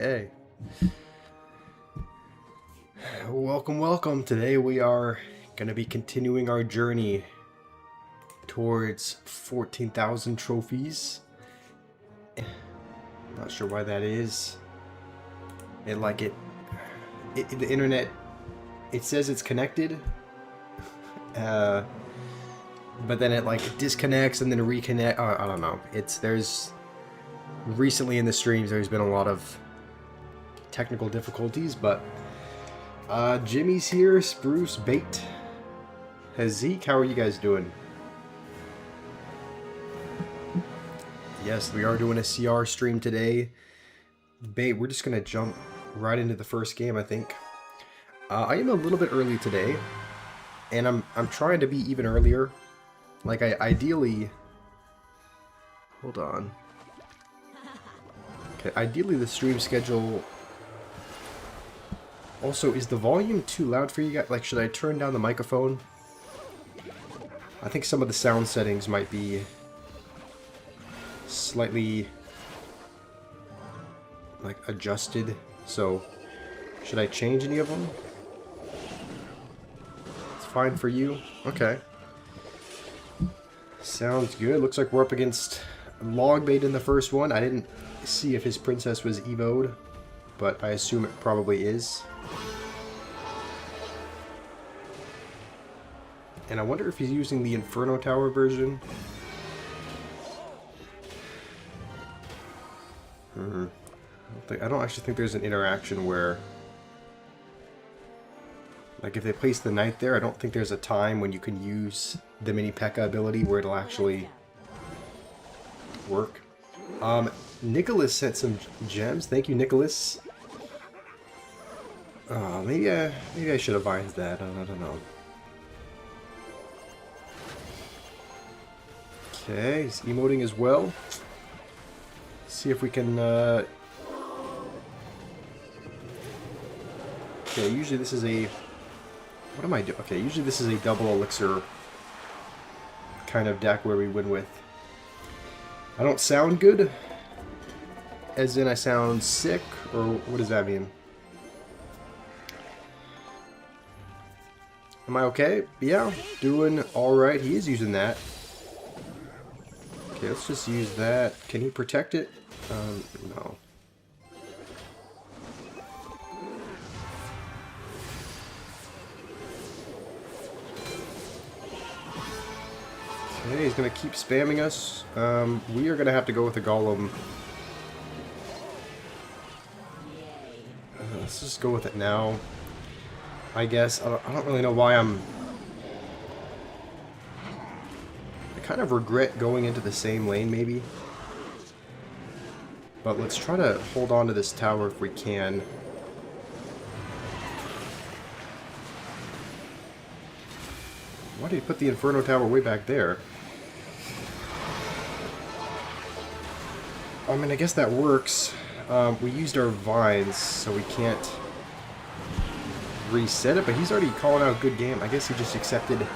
Hey, welcome. Today we are going to be continuing our journey towards 14,000 trophies. Not sure why that is. The internet, it says it's connected, but then it like disconnects and then reconnect. I don't know. There's recently in the streams there's been a lot of technical difficulties, but Jimmy's here, Spruce, Bait, Zeke, how are you guys doing? Yes, we are doing a CR stream today. Bait, we're just gonna jump right into the first game, I think. I am a little bit early today, and I'm trying to be even earlier. Like I ideally, hold on. Okay, ideally the stream schedule. Also, is the volume too loud for you guys? Like, should I turn down the microphone? I think some of the sound settings might be slightly, like, adjusted. So, should I change any of them? It's fine for you? Okay. Sounds good. Looks like we're up against Logbait in the first one. I didn't see if his princess was evoed, but I assume it probably is. And I wonder if he's using the Inferno Tower version. I don't actually think there's an interaction where, like, if they place the knight there, I don't think there's a time when you can use the mini P.E.K.K.A ability where it'll actually work. Nicholas sent some gems. Thank you, Nicholas. Maybe I should have advised that. I don't know. Okay, he's emoting as well. See if we can, Okay, usually this is a... What am I doing? Okay, usually this is a double elixir kind of deck where we win with. I don't sound good, as in I sound sick, or what does that mean? Am I okay? Yeah, doing alright. He is using that. Okay, let's just use that. Can he protect it? No. Okay, he's gonna keep spamming us. We are gonna have to go with the golem. Let's just go with it now. I guess. I don't really know why I kind of regret going into the same lane, maybe. But let's try to hold on to this tower if we can. Why did he put the Inferno Tower way back there? I mean, I guess that works. We used our vines, so we can't reset it, but he's already calling out a good game. I guess he just accepted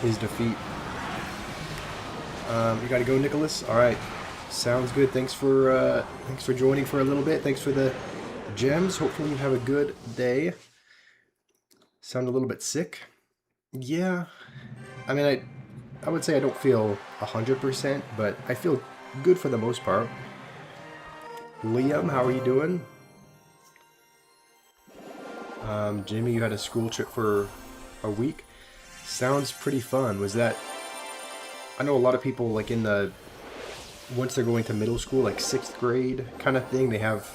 his defeat. You gotta go, Nicholas? Alright. Sounds good. Thanks for joining for a little bit. Thanks for the gems. Hopefully you have a good day. Sound a little bit sick? Yeah. I mean, I would say I don't feel 100%, but I feel good for the most part. Liam, how are you doing? Jimmy, you had a school trip for a week. Sounds pretty fun. Was that... I know a lot of people, like, in the... Once they're going to middle school, like 6th grade kind of thing, they have,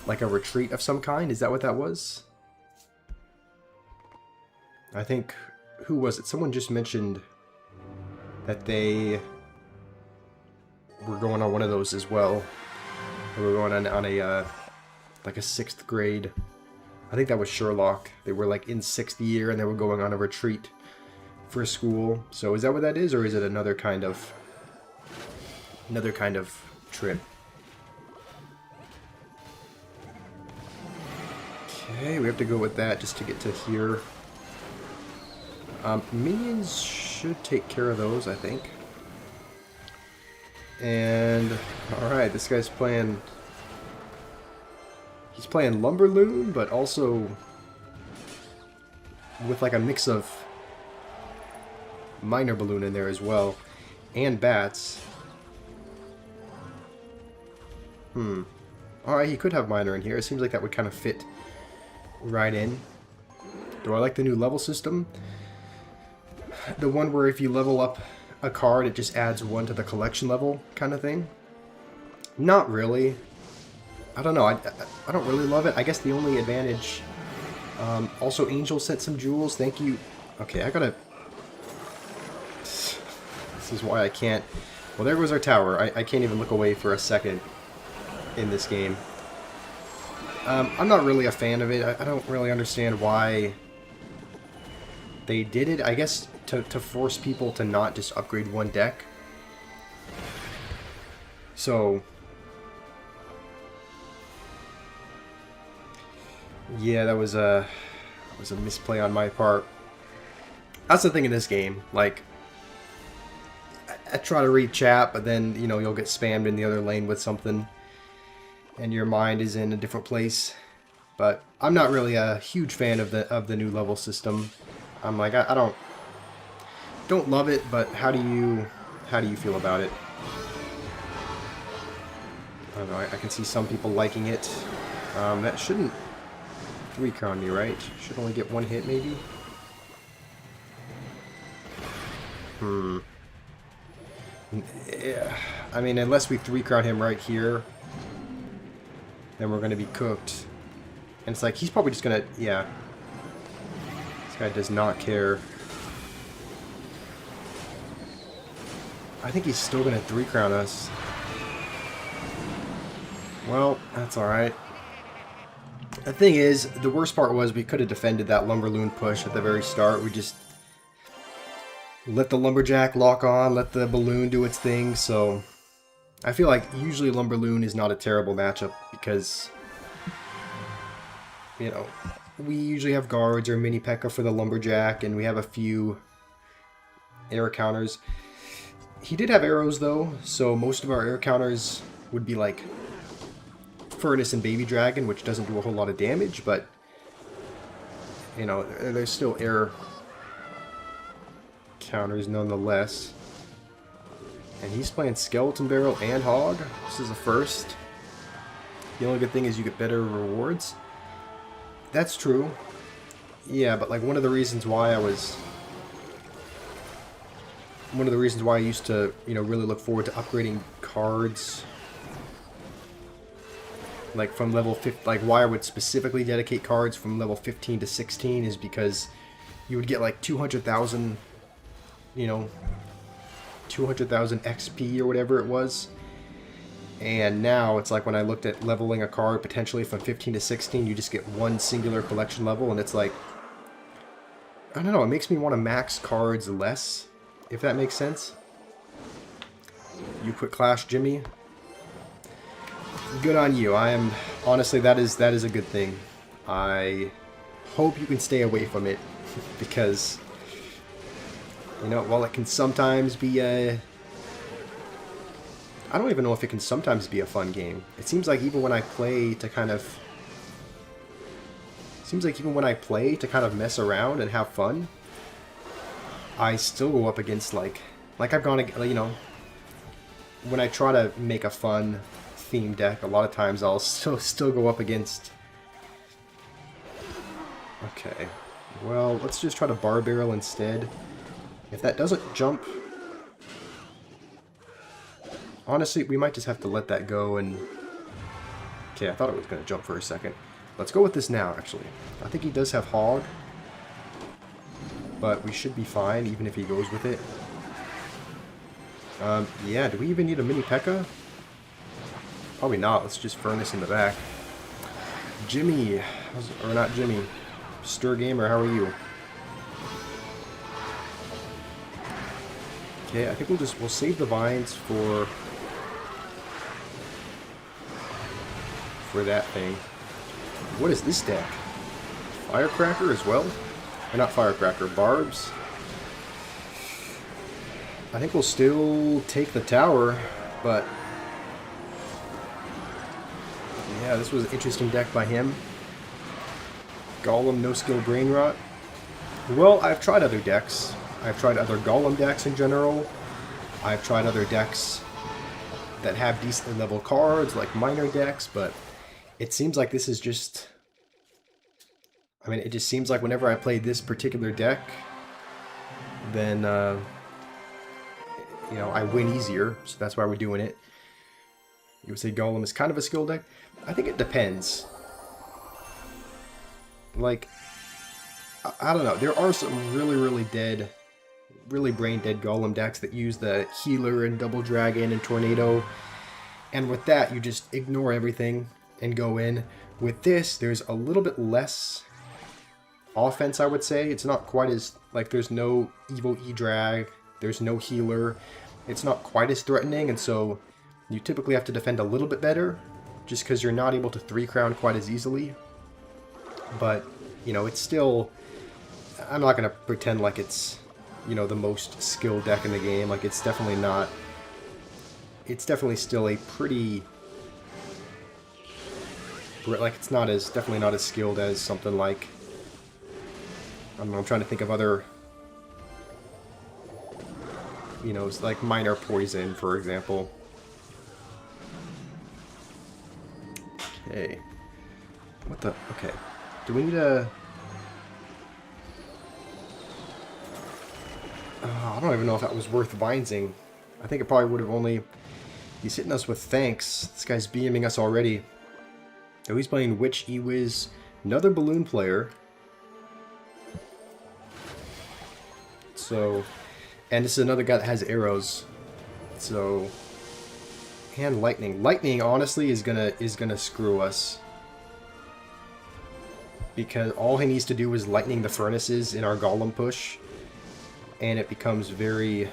like, a retreat of some kind. Is that what that was? I think... Who was it? Someone just mentioned that they were going on one of those as well. They were going on a, like a 6th grade... I think that was Sherlock. They were like in 6th year and they were going on a retreat for school. So is that what that is, or is it another kind of trip? Okay, we have to go with that just to get to here. Minions should take care of those, I think. And alright, this guy's playing He's playing Lumberloon, but also with like a mix of Miner Balloon in there as well, and bats. Alright, he could have Miner in here. It seems like that would kind of fit right in. Do I like the new level system? The one where if you level up a card, it just adds one to the collection level kind of thing? Not really. I don't know. I don't really love it. I guess the only advantage... also, Angel sent some jewels. Thank you. Okay, I gotta... This is why I can't... Well, there goes our tower. I can't even look away for a second in this game. I'm not really a fan of it. I don't really understand why they did it. I guess to force people to not just upgrade one deck. So... yeah, that was a misplay on my part. That's the thing in this game. Like, I try to read chat, but then, you know, you'll get spammed in the other lane with something, and your mind is in a different place. But I'm not really a huge fan of the new level system. I'm like, I don't love it, but how do you feel about it? I don't know. I can see some people liking it. That shouldn't 3-crown me, right? Should only get one hit, maybe? Yeah. I mean, unless we 3-crown him right here, then we're going to be cooked. And it's like, he's probably just going to... yeah. This guy does not care. I think he's still going to 3-crown us. Well, that's alright. The thing is, the worst part was we could have defended that Lumberloon push at the very start. We just let the Lumberjack lock on, let the Balloon do its thing, so I feel like usually Lumberloon is not a terrible matchup because, you know, we usually have guards or mini P.E.K.K.A for the Lumberjack, and we have a few air counters. He did have arrows though, so most of our air counters would be like Furnace and Baby Dragon, which doesn't do a whole lot of damage, but, you know, there's still air counters nonetheless. And he's playing Skeleton Barrel and Hog. This is a first. The only good thing is you get better rewards. That's true. Yeah, but like one of the reasons why I used to, you know, really look forward to upgrading cards, like from level 50, like why I would specifically dedicate cards from level 15 to 16 is because you would get like 200,000, you know, 200,000 XP or whatever it was. And now it's like when I looked at leveling a card potentially from 15 to 16, you just get one singular collection level, and it's like, I don't know, it makes me want to max cards less, if that makes sense. You quit Clash, Jimmy. Good on you. I am honestly, that is a good thing. I hope you can stay away from it because, you know, while it can sometimes be a, I don't even know if it can sometimes be a fun game. It seems like even when I play to kind of mess around and have fun, I still go up against like I've gone, you know, when I try to make a fun theme deck, a lot of times I'll still go up against... Okay, well, let's just try to Bar Barrel instead. If that doesn't jump... Honestly, we might just have to let that go and... Okay, I thought it was going to jump for a second. Let's go with this now, actually. I think he does have Hog, but we should be fine, even if he goes with it. Yeah, do we even need a mini P.E.K.K.A? Probably not. Let's just Furnace in the back. Jimmy, or not Jimmy, Stir Gamer, how are you? Okay, I think we'll save the vines for that thing. What is this deck? Firecracker as well? Or not Firecracker, Barbs. I think we'll still take the tower, but Yeah, this was an interesting deck by him. Golem, no skill, brain rot. Well, I've tried other decks. I've tried other Golem decks in general. I've tried other decks that have decently level cards, like minor decks, but it seems like this is just... I mean, it just seems like whenever I play this particular deck, then, you know, I win easier, so that's why we're doing it. You would say Golem is kind of a skill deck? I think it depends. Like, I don't know, there are some really dead, really brain dead Golem decks that use the Healer and Double Dragon and Tornado, and with that, you just ignore everything and go in. With this, there's a little bit less offense, I would say. It's not quite as, like, there's no Evil E-Drag, there's no Healer. It's not quite as threatening, and so you typically have to defend a little bit better, just because you're not able to 3-crown quite as easily. But, you know, it's still... I'm not going to pretend like it's, you know, the most skilled deck in the game. Like, it's definitely not... It's definitely still a pretty... Like, it's not as... Definitely not as skilled as something like... I don't know, I'm trying to think of other... You know, it's like Minor Poison, for example. Okay. What the... Okay. Do we need a... I don't even know if that was worth Vinesing. I think it probably would have only... He's hitting us with thanks. This guy's BMing us already. So he's playing Witch Ewiz. Another Balloon player. So... And this is another guy that has arrows. So... And Lightning. Lightning, honestly, is gonna screw us. Because all he needs to do is lightning the furnaces in our Golem push. And it becomes very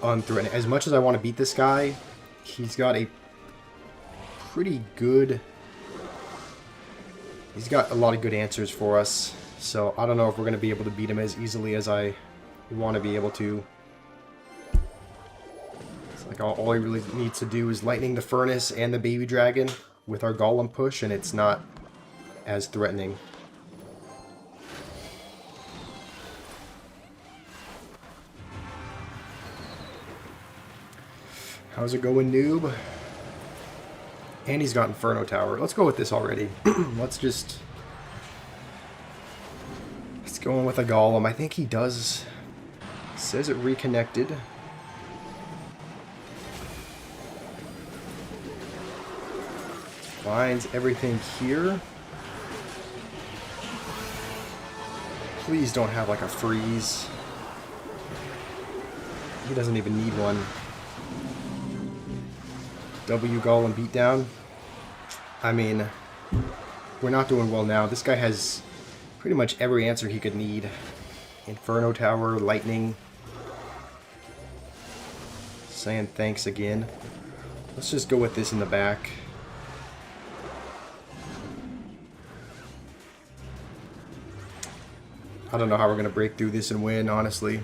unthreatening. As much as I want to beat this guy, he's got a pretty good... He's got a lot of good answers for us. So I don't know if we're going to be able to beat him as easily as I want to be able to. It's like all he really needs to do is lightning the furnace and the baby dragon with our Golem push, and it's not as threatening. How's it going, noob? And he's got Inferno Tower. Let's go with this already. Let's go in with a Golem. I think he does... Says it reconnected. Finds everything here. Please don't have like a freeze. He doesn't even need one. W Golem beatdown. I mean, we're not doing well now. This guy has pretty much every answer he could need. Inferno Tower, Lightning. Saying thanks again. Let's just go with this in the back. I don't know how we're going to break through this and win, honestly.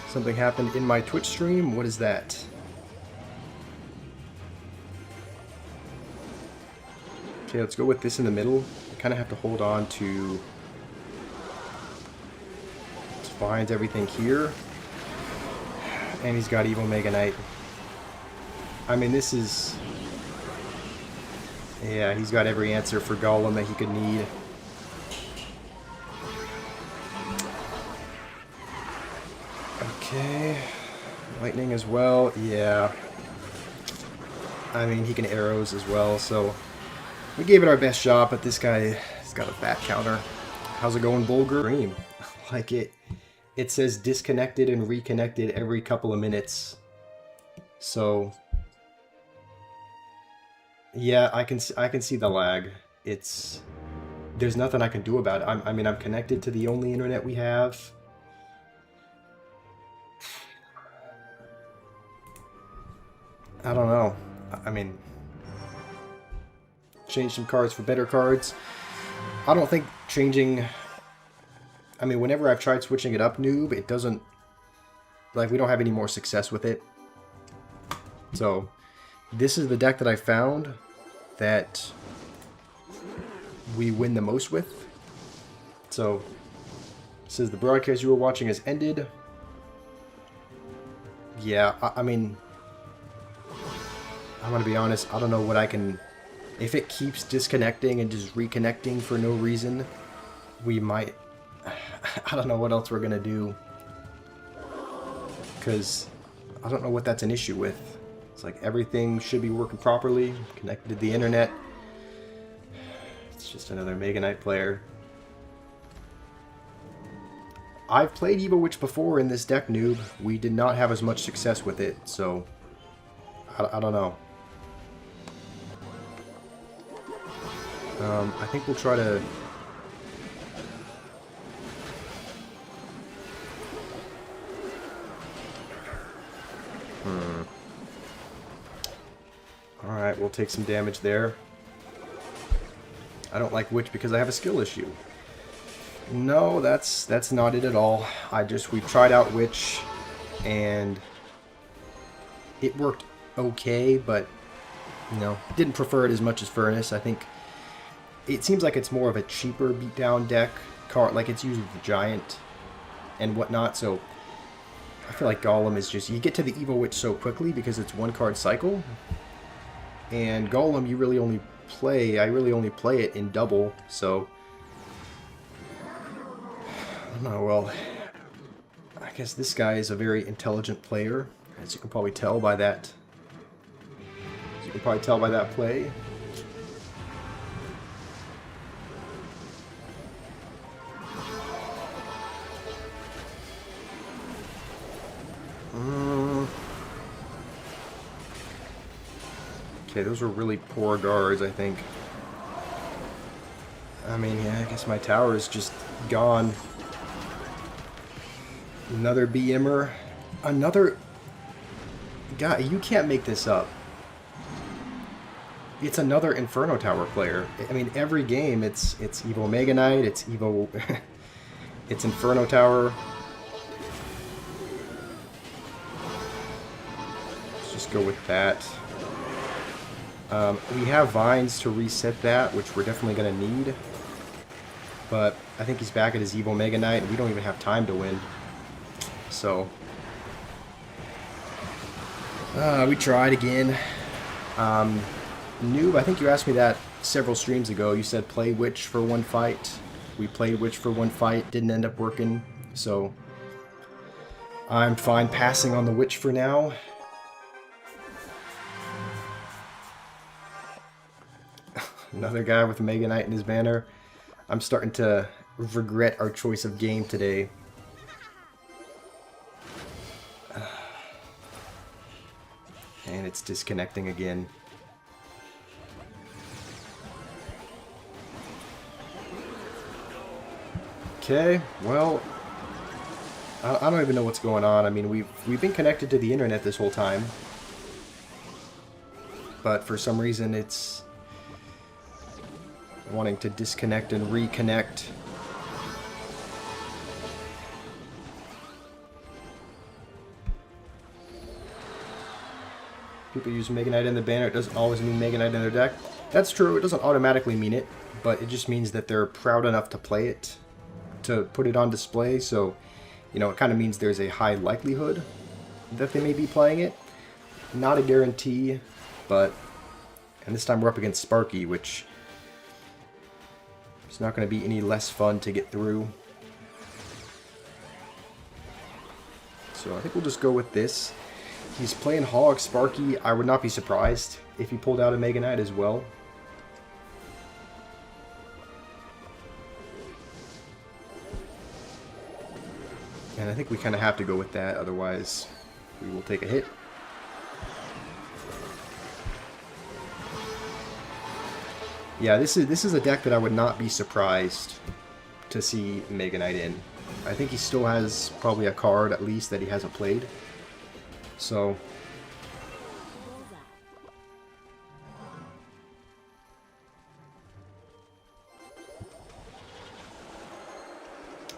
Something happened in my Twitch stream. What is that? Okay, let's go with this in the middle. We kind of have to hold on to... Finds everything here. And he's got Evil Mega Knight. I mean, this is... Yeah, he's got every answer for Golem that he could need. Okay. Lightning as well. Yeah. I mean, he can arrows as well, so... We gave it our best shot, but this guy has got a fat counter. How's it going, Bulgur? Dream. Like it says disconnected and reconnected every couple of minutes. So yeah, I can see the lag. There's nothing I can do about it. I mean, I'm connected to the only internet we have. I don't know. I mean, change some cards for better cards. I don't think changing... I mean, whenever I've tried switching it up, noob, it doesn't... Like, we don't have any more success with it. So, this is the deck that I found that we win the most with. So, it says the broadcast you were watching has ended. Yeah, I mean, I'm gonna be honest, I don't know what I can... If it keeps disconnecting and just reconnecting for no reason, we might... I don't know what else we're gonna do. Because I don't know what that's an issue with. It's like everything should be working properly, connected to the internet. It's just another Mega Knight player. I've played Evil Witch before in this deck, noob. We did not have as much success with it, so I don't know. I think we'll try to... Alright, we'll take some damage there. I don't like Witch because I have a skill issue. No, that's not it at all. We tried out Witch, and it worked okay, but, you know, didn't prefer it as much as Furnace. I think it seems like it's more of a cheaper beatdown deck, like it's used with the Giant and whatnot, so I feel like Golem is just, you get to the Evil Witch so quickly because it's one card cycle, and Golem I really only play it in double, so I don't know, well, I guess this guy is a very intelligent player, as you can probably tell by that. Play. Okay, those were really poor guards, I think. I mean, yeah, I guess my tower is just gone. Another BMer. Another... God, you can't make this up. It's another Inferno Tower player. I mean, every game it's Evo Mega Knight, it's Evo... it's Inferno Tower. Let's just go with that. We have Vines to reset that, which we're definitely going to need. But I think he's back at his Evo Mega Knight, and we don't even have time to win. So... we tried again. Noob, I think you asked me that several streams ago. You said play Witch for one fight. We played Witch for one fight, didn't end up working, so I'm fine passing on the Witch for now. Another guy with Mega Knight in his banner. I'm starting to regret our choice of game today. And it's disconnecting again. Okay, well, I don't even know what's going on. I mean, we've been connected to the internet this whole time, but for some reason it's wanting to disconnect and reconnect. People use Mega Knight in the banner. It doesn't always mean Mega Knight in their deck. That's true. It doesn't automatically mean it, but it just means that they're proud enough to play it, to put it on display. So, you know, it kind of means there's a high likelihood that they may be playing it. Not a guarantee, but... And this time we're up against Sparky, which... it's not going to be any less fun to get through. So I think we'll just go with this. He's playing Hog Sparky. I would not be surprised if he pulled out a Mega Knight as well. And I think we kind of have to go with that, otherwise we will take a hit. Yeah, this is a deck that I would not be surprised to see Mega Knight in. I think he still has probably a card at least that he hasn't played. So...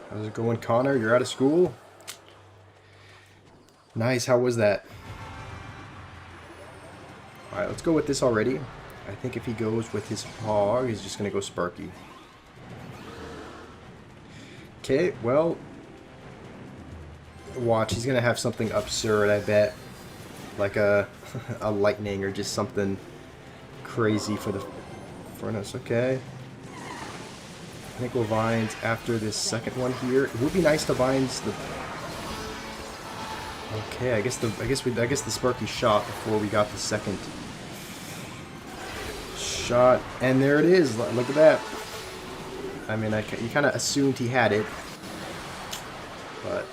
how's it going, Connor? You're out of school? Nice, how was that? Alright, let's go with this already. I think if he goes with his hog, he's just going to go Sparky. Okay, well, watch, he's going to have something absurd, I bet. Like a lightning or just something crazy for the furnace. Okay. I think we'll vines after this second one here. It would be nice to vines the... Okay, I guess the Sparky shot before we got the second shot, and there it is. Look at that. I mean, you kind of assumed he had it, but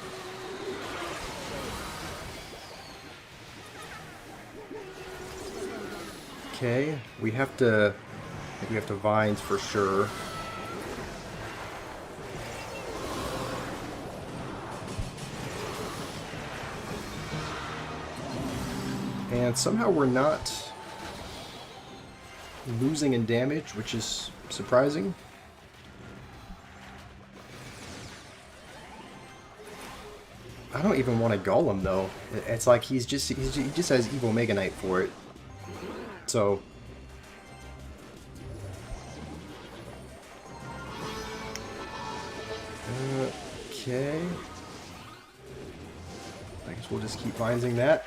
okay, we have to. I think we have to vines for sure. And somehow we're not losing in damage, which is surprising. I don't even want to Golem though. It's like he just has Evil Mega Knight for it. So okay. I guess we'll just keep vinesing that.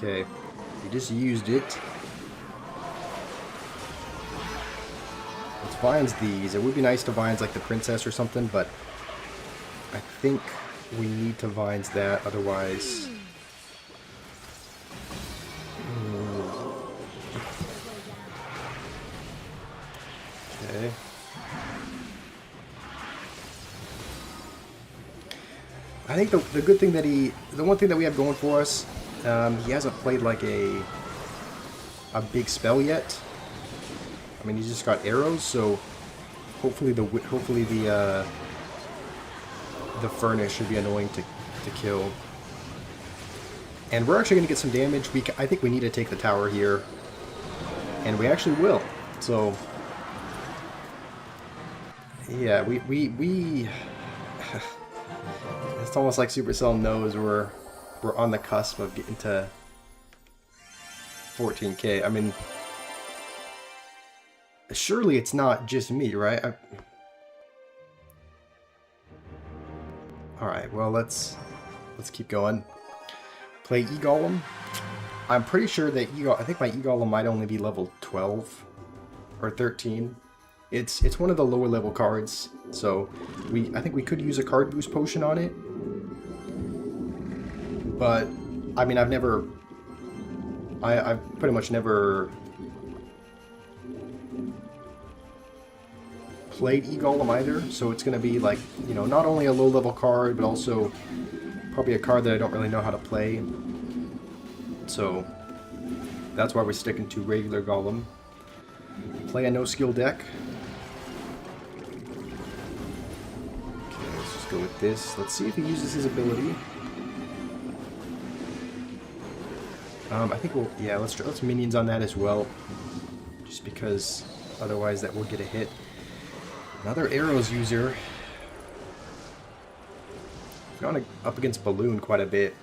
Okay, he just used it. Let's vines these. It would be nice to vines like the princess or something, but I think we need to vines that, otherwise... Okay. I think the good thing that the one thing that we have going for us, he hasn't played like a big spell yet. I mean, he's just got arrows, so hopefully the furnace should be annoying to kill. And we're actually going to get some damage. I think we need to take the tower here, and we actually will. So yeah, we it's almost like Supercell knows we're on the cusp of getting to 14k. I mean, surely it's not just me, right? Alright, well, let's keep going. Play E-Golem. I'm pretty sure that I think my E-Golem might only be level 12 or 13. It's one of the lower level cards, so I think we could use a card boost potion on it. But I mean, I've pretty much never played E-Golem either, so it's going to be like, you know, not only a low level card, but also probably a card that I don't really know how to play. So that's why we're sticking to regular Golem. Play a no skill deck. Okay, let's just go with this. Let's see if he uses his ability. I think let's minions on that as well, just because otherwise that will get a hit. Another arrows user. We've gone up against Balloon quite a bit,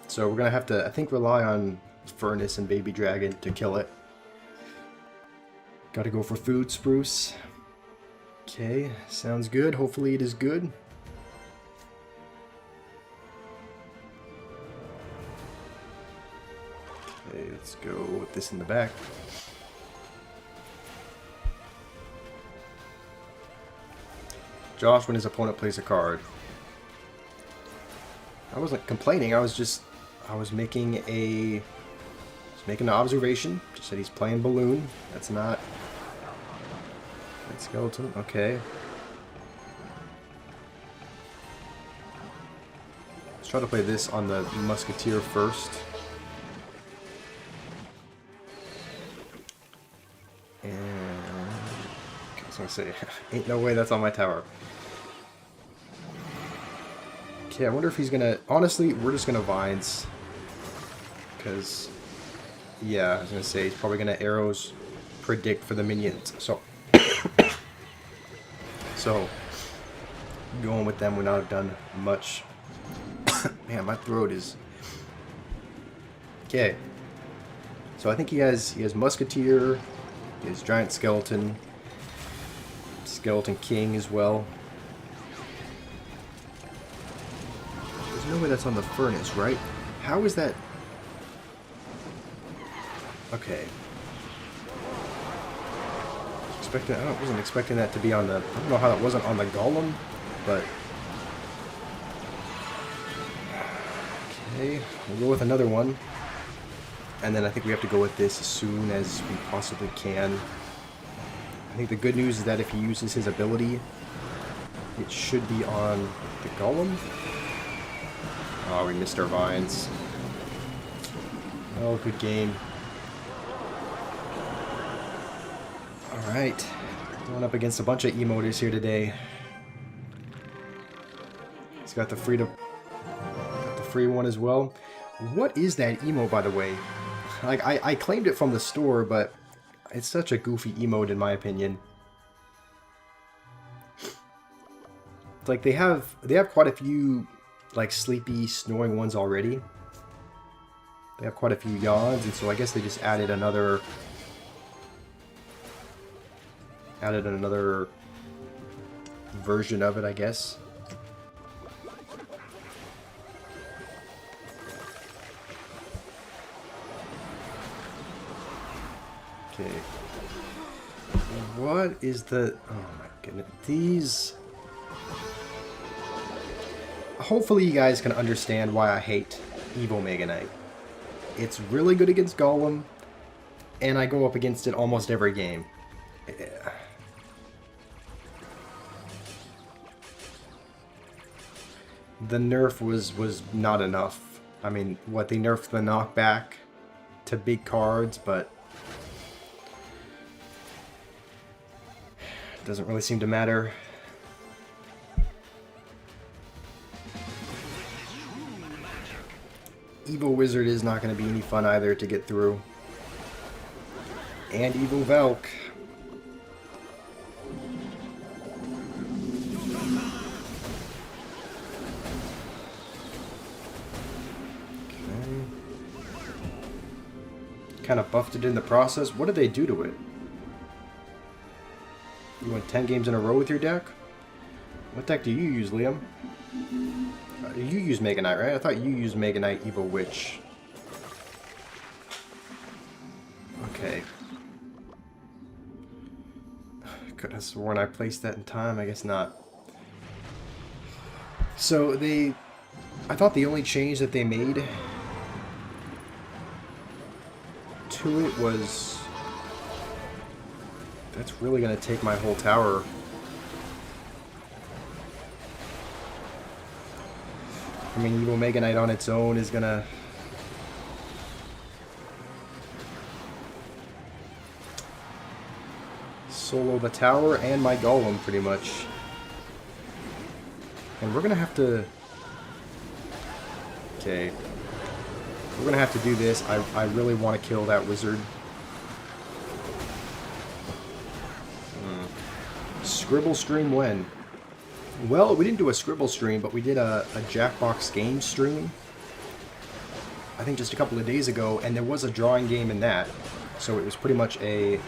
so we're gonna have to, I think, rely on Furnace and Baby Dragon to kill it. Gotta go for food, Spruce. Okay, sounds good. Hopefully it is good. Okay, let's go with this in the back. Josh, when his opponent plays a card. I wasn't complaining, I was making an observation. Just said he's playing Balloon. That's not skeleton. Okay. Let's try to play this on the Musketeer first. And I was gonna say, ain't no way that's on my tower. Okay, I wonder if he's gonna... Honestly, we're just gonna vines. Because, yeah, I was gonna say, he's probably gonna arrows predict for the minions. So, going with them would not have done much. Man, my throat is... Okay. So I think he has Musketeer, he has Giant Skeleton, Skeleton King as well. There's no way that's on the furnace, right? How is that? Okay. I wasn't expecting that to be on the... I don't know how that wasn't on the Golem, but... Okay, we'll go with another one. And then I think we have to go with this as soon as we possibly can. I think the good news is that if he uses his ability, it should be on the Golem. Oh, we missed our vines. Oh, good game. Alright. Going up against a bunch of emoters here today. He's got the free one as well. What is that emo, by the way? Like, I claimed it from the store, but it's such a goofy emote in my opinion. It's like they have quite a few like sleepy, snoring ones already. They have quite a few yawns, and so I guess they just added another version of it, I guess. Okay. What is the... Oh my goodness. These... Hopefully you guys can understand why I hate Evo Mega Knight. It's really good against Golem, and I go up against it almost every game. The nerf was not enough. I mean, what, they nerfed the knockback to big cards, but it doesn't really seem to matter. Evo Wizard is not going to be any fun either to get through. And Evo Velk. Okay. Kind of buffed it in the process. What did they do to it? You went 10 games in a row with your deck? What deck do you use, Liam? You use Mega Knight, right? I thought you used Mega Knight Evo Witch. Okay. Could have sworn I placed that in time. I guess not. So I thought the only change that they made to it was... That's really going to take my whole tower. I mean, Evo Mega Knight on its own is gonna... solo the tower and my Golem, pretty much. And we're gonna have to... Okay. We're gonna have to do this. I really want to kill that wizard. Scribble stream when? Well, we didn't do a Scribble stream, but we did a Jackbox game stream. I think just a couple of days ago, and there was a drawing game in that. So it was pretty much a... You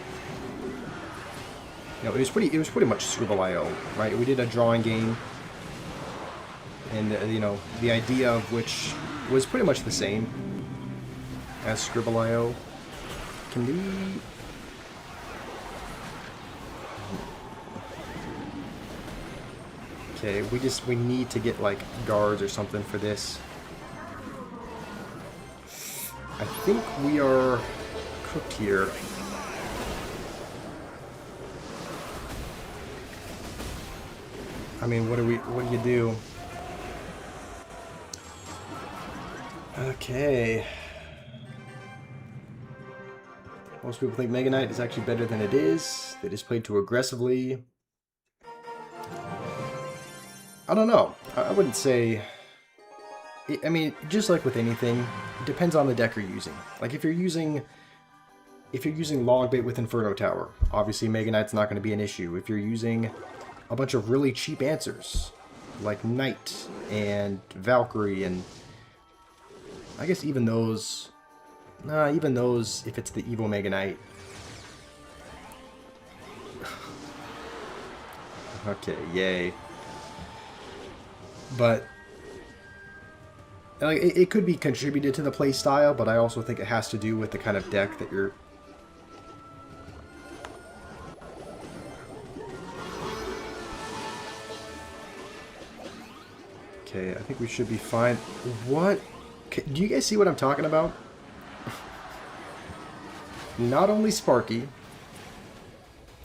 know, it was pretty much Scribble.io, right? We did a drawing game, and you know, the idea of which was pretty much the same as Scribble.io. Can we... Okay, we need to get like guards or something for this. I think we are cooked here. I mean, what do you do? Okay. Most people think Mega Knight is actually better than it is. They just played too aggressively. I don't know. I wouldn't say... I mean, just like with anything, it depends on the deck you're using. Like, if you're using Logbait with Inferno Tower, obviously Mega Knight's not going to be an issue. If you're using a bunch of really cheap answers, like Knight and Valkyrie, and I guess even those... Nah, even those, if it's the Evo Mega Knight. Okay, yay. But like, it could be contributed to the play style, but I also think it has to do with the kind of deck that you're... Okay, I think we should be fine. What? Do you guys see what I'm talking about? Not only Sparky,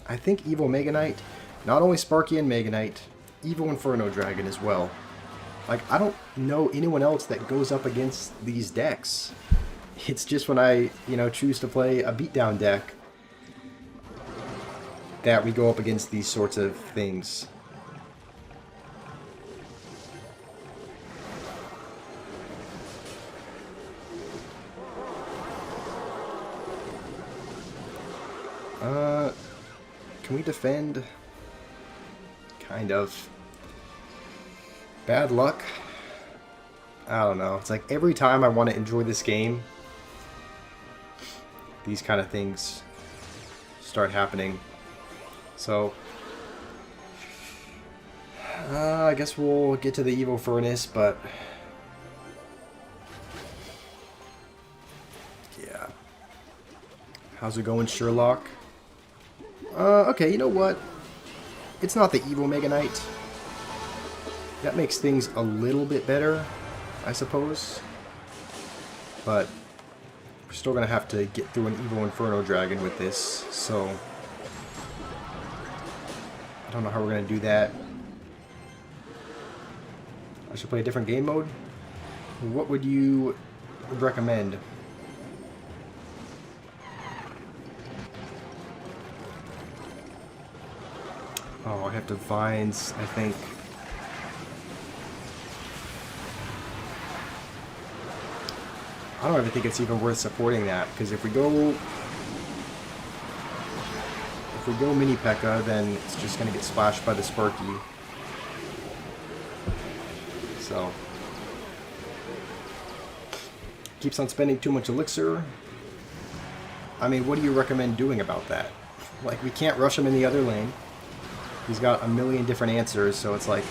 I think Evo Mega Knight, not only Sparky and Mega Knight, Evo Inferno Dragon as well. Like, I don't know anyone else that goes up against these decks. It's just when I, you know, choose to play a beatdown deck that we go up against these sorts of things. Can we defend? Kind of. Bad luck? I don't know. It's like every time I want to enjoy this game, these kind of things start happening. So, I guess we'll get to the Evo Furnace, but... yeah. How's it going, Sherlock? Okay, you know what? It's not the Evo Mega Knight. That makes things a little bit better, I suppose. But we're still going to have to get through an Evo Inferno Dragon with this, so... I don't know how we're going to do that. I should play a different game mode? What would you recommend? Oh, I have to Vines, I think. I don't even think it's even worth supporting that, because if we go mini P.E.K.K.A, then it's just going to get splashed by the Sparky. So, keeps on spending too much elixir. I mean, what do you recommend doing about that? Like, we can't rush him in the other lane. He's got a million different answers, so it's like,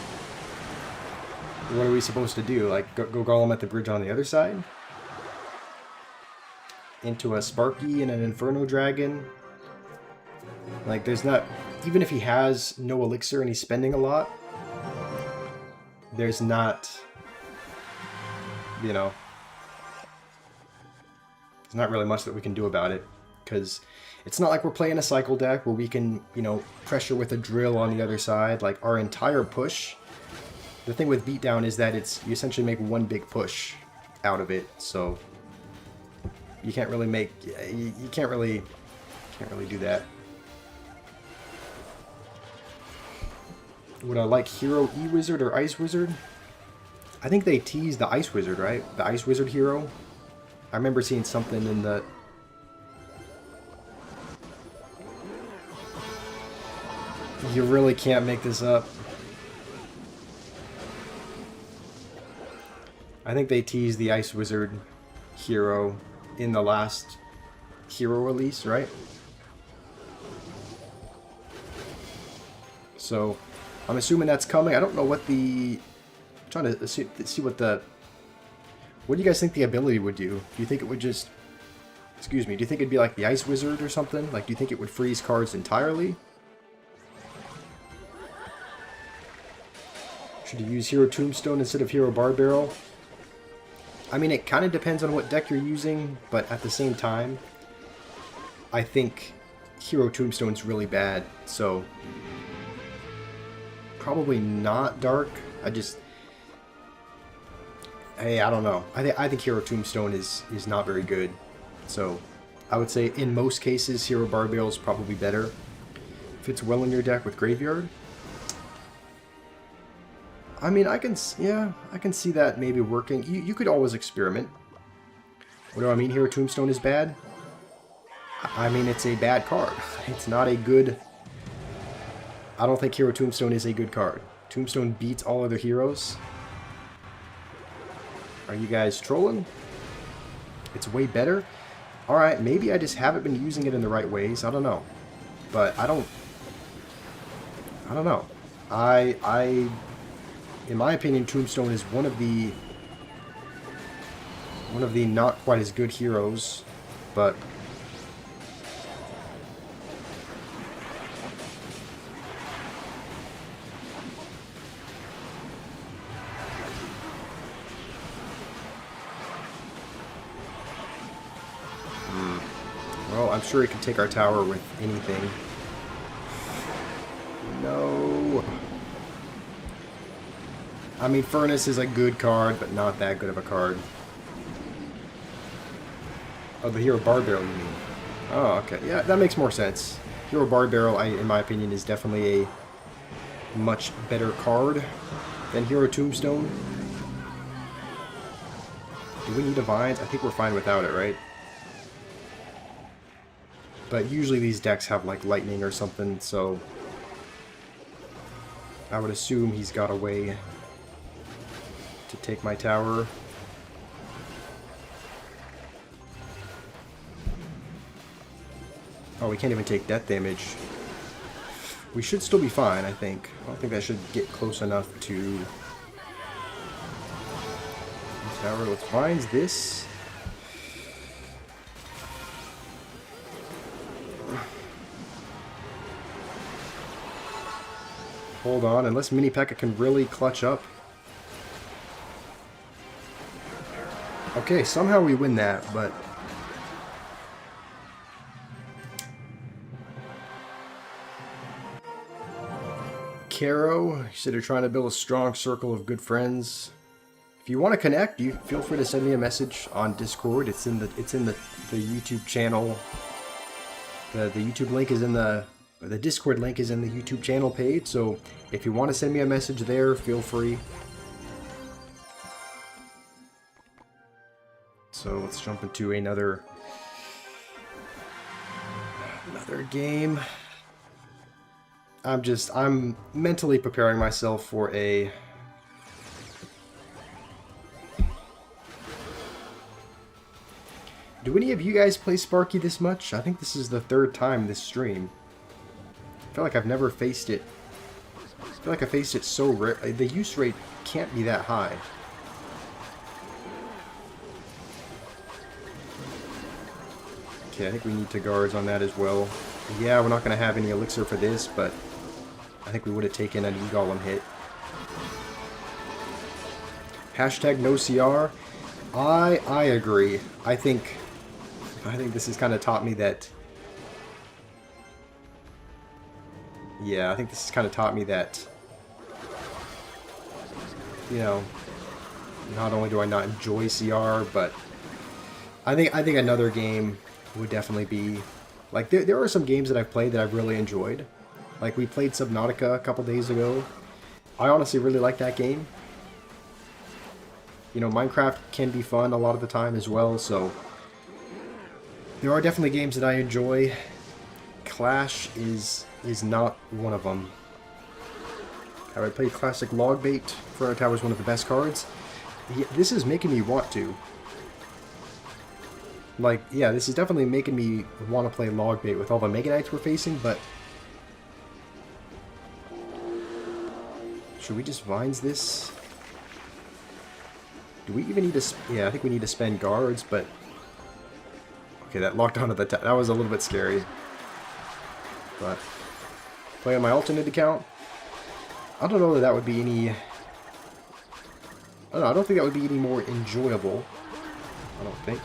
what are we supposed to do? Like, go golem at the bridge on the other side? Into a Sparky and an Inferno Dragon? Like, there's not... Even if he has no elixir and he's spending a lot, there's not... You know... There's not really much that we can do about it. Because it's not like we're playing a cycle deck where we can, you know, pressure with a drill on the other side. Like, our entire push... The thing with beatdown is that you essentially make one big push out of it, so... You can't really make... You can't really do that. Would I like Hero E-Wizard or Ice Wizard? I think they teased the Ice Wizard, right? The Ice Wizard hero? I remember seeing something in the... You really can't make this up. I think they teased the Ice Wizard hero in the last hero release, right? So, I'm assuming that's coming. I don't know what the... I'm trying to see what the... What do you guys think the ability would do? Do you think it would just... Excuse me, do you think it'd be like the Ice Wizard or something? Like, do you think it would freeze cards entirely? Should you use Hero Tombstone instead of Hero Bar Barrel? I mean, it kind of depends on what deck you're using, but at the same time, I think Hero Tombstone's really bad, so probably not Dark. Hey, I don't know. I think Hero Tombstone is not very good, so I would say in most cases Hero Bar Barrel is probably better. Fits well in your deck with Graveyard. I mean, I can see that maybe working. You could always experiment. What do I mean here? Tombstone is bad? I mean, it's a bad card. It's not a good... I don't think Hero Tombstone is a good card. Tombstone beats all other heroes. Are you guys trolling? It's way better? Alright, maybe I just haven't been using it in the right ways. I don't know. But I don't know. In my opinion, Tombstone is one of the not quite as good heroes, but well, I'm sure he can take our tower with anything. No. I mean, Furnace is a good card, but not that good of a card. Oh, the Hero Bard Barrel, you mean? Oh, okay. Yeah, that makes more sense. Hero Bard Barrel, in my opinion, is definitely a much better card than Hero Tombstone. Do we need Divines? I think we're fine without it, right? But usually these decks have, like, Lightning or something, so I would assume he's got a way to take my tower. Oh, we can't even take death damage. We should still be fine, I think. I don't think that should get close enough to the tower. Let's find this. Hold on, unless Mini P.E.K.K.A can really clutch up. Okay, somehow we win that, but Caro, you said you're trying to build a strong circle of good friends. If you want to connect, you feel free to send me a message on Discord. It's in the YouTube channel. The YouTube link is in the Discord link is in the YouTube channel page. So if you want to send me a message there, feel free. So let's jump into another game. I'm mentally preparing myself for a Do any of you guys play Sparky this much? I think this is the third time this stream. I feel like I've never faced it. I feel like I faced it so rare. The use rate can't be that high. Okay, I think we need to guards on that as well. Yeah, we're not going to have any elixir for this, but I think we would have taken an E-Golem hit. Hashtag no CR. I agree. I think this has kind of taught me that. Yeah, I think this has kind of taught me that. You know, not only do I not enjoy CR, but I think another game would definitely be like there are some games that I've played that I've really enjoyed. Like we played Subnautica a couple days ago. I honestly really like that game. You know, Minecraft can be fun a lot of the time as well, so there are definitely games that I enjoy. Clash is not one of them. I would play Classic Logbait. Frontier Tower is one of the best cards. This is making me want to. Like, yeah, this is definitely making me want to play Logbait with all the Mega Knights we're facing, but should we just Vines this? Do we even need to... Yeah, I think we need to spend guards, but... Okay, that locked onto the... That was a little bit scary. But... Play on my alternate account. I don't know that that would be any... I don't know, I don't think that would be any more enjoyable. I don't think.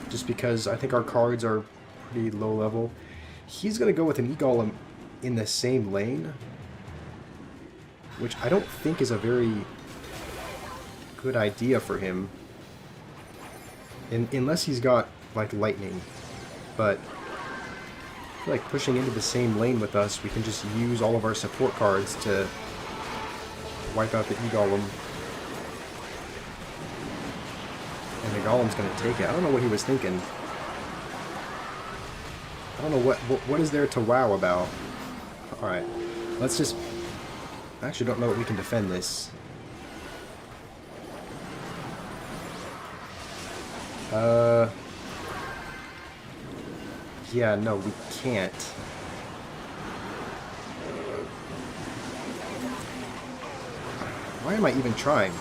Just because I think our cards are pretty low level. He's going to go with an E-Golem in the same lane. Which I don't think is a very good idea for him. Unless he's got, like, lightning. But I feel like pushing into the same lane with us, we can just use all of our support cards to wipe out the E-Golem. And the Golem's going to take it. I don't know what he was thinking. I don't know what is there to wow about. Alright, let's just I actually don't know what we can defend this. Yeah, no, we can't. Why am I even trying?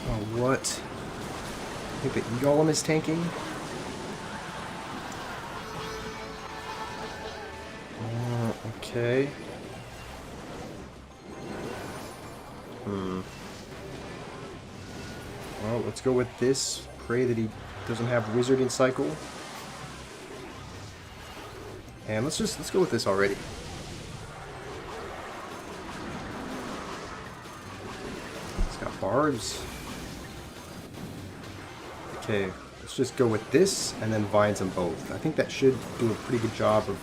Oh, what? I think the E-Golem is tanking? Okay. Well, let's go with this. Pray that he doesn't have Wizarding Cycle. And let's go with this already. It's got barbs. Okay, let's just go with this and then vines them both. I think that should do a pretty good job of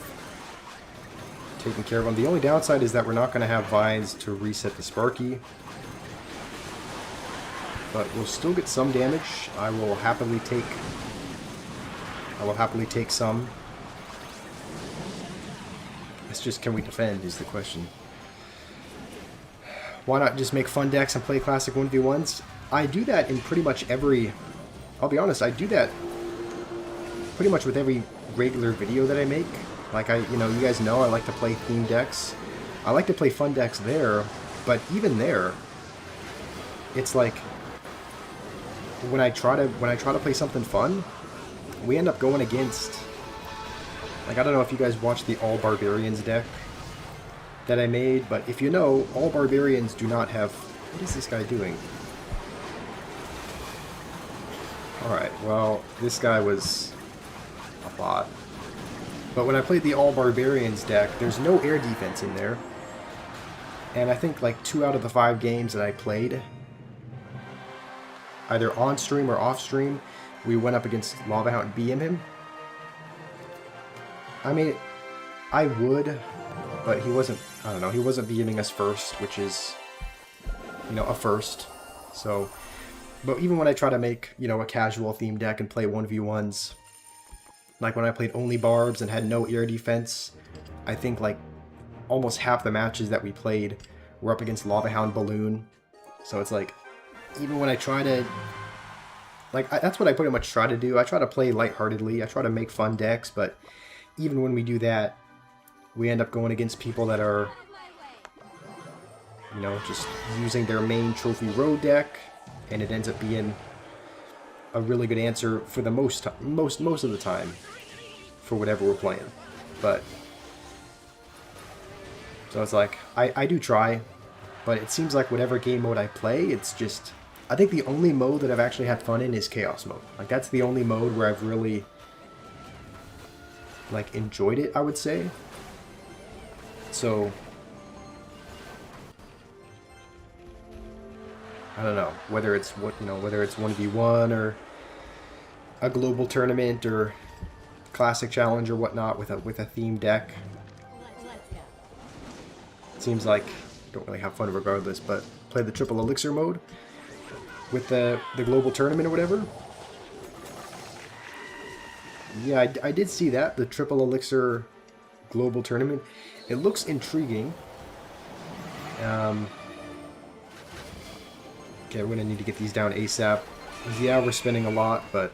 taking care of them. The only downside is that we're not going to have vines to reset the Sparky. But we'll still get some damage. I will happily take some. It's just, can we defend is the question. Why not just make fun decks and play classic 1v1s? I do that in pretty much every... I'll be honest, I do that pretty much with every regular video that I make. Like, you guys know I like to play theme decks. I like to play fun decks there, but even there, it's like when I try to play something fun, we end up going against, like, I don't know if you guys watched the All Barbarians deck that I made, but if you know, All Barbarians do not have... What is this guy doing? Alright, well, this guy was a bot. But when I played the All Barbarians deck, there's no air defense in there. And I think like 2 out of the 5 games that I played, either on stream or off stream, we went up against Lava Hound and BM him. I mean, I would, but he wasn't, I don't know, he wasn't BMing us first, which is, a first. So, but even when I try to make, a casual theme deck and play 1v1s, like when I played only barbs and had no air defense, I think like almost half the matches that we played were up against Lava Hound Balloon. So it's like, even when I try to, like, that's what I pretty much try to do. I try to play lightheartedly. I try to make fun decks, but even when we do that, we end up going against people that are, just using their main Trophy Road deck, and it ends up being a really good answer for the most of the time for whatever we're playing. But so it's like I do try, but it seems like whatever game mode I play, it's just, I think the only mode that I've actually had fun in is Chaos mode. Like, that's the only mode where I've really like enjoyed it, I would say. So I don't know whether it's whether it's 1v1 or a global tournament or classic challenge or whatnot with a theme deck. It seems like don't really have fun regardless, but play the triple elixir mode with the global tournament or whatever. Yeah, I did see that, the triple elixir global tournament. It looks intriguing. Okay, we're gonna need to get these down ASAP. Yeah, we're spending a lot, but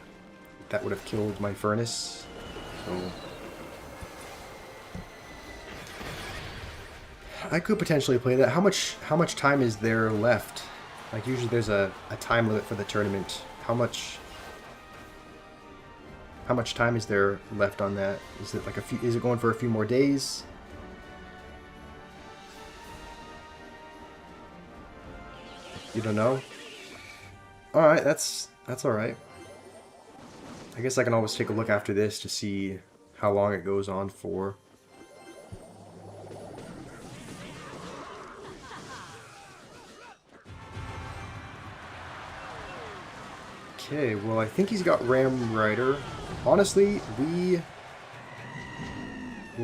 that would have killed my furnace. So I could potentially play that. How much time is there left? Like, usually there's a time limit for the tournament. How much time is there left on that? Is it like is it going for a few more days? You don't know? Alright, that's alright. I guess I can always take a look after this to see how long it goes on for. Okay, well, I think he's got Ram Rider. Honestly, we'll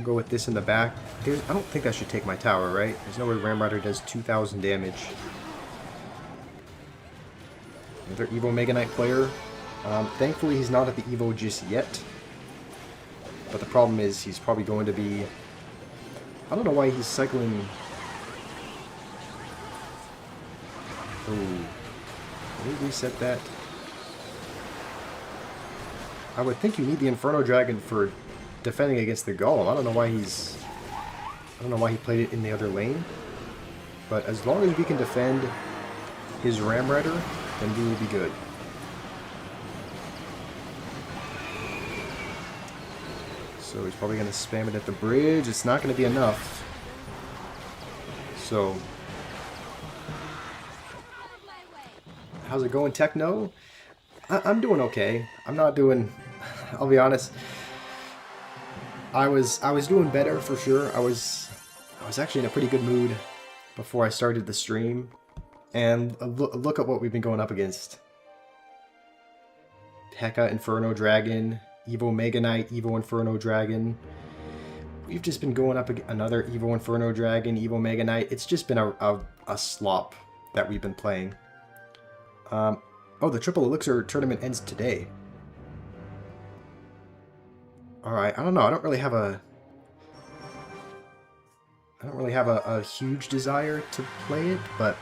go with this in the back. I don't think that should take my tower, right? There's no way Ram Rider does 2,000 damage. Another Evo Mega Knight player. Thankfully, he's not at the Evo just yet. But the problem is he's probably going to be... I don't know why he's cycling... Oh. Let me reset that. I would think you need the Inferno Dragon for defending against the Golem. I don't know why he's... I don't know why he played it in the other lane. But as long as we can defend his Ram Rider, then we will be good. So he's probably going to spam it at the bridge. It's not going to be enough. So... how's it going, Techno? I'm doing okay. I'm not doing... I'll be honest. I was doing better for sure. I was actually in a pretty good mood before I started the stream. And look at what we've been going up against. P.E.K.K.A, Inferno Dragon, Evo Mega Knight, Evo Inferno Dragon. We've just been going up another Evo Inferno Dragon, Evo Mega Knight. It's just been a slop that we've been playing. Oh, the Triple Elixir tournament ends today. Alright, I don't know. I don't really have a huge desire to play it, but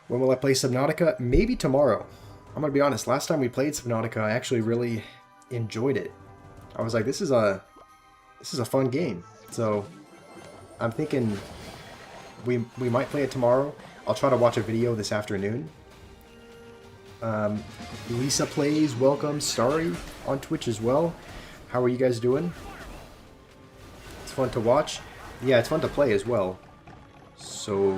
when will I play Subnautica? Maybe tomorrow. I'm gonna be honest, last time we played Subnautica, I actually really enjoyed it. I was like, this is a fun game. So I'm thinking we might play it tomorrow. I'll try to watch a video this afternoon. Lisa Plays, welcome. Starry on Twitch as well. How are you guys doing? It's fun to watch. Yeah, it's fun to play as well. So,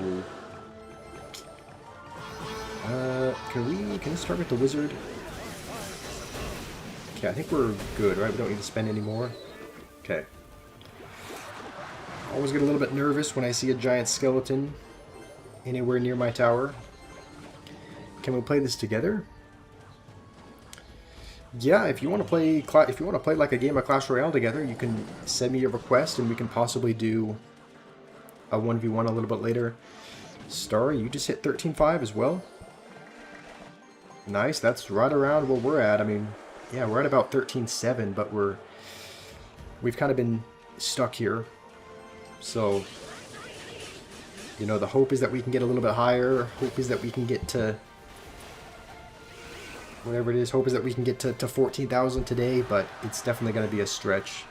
can we start with the wizard? Okay, I think we're good, right? We don't need to spend any more. Okay. Always get a little bit nervous when I see a giant skeleton anywhere near my tower. Can we play this together? Yeah, if you want to play like a game of Clash Royale together, you can send me a request and we can possibly do a 1v1 a little bit later. Star, you just hit 13.5 as well. Nice, that's right around where we're at. I mean, yeah, we're at about 13.7, but we've kind of been stuck here. So, you know, the hope is that we can get a little bit higher. Hope is that we can get to whatever it is. Hope is that we can get to 14,000 today, but it's definitely going to be a stretch.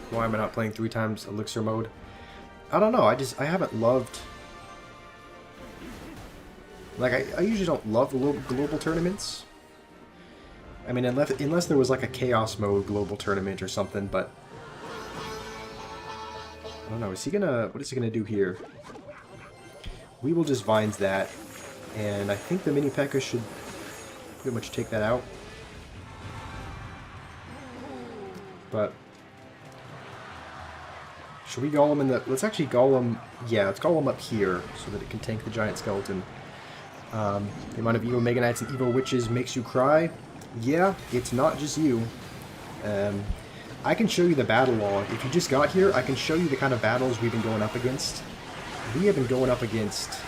Why am I not playing 3 times Elixir mode? I don't know. I haven't loved... Like, I usually don't love global tournaments. I mean, unless there was like a Chaos mode global tournament or something, but... I don't know. Is he gonna... What is he gonna do here? We will just Vines that. And I think the mini P.E.K.K.A should pretty much take that out. But... should we Golem in the... Let's actually Golem... Yeah, let's Golem up here so that it can tank the giant skeleton. The amount of Evo Mega Knights and Evo Witches makes you cry. Yeah, it's not just you. I can show you the battle log. If you just got here, I can show you the kind of battles we've been going up against. We have been going up against...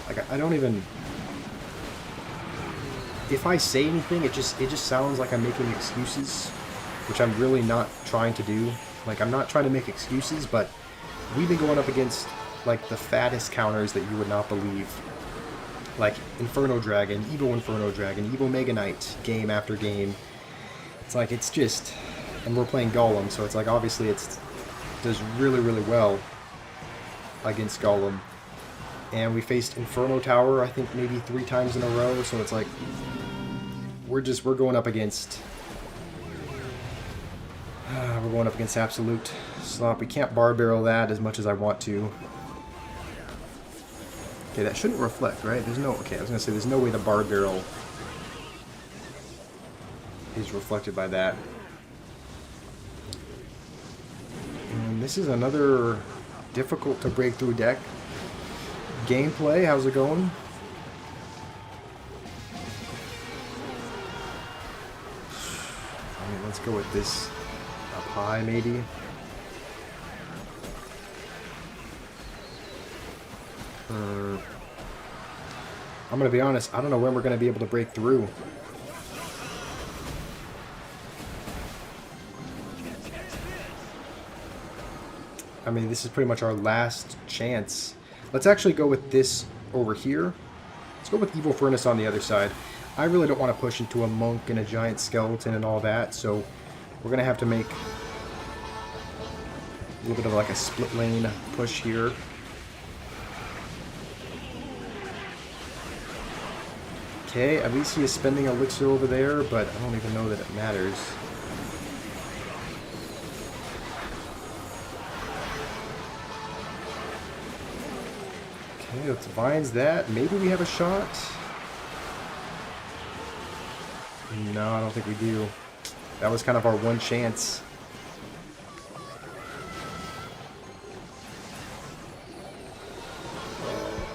Like, I don't even... If I say anything, it just sounds like I'm making excuses, which I'm really not trying to do. Like, I'm not trying to make excuses, but we've been going up against, like, the fattest counters that you would not believe. Like, Inferno Dragon, Evo Mega Knight, game after game. It's like, it's just... And we're playing Golem, so it's like, obviously it does really, really well against Golem. And we faced Inferno Tower, I think, maybe 3 times in a row, so it's like... We're going up against... we're going up against absolute slop. We can't bar barrel that as much as I want to. Okay, that shouldn't reflect, right? There's no... Okay, I was going to say, there's no way the bar barrel is reflected by that. And this is another difficult to break through deck. Gameplay, how's it going? I mean, let's go with this up high, maybe. I'm gonna be honest, I don't know when we're gonna be able to break through. I mean, this is pretty much our last chance. Let's actually go with this over here. Let's go with Evil Furnace on the other side. I really don't want to push into a monk and a giant skeleton and all that, so we're going to have to make a little bit of like a split lane push here. Okay, at least he is spending elixir over there, but I don't even know that it matters. Okay, let's vines that. Maybe we have a shot? No, I don't think we do. That was kind of our one chance.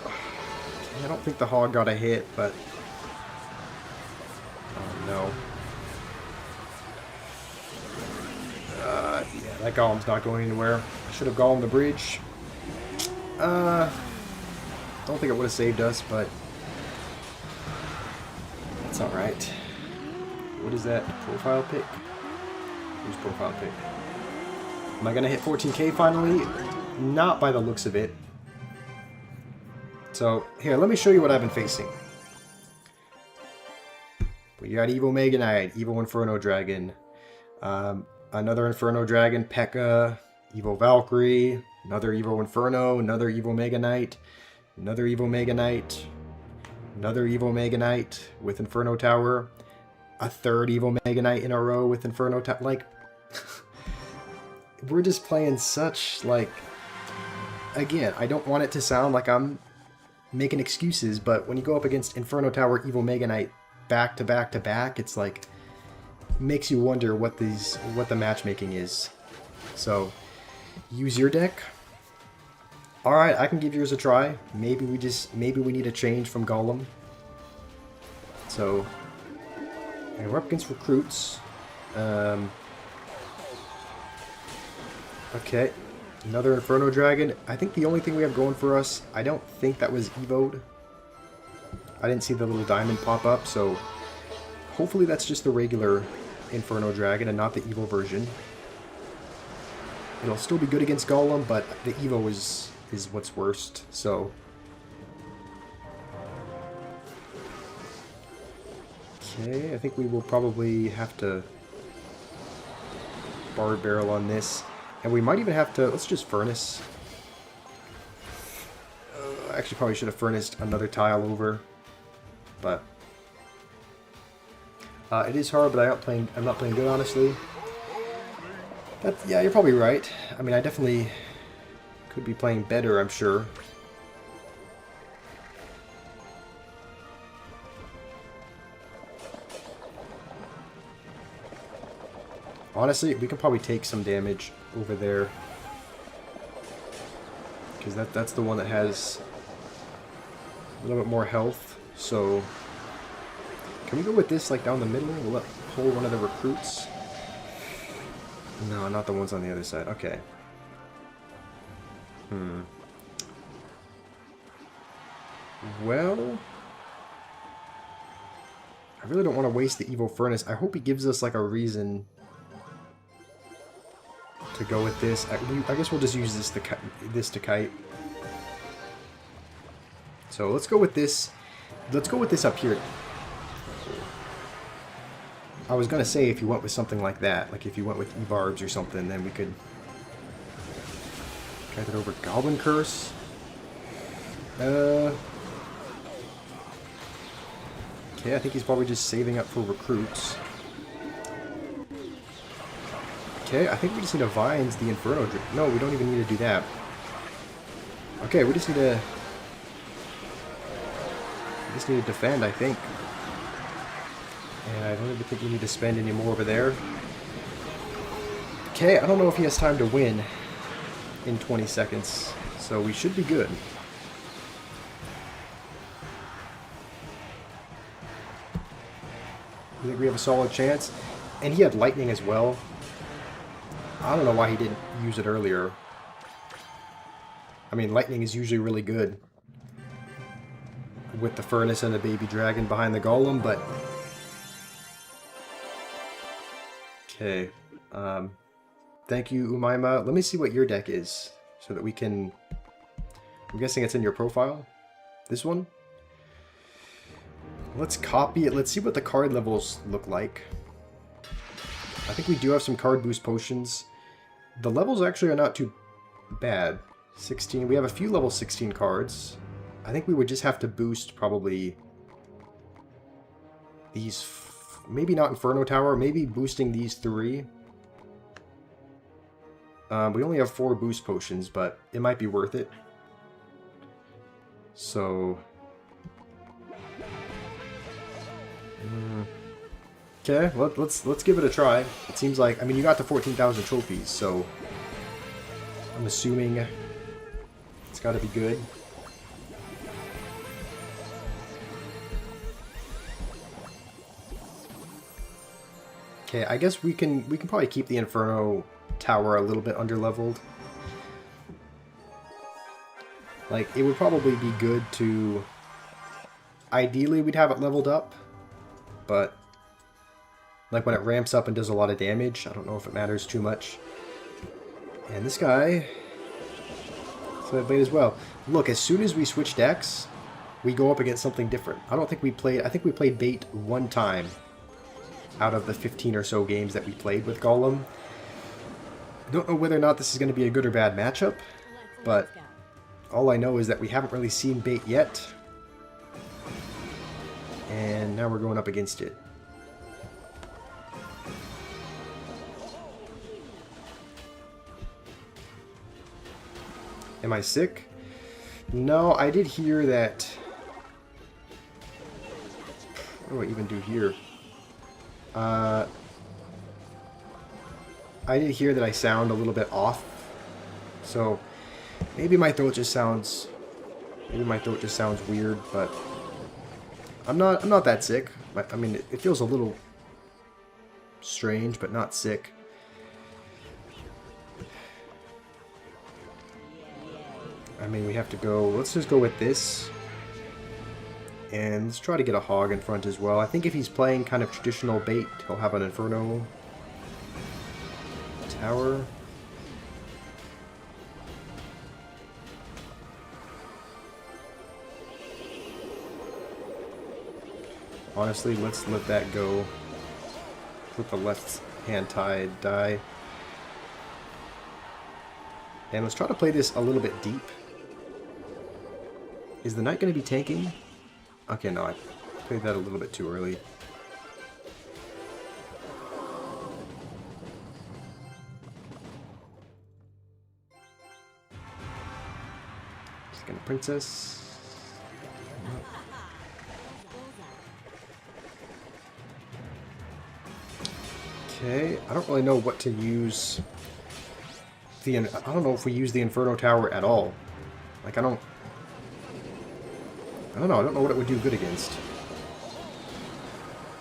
Okay, I don't think the hog got a hit, but... Oh, no. Yeah, that golem's not going anywhere. I should have golemed the bridge. Don't think it would have saved us, but that's alright. What is that? Profile pick? Who's profile pick? Am I going to hit 14k finally? Not by the looks of it. So, here, let me show you what I've been facing. We got Evo Mega Knight, Evo Inferno Dragon, another Inferno Dragon, P.E.K.K.A, Evo Valkyrie, another Evo Inferno, another Evo Mega Knight, another Evo Mega Knight, another Evo Mega Knight with Inferno Tower, a third Evo Mega Knight in a row with Inferno Tower. Like, we're just playing such, like, again, I don't want it to sound like I'm making excuses, but when you go up against Inferno Tower, Evo Mega Knight back to back to back, it's like, makes you wonder what the matchmaking is. So, use your deck. Alright, I can give yours a try. Maybe we need a change from Golem. So, and we're up against recruits. Okay, another Inferno Dragon. I think the only thing we have going for us, I don't think that was Evo'd. I didn't see the little diamond pop up, so hopefully that's just the regular Inferno Dragon and not the Evo version. It'll still be good against Golem, but the Evo is what's worst, so... Okay, I think we will probably have to Bard Barrel on this. And we might even have to... Let's just Furnace. I actually probably should have Furnaced another tile over. But... it is hard, but I'm not playing good, honestly. Yeah, you're probably right. I mean, I definitely could be playing better, I'm sure. Honestly, we can probably take some damage over there. Because that's the one that has a little bit more health. So, can we go with this like down the middle? We'll pull one of the recruits. No, not the ones on the other side. Okay. Well, I really don't want to waste the Evo Furnace. I hope he gives us like a reason to go with this. I guess we'll just use this to kite. So let's go with this. Let's go with this up here. I was gonna say if you went with something like that, like if you went with E-Barbs or something, then we could try that over. Goblin Curse. Okay, I think he's probably just saving up for recruits. Okay, I think we just need to Vines the Inferno. No, we don't even need to do that. Okay, we just need to defend, I think. And I don't even think we need to spend any more over there. Okay, I don't know if he has time to win in 20 seconds, so we should be good. I think we have a solid chance. And he had lightning as well. I don't know why he didn't use it earlier. I mean, lightning is usually really good. with the furnace and the baby dragon behind the golem, but... Okay. Thank you, Umaima. Let me see what your deck is, so that we can... I'm guessing it's in your profile? This one? Let's copy it. Let's see what the card levels look like. I think we do have some card boost potions. The levels actually are not too bad. 16. We have a few level 16 cards. I think we would just have to boost probably these... Maybe not Inferno Tower. Maybe boosting these 3. We only have 4 boost potions, but it might be worth it. So... Okay, let's give it a try. It seems like, I mean, you got to 14,000 trophies, so I'm assuming it's got to be good. Okay, I guess we can probably keep the Inferno Tower a little bit underleveled. Like, it would probably be good to... Ideally, we'd have it leveled up, but... Like, when it ramps up and does a lot of damage, I don't know if it matters too much. And this guy... So I played as well. Look, as soon as we switch decks, we go up against something different. I don't think we played... I think we played bait 1 time out of the 15 or so games that we played with Golem. I don't know whether or not this is going to be a good or bad matchup, but all I know is that we haven't really seen bait yet. And now we're going up against it. Am I sick? No, I did hear that... What do I even do here? I did hear that I sound a little bit off. So, maybe my throat just sounds... Maybe my throat just sounds weird, but... I'm not that sick. I mean, it feels a little strange, but not sick. I mean, we have to go... Let's just go with this. And let's try to get a hog in front as well. I think if he's playing kind of traditional bait, he'll have an Inferno Tower. Honestly, let's let that go. Let the left hand tide die. And let's try to play this a little bit deep. Is the knight going to be tanking? Okay, no, I played that a little bit too early. Second princess. Okay, I don't really know what to use. I don't know if we use the Inferno Tower at all. Like, I don't know. I don't know what it would do good against.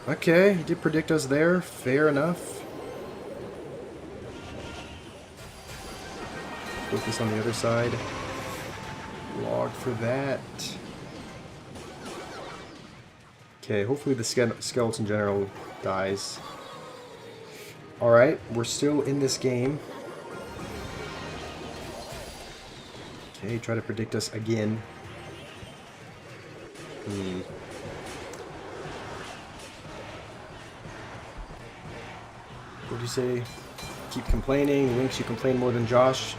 Okay, he did predict us there. Fair enough. Put this on the other side. Log for that. Okay, hopefully the skeleton general dies. Alright, we're still in this game. Okay, try to predict us again. What'd you say? Keep complaining. Lynx, you complain more than Josh.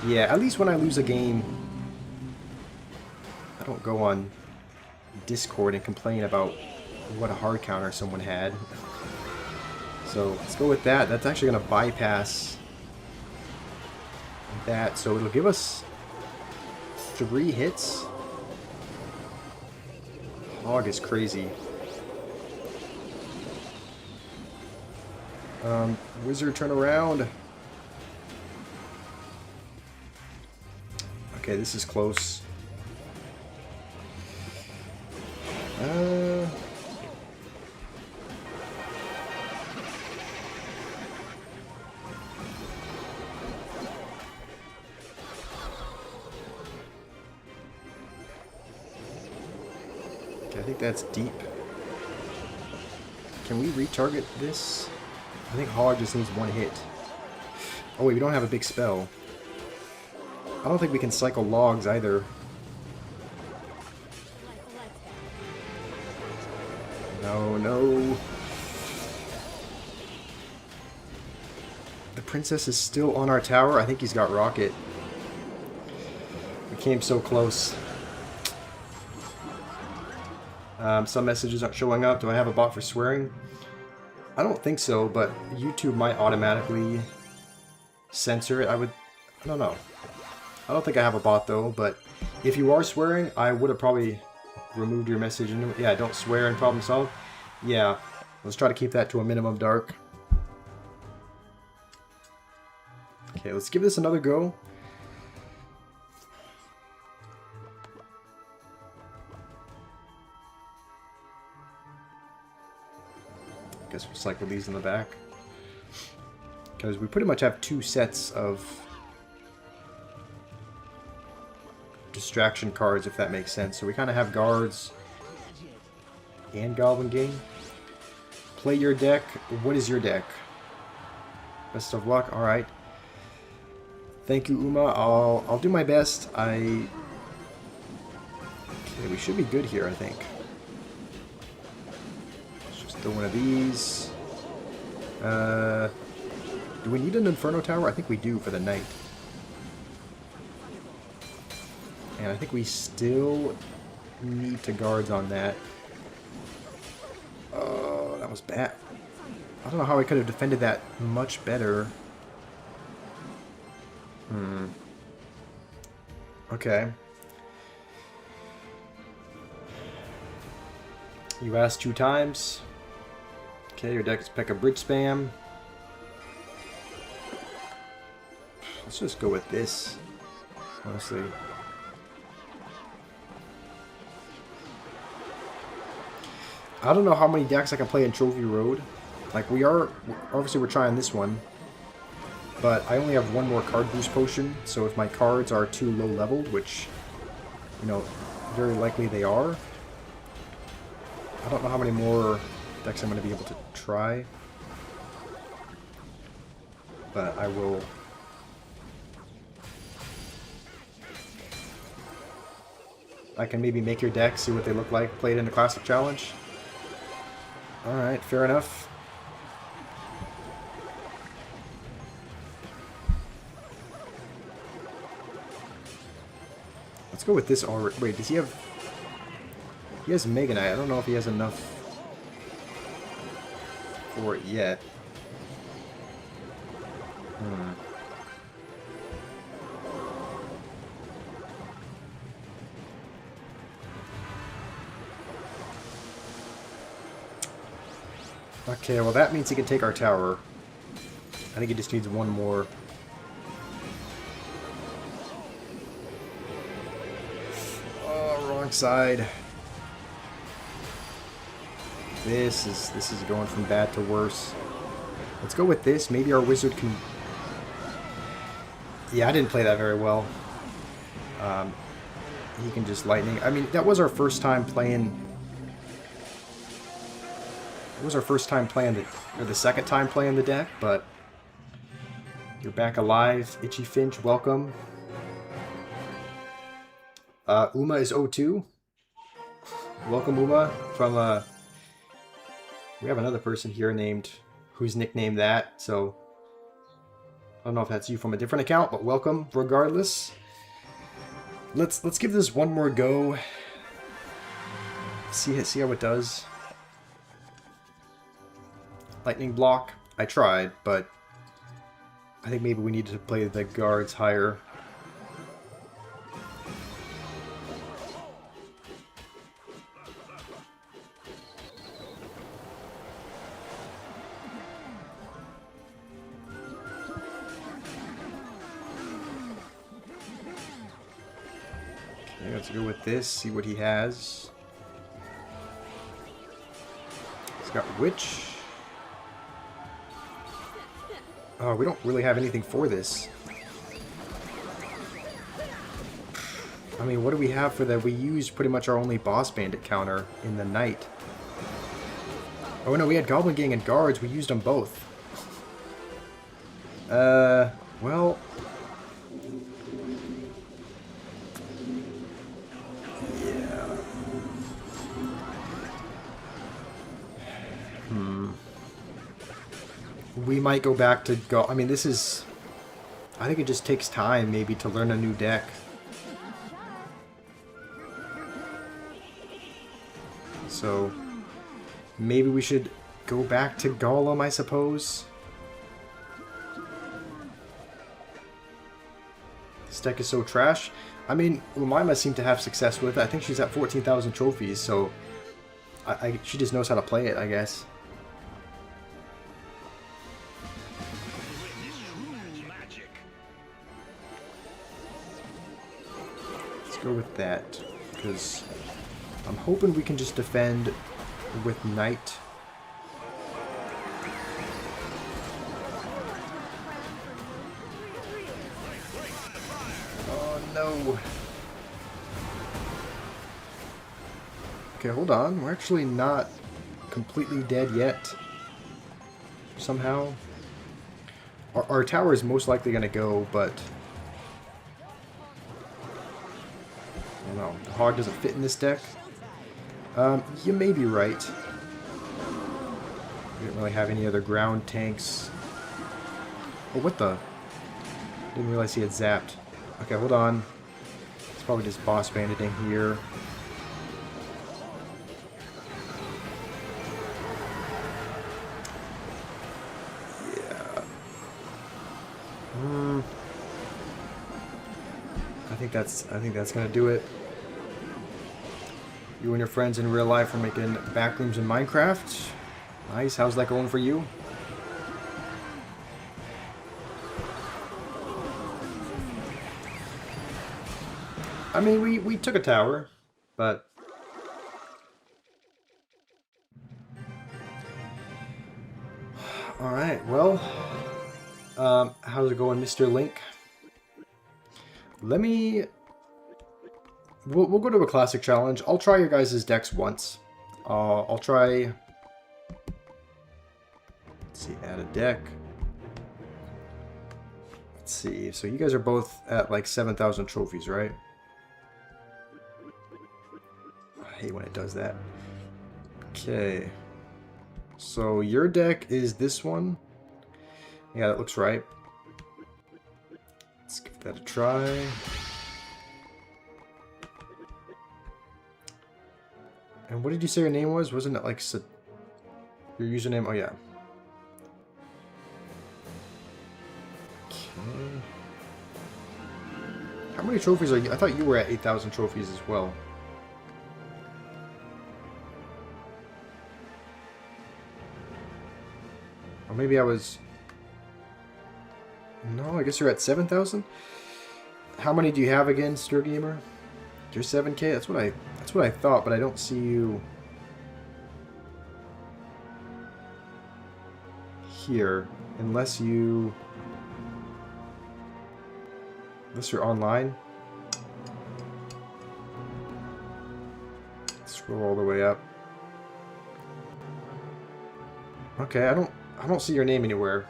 Yeah, at least when I lose a game, I don't go on Discord and complain about what a hard counter someone had. So let's go with that. That's actually going to bypass that. So it'll give us 3 hits. Hog is crazy. Wizard, turn around. Okay, this is close. think that's deep. Can we retarget this? I think Hog just needs one hit. Oh wait, we don't have a big spell. I don't think we can cycle logs either. No, no. The princess is still on our tower. I think he's got rocket. We came so close. Some messages aren't showing up. Do I have a bot for swearing? I don't think so, but YouTube might automatically censor it. I don't know. I don't think I have a bot though, but if you are swearing, I would have probably removed your message. Yeah, don't swear and problem solve. Yeah, let's try to keep that to a minimum, Dark. Okay, let's give this another go. Guess we'll cycle these in the back. Because we pretty much have two sets of distraction cards, if that makes sense. So we kind of have guards and Goblin Game. Play your deck. What is your deck? Best of luck. Alright. Thank you, Uma. I'll do my best. Okay, we should be good here, I think. Let's just throw one of these. Do we need an Inferno Tower? I think we do for the night. And I think we still need to guards on that. Oh, that was bad. I don't know how I could have defended that much better. Okay. You asked 2 times. Okay, your deck is P.E.K.K.A. Bridge Spam. Let's just go with this, honestly. I don't know how many decks I can play in Trophy Road. Like, obviously we're trying this one. But I only have one more card boost potion, so if my cards are too low leveled, which, you know, very likely they are, I don't know how many more decks I'm going to be able to try. But I will. I can maybe make your deck, see what they look like, play it in the Classic Challenge. Alright, fair enough. Let's go with this already. Wait, does he have... He has Mega Knight. I don't know if he has enough for it yet. Okay, well that means he can take our tower. I think he just needs one more. Oh, wrong side. This is going from bad to worse. Let's go with this. Maybe our wizard can... Yeah, I didn't play that very well. He can just lightning. I mean, that was our first time playing... It was our first time playing or the second time playing the deck, but you're back alive. Itchy Finch, welcome. Uma is 02. Welcome, Uma, from, we have another person here named, who's nicknamed that, so I don't know if that's you from a different account, but welcome, regardless. Let's give this one more go. See how it does. Lightning block. I tried, but I think maybe we need to play the guards higher. Okay, let's go with this, see what he has. He's got Witch. Oh, we don't really have anything for this. I mean, what do we have for that? We used pretty much our only boss bandit counter in the night. Oh no, we had Goblin Gang and Guards. We used them both. Well... yeah. We might go back to go... I mean, this is... I think it just takes time, maybe, to learn a new deck. So... maybe we should go back to Golem, I suppose. This deck is so trash. I mean, Umaima seemed to have success with it. I think she's at 14,000 trophies, so... she just knows how to play it, I guess. Let's go with that, because I'm hoping we can just defend with Knight. Oh no. Okay, hold on. We're actually not completely dead yet. Somehow. Our tower is most likely going to go, but... I don't know. The Hog doesn't fit in this deck. You may be right. We didn't really have any other ground tanks. Oh, what the? Didn't realize he had zapped. Okay, hold on. It's probably just boss banditing here. Yeah. I think that's gonna do it. You and your friends in real life are making backrooms in Minecraft. Nice. How's that going for you? I mean, we took a tower, but... Alright, well... how's it going, Mr. Link? Let me... We'll go to a classic challenge. I'll try your guys' decks once. I'll try... Let's see, add a deck. Let's see, so you guys are both at like 7,000 trophies, right? I hate when it does that. Okay. So your deck is this one. Yeah, that looks right. Let's give that a try. And what did you say your name was? Wasn't it like your username? Oh yeah. Okay. How many trophies are you? I thought you were at 8,000 trophies as well. Or maybe I was... No, I guess you're at 7,000? How many do you have again, Stir Gamer? You're 7K? That's what I thought, but I don't see you here. Unless you're online. Scroll all the way up. Okay, I don't see your name anywhere.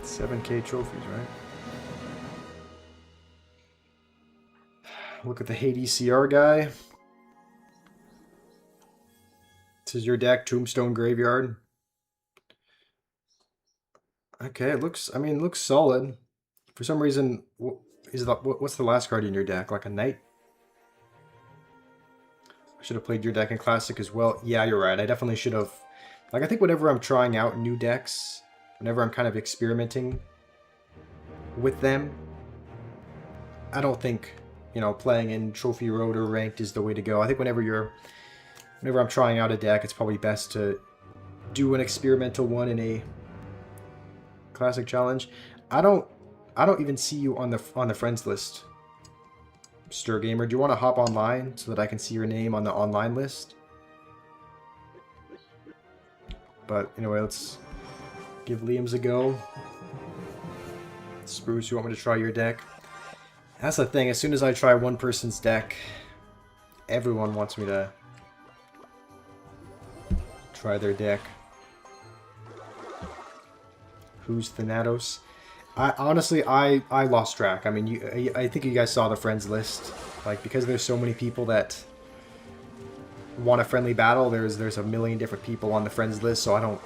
$7K trophies, right? Look at the Hades CR guy. This is your deck, Tombstone Graveyard. Okay, it looks, I mean, it looks solid. For some reason, what's the last card in your deck? Like a Knight? I should have played your deck in Classic as well. Yeah, you're right. I definitely should have. Like, I think whenever I'm trying out new decks, whenever I'm kind of experimenting with them, I don't think, you know, playing in Trophy Road or Ranked is the way to go. I think whenever I'm trying out a deck, it's probably best to do an experimental one in a Classic challenge. I don't even see you on the friends list, Stir Gamer. Do you want to hop online so that I can see your name on the online list? But anyway, let's give Liam's a go. Spruce, you want me to try your deck? That's the thing, as soon as I try one person's deck, everyone wants me to try their deck. Who's Thanatos? Honestly, I lost track. I mean, I think you guys saw the friends list. Like, because there's so many people that want a friendly battle, there's a million different people on the friends list, so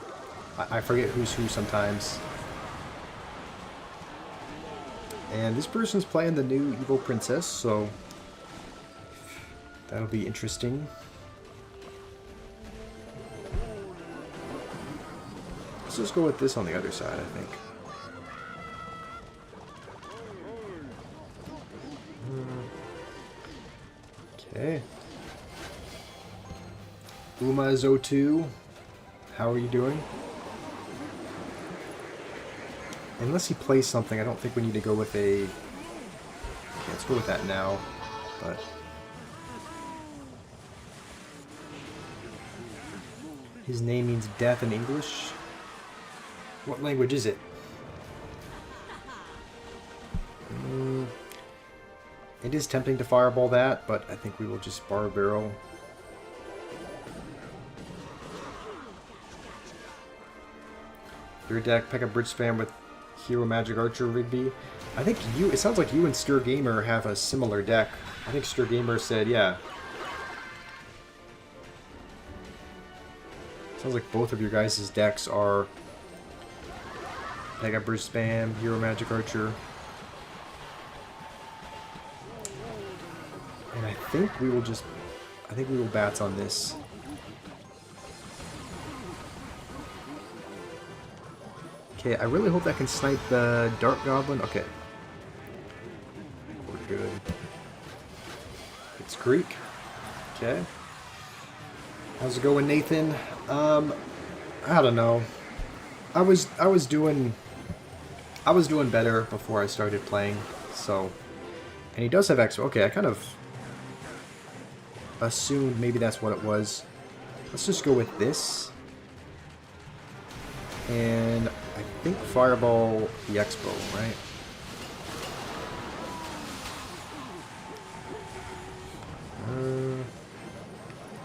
I forget who's who sometimes. And this person's playing the new Evil Princess, so that'll be interesting. Let's just go with this on the other side, I think. Okay. Uma is 02. How are you doing? Unless he plays something, I don't think we need to go with a... Okay, let's go with that now. But... his name means death in English. What language is it? It is tempting to fireball that, but I think we will just bar barrel. Your deck, pick a bridge spam with Hero Magic Archer Rigby. I think it sounds like you and Stir Gamer have a similar deck. I think Stir Gamer said, yeah. Sounds like both of your guys' decks are Mega Bridge Spam, Hero Magic Archer. And I think we will bats on this. Okay, I really hope I can snipe the Dark Goblin. Okay. We're good. It's Greek. Okay. How's it going, Nathan? I don't know. I was doing better before I started playing, so. And he does have expo. Okay, I kind of assumed maybe that's what it was. Let's just go with this. And I think Fireball the Expo, right?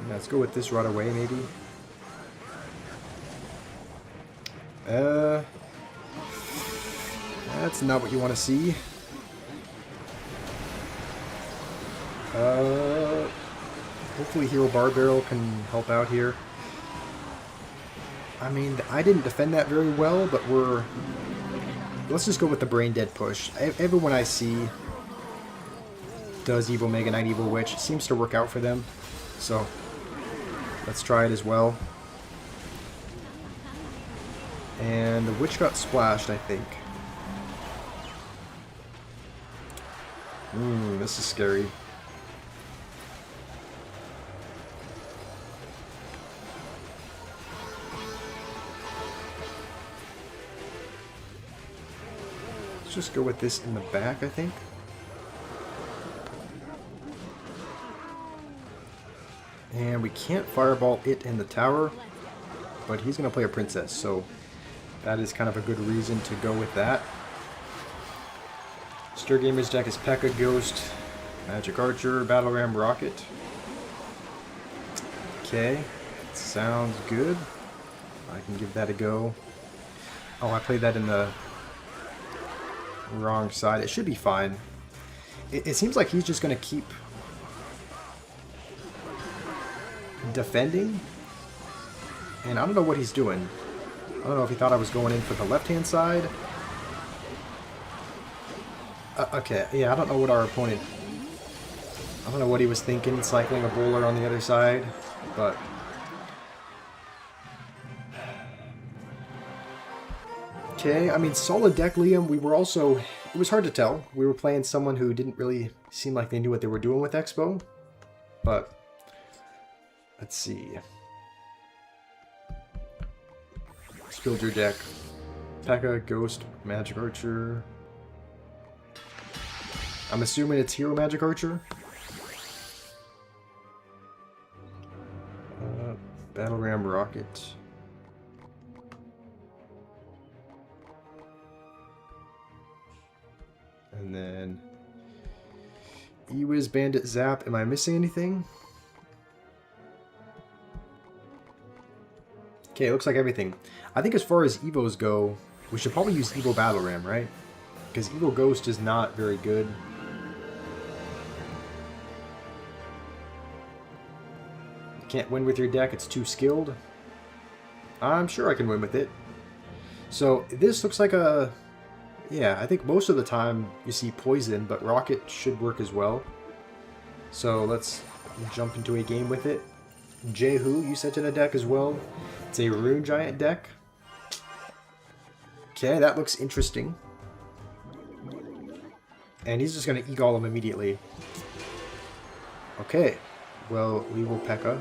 Let's go with this right away, maybe. That's not what you want to see. Hopefully Hero Bar Barrel can help out here. I mean, I didn't defend that very well, but let's just go with the Brain Dead push. Everyone I see does Evil Mega Knight, Evil Witch. It seems to work out for them. So, let's try it as well. And the Witch got splashed, I think. This is scary. Let's just go with this in the back, I think. And we can't fireball it in the tower, but he's going to play a princess, so that is kind of a good reason to go with that. Stir Gamer's deck is P.E.K.K.A, Ghost, Magic Archer, Battle Ram, Rocket. Okay, sounds good. I can give that a go. Oh, I played that in the wrong side. It should be fine. It seems like he's just going to keep defending, and I don't know what he's doing. I don't know if he thought I was going in for the left-hand side. Okay, yeah, I don't know what our opponent... I don't know what he was thinking, cycling a bowler on the other side, but... Okay, I mean, solid deck, Liam. We were also... It was hard to tell. We were playing someone who didn't really seem like they knew what they were doing with Expo, but... Let's see. Let's build your deck. P.E.K.K.A, Ghost, Magic Archer... I'm assuming it's Hero Magic Archer. Battle Ram Rocket. And then Ewiz, Bandit, Zap. Am I missing anything? Okay, it looks like everything. I think as far as Evos go, we should probably use Evo Battle Ram, right? Because Evo Ghost is not very good. You can't win with your deck, it's too skilled. I'm sure I can win with it. So this looks like a... Yeah, I think most of the time you see Poison, but Rocket should work as well. So let's jump into a game with it. Jehu, you set to the deck as well. It's a Rune Giant deck. Okay, that looks interesting. And he's just going to E-Golem him immediately. Okay, well, we will P.E.K.K.A.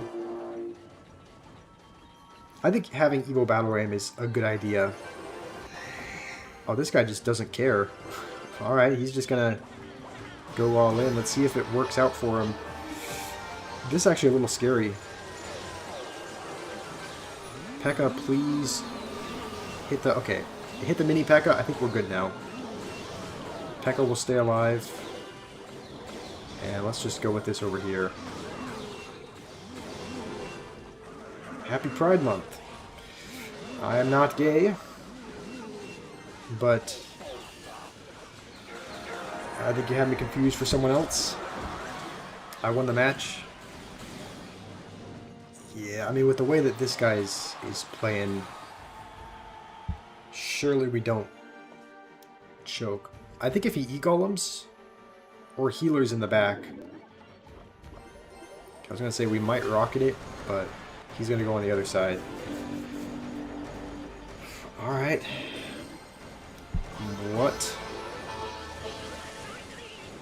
I think having Evo Battle Ram is a good idea. Oh, this guy just doesn't care. Alright, he's just gonna go all in. Let's see if it works out for him. This is actually a little scary. P.E.K.K.A, please. Hit the... Okay. Hit the mini P.E.K.K.A. I think we're good now. P.E.K.K.A will stay alive. And let's just go with this over here. Happy Pride Month. I am not gay. But I think you had me confused for someone else. I won the match. Yeah, I mean, with the way that this guy is playing, surely we don't choke. I think if he E-Golems or healers in the back, I was going to say we might rocket it, but he's going to go on the other side. Alright. What?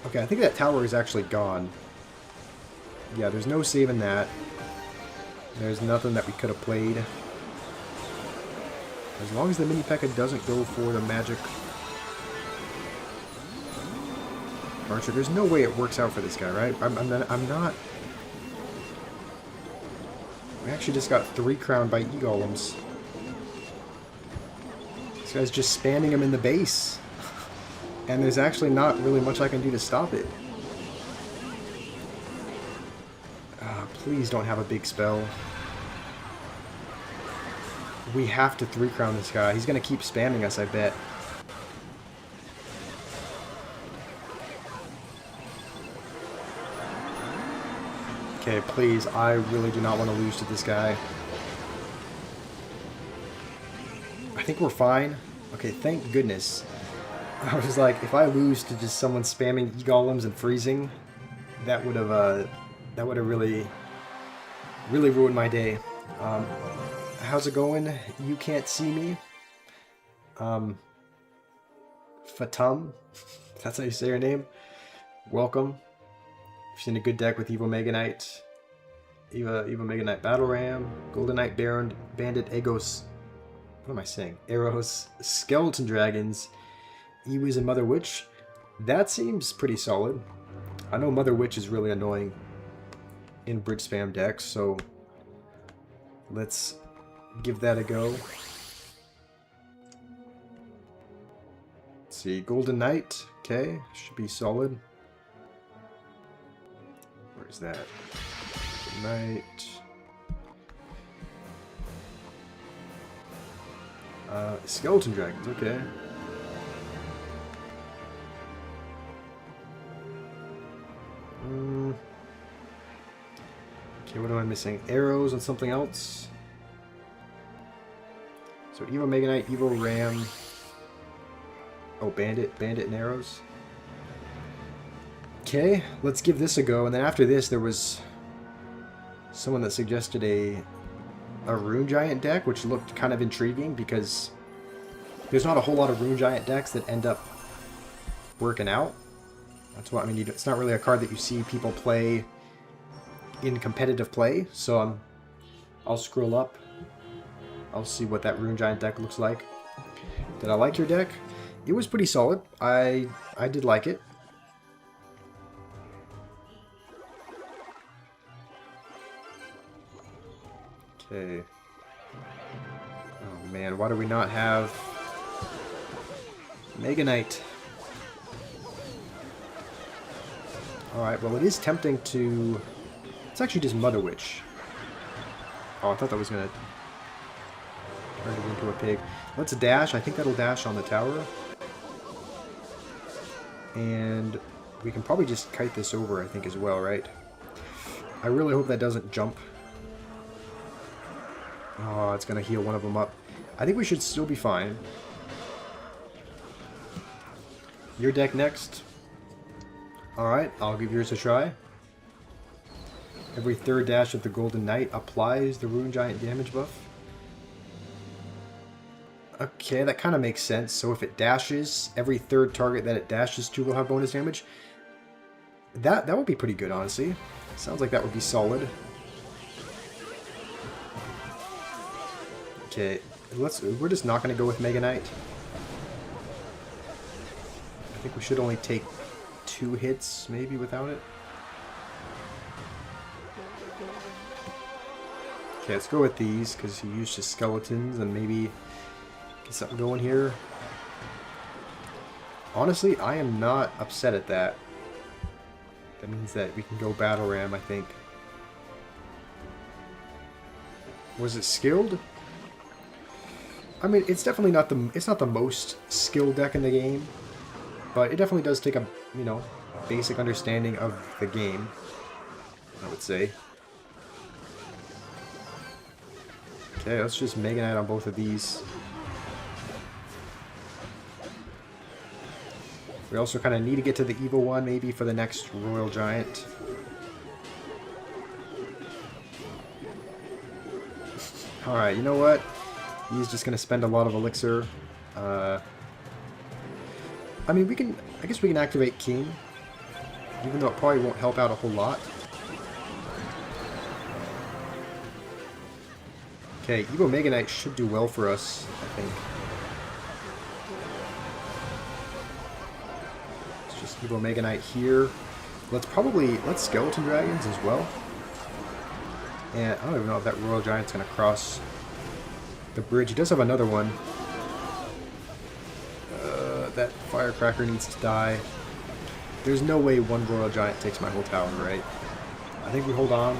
Okay, I think that tower is actually gone. Yeah, there's no saving that. There's nothing that we could have played. As long as the mini P.E.K.K.A doesn't go for the magic archer, there's no way it works out for this guy, right? I'm not... We actually just got 3 crowned by E-Golems. This guy's just spamming him in the base. And there's actually not really much I can do to stop it. Please don't have a big spell. We have to 3-crown this guy. He's going to keep spamming us, I bet. Okay, please. I really do not want to lose to this guy. I think we're fine. Okay, thank goodness. I was like, if I lose to just someone spamming E-Golems and freezing, that would have really ruined my day. How's it going? You can't see me. Fatum, if that's how you say your name. Welcome. You've seen a good deck with Evo Mega Knight, Evo Mega Knight Battle Ram, Golden Knight Baron, Bandit, Egos. What am I saying? Arrows, Skeleton Dragons, Ewiz, and Mother Witch. That seems pretty solid. I know Mother Witch is really annoying in bridge spam decks, so let's give that a go. Let's see, Golden Knight, okay, should be solid. Where's that? Golden Knight. Skeleton Dragons, okay. Okay, what am I missing? Arrows and something else? So Evo Mega Knight, Evo Ram. Oh, Bandit and Arrows. Okay, let's give this a go. And then after this, there was someone that suggested a Rune Giant deck, which looked kind of intriguing because there's not a whole lot of Rune Giant decks that end up working out. That's what I mean. It's not really a card that you see people play in competitive play. So I'll scroll up. I'll see what that Rune Giant deck looks like. Did I like your deck? It was pretty solid. I did like it. Okay. Oh man, why do we not have Mega Knight? Alright, well it is tempting to... It's actually just Mother Witch. Oh, I thought that was going to turn it into a pig. Let's dash. I think that'll dash on the tower. And we can probably just kite this over, I think, as well, right? I really hope that doesn't jump. Oh, it's going to heal one of them up. I think we should still be fine. Your deck next. Alright, I'll give yours a try. Every third dash of the Golden Knight applies the Rune Giant damage buff. Okay, that kind of makes sense. So if it dashes, every third target that it dashes to will have bonus damage. That would be pretty good, honestly. Sounds like that would be solid. Okay, we're just not going to go with Mega Knight. I think we should only take 2 hits, maybe, without it. Okay, let's go with these, because he used his skeletons, and maybe get something going here. Honestly, I am not upset at that. That means that we can go Battle Ram, I think. Was it skilled? I mean, it's definitely not the most skilled deck in the game, but it definitely does take a, you know, basic understanding of the game, I would say. Okay, let's just Mega Knight on both of these. We also kind of need to get to the evil one, maybe, for the next Royal Giant. Alright, you know what? He's just going to spend a lot of elixir. I mean, I guess we can activate King, even though it probably won't help out a whole lot. Okay, Evo Mega Knight should do well for us, I think. Let's just Evo Mega Knight here. Let's Skeleton Dragons as well. And I don't even know if that Royal Giant's going to cross the bridge. He does have another one. That Firecracker needs to die. There's no way one Royal Giant takes my whole tower, right? I think we hold on.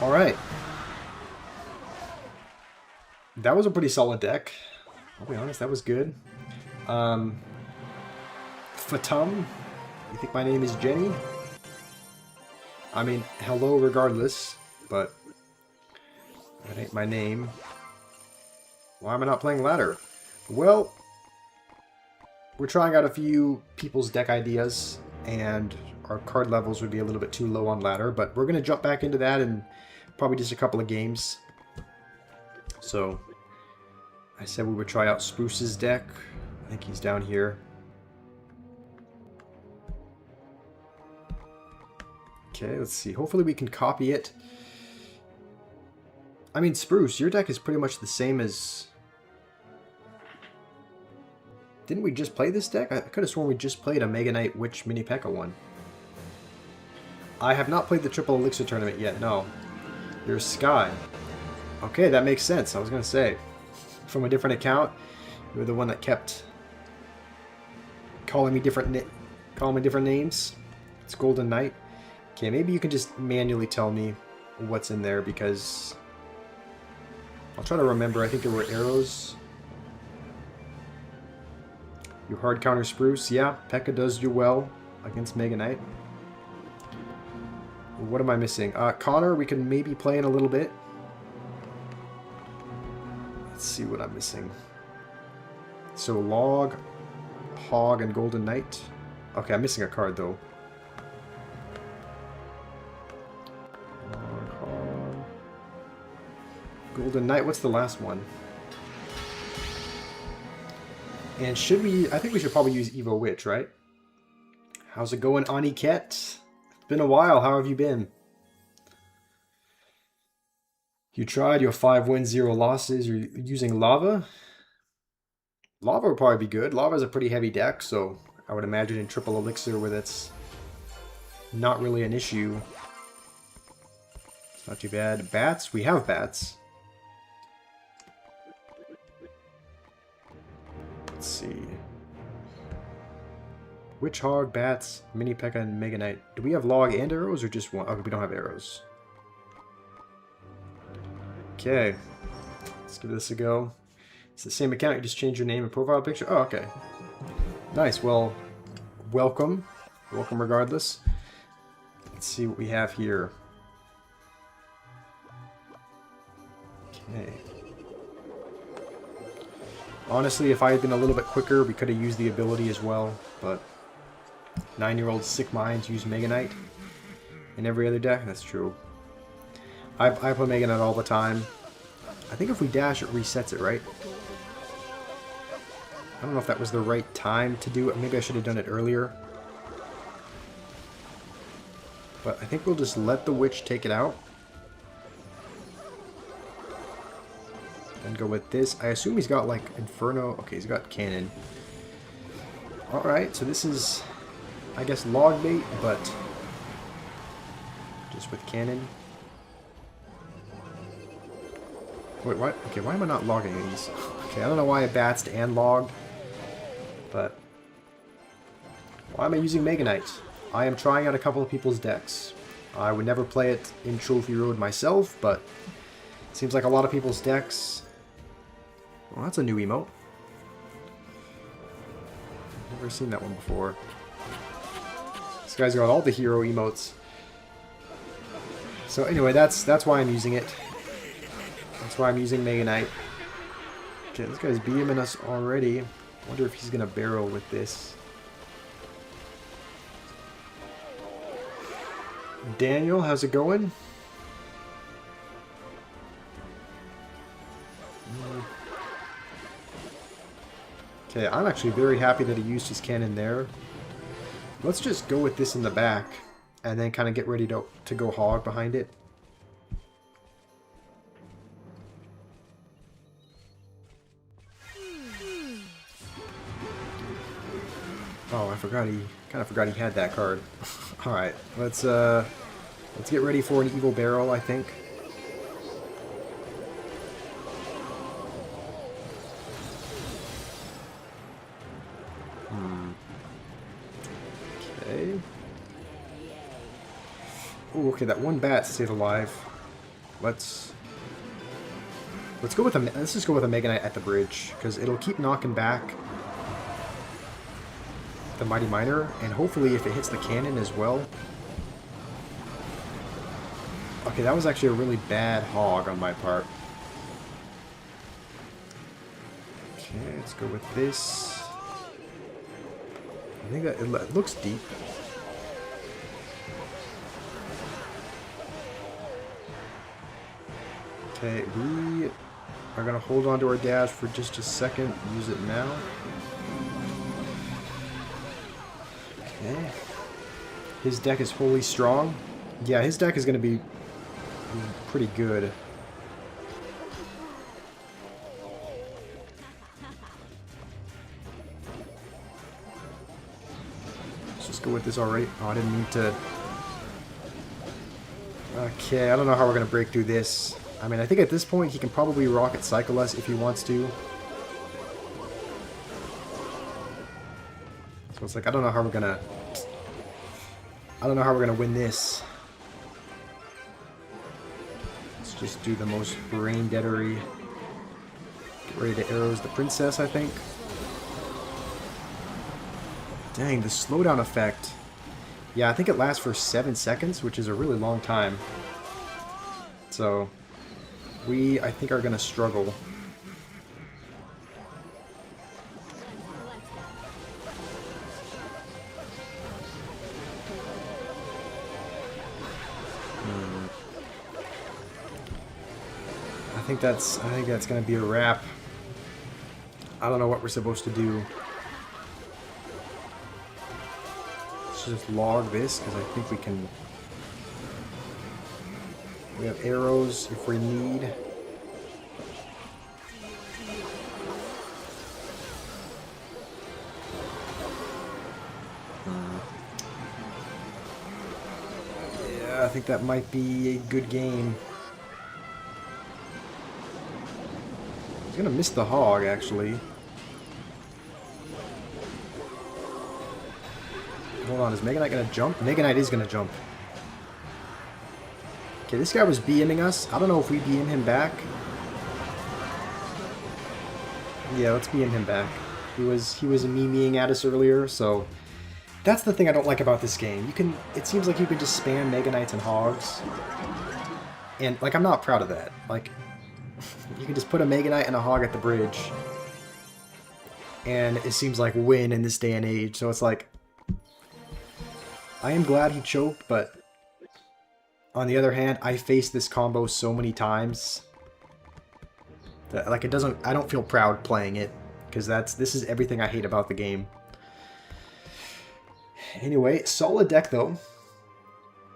Alright. That was a pretty solid deck. I'll be honest, that was good. Fatum, you think my name is Jenny? I mean, hello regardless, but that ain't my name. Why am I not playing ladder? Well, we're trying out a few people's deck ideas, and our card levels would be a little bit too low on ladder, but we're going to jump back into that in probably just a couple of games. So, I said we would try out Spruce's deck. I think he's down here. Okay, let's see. Hopefully we can copy it. I mean, Spruce, your deck is pretty much the same as... Didn't we just play this deck? I could have sworn we just played a Mega Knight Witch Mini P.E.K.K.A. one. I have not played the Triple Elixir tournament yet, no. You're Sky. Okay, that makes sense. I was going to say. From a different account, you were the one that kept calling me different names. It's Golden Knight. Okay, maybe you can just manually tell me what's in there, because I'll try to remember. I think there were arrows. You hard counter Spruce. Yeah, P.E.K.K.A. does do well against Mega Knight. What am I missing? Connor, we can maybe play in a little bit. Let's see what I'm missing. So Log, Hog, and Golden Knight. Okay, I'm missing a card though. Log, Hog, Golden Knight. What's the last one? And should we... I think we should probably use Evo Witch, right? How's it going, Aniket? It's been a while. How have you been? You tried. You have 5 wins, 0 losses. You're using Lava? Lava would probably be good. Lava is a pretty heavy deck, so I would imagine in Triple Elixir where that's not really an issue. It's not too bad. Bats? We have bats. Let's see. Witch Hog, Bats, Mini P.E.K.K.A, and Mega Knight. Do we have log and arrows or just one? Okay, we don't have arrows. Okay. Let's give this a go. It's the same account, you just change your name and profile picture. Oh, okay. Nice, well, welcome. Welcome regardless. Let's see what we have here. Okay. Honestly, if I had been a little bit quicker, we could have used the ability as well, but 9-year-old sick minds use Mega Knight in every other deck. That's true. I play Mega Knight all the time. I think if we dash, it resets it, right? I don't know if that was the right time to do it. Maybe I should have done it earlier. But I think we'll just let the witch take it out. And go with this. I assume he's got, like, Inferno. Okay, he's got Cannon. Alright, so this is, I guess, log bait, but just with Cannon. Wait, what? Okay, why am I not logging these? Okay, I don't know why I batsed and logged, but why am I using Mega Knight? I am trying out a couple of people's decks. I would never play it in Trophy Road myself, but it seems like a lot of people's decks. Well, that's a new emote. Never seen that one before. This guy's got all the hero emotes. So anyway, that's why I'm using it. That's why I'm using Mega Knight. Okay, this guy's BMing us already. I wonder if he's gonna barrel with this. Daniel, how's it going? Okay, I'm actually very happy that he used his cannon there. Let's just go with this in the back and then kind of get ready to go hog behind it. Oh, I forgot he had that card. All right, let's get ready for an evil barrel, I think. Okay. Ooh, okay, that one bat stayed alive. Let's go with let's just go with a Mega Knight at the bridge, because it'll keep knocking back the Mighty Miner, and hopefully if it hits the cannon as well. Okay, that was actually a really bad hog on my part. Okay, let's go with this. I think that it looks deep. Okay, we are going to hold on to our dash for just a second. Use it now. Okay. His deck is fully strong. Yeah, his deck is going to be pretty good. Let's just go with this already. Oh, I didn't mean to. Okay, I don't know how we're going to break through this. I mean, I think at this point he can probably Rocket Cycle us if he wants to. So it's like, I don't know how we're gonna win this. Let's just do the most brain deadery. Get ready to arrows the princess, I think. Dang, the slowdown effect. Yeah, I think it lasts for 7 seconds, which is a really long time. So we, I think, are gonna struggle. I think that's gonna be a wrap. I don't know what we're supposed to do. Let's just log this, because I think we can. We have arrows if we need. Yeah, I think that might be a good game. He's gonna miss the hog, actually. Hold on, is Mega Knight gonna jump? Mega Knight is gonna jump. Okay, this guy was BMing us. I don't know if we BM him back. Yeah, let's BM him back. He was memeing at us earlier, so that's the thing I don't like about this game. It seems like you can just spam Mega Knights and Hogs. And like I'm not proud of that. Like you can just put a Mega Knight and a Hog at the bridge. And it seems like win in this day and age. So it's like I am glad he choked, but on the other hand, I faced this combo so many times that like I don't feel proud playing it, because this is everything I hate about the game. Anyway, solid deck though.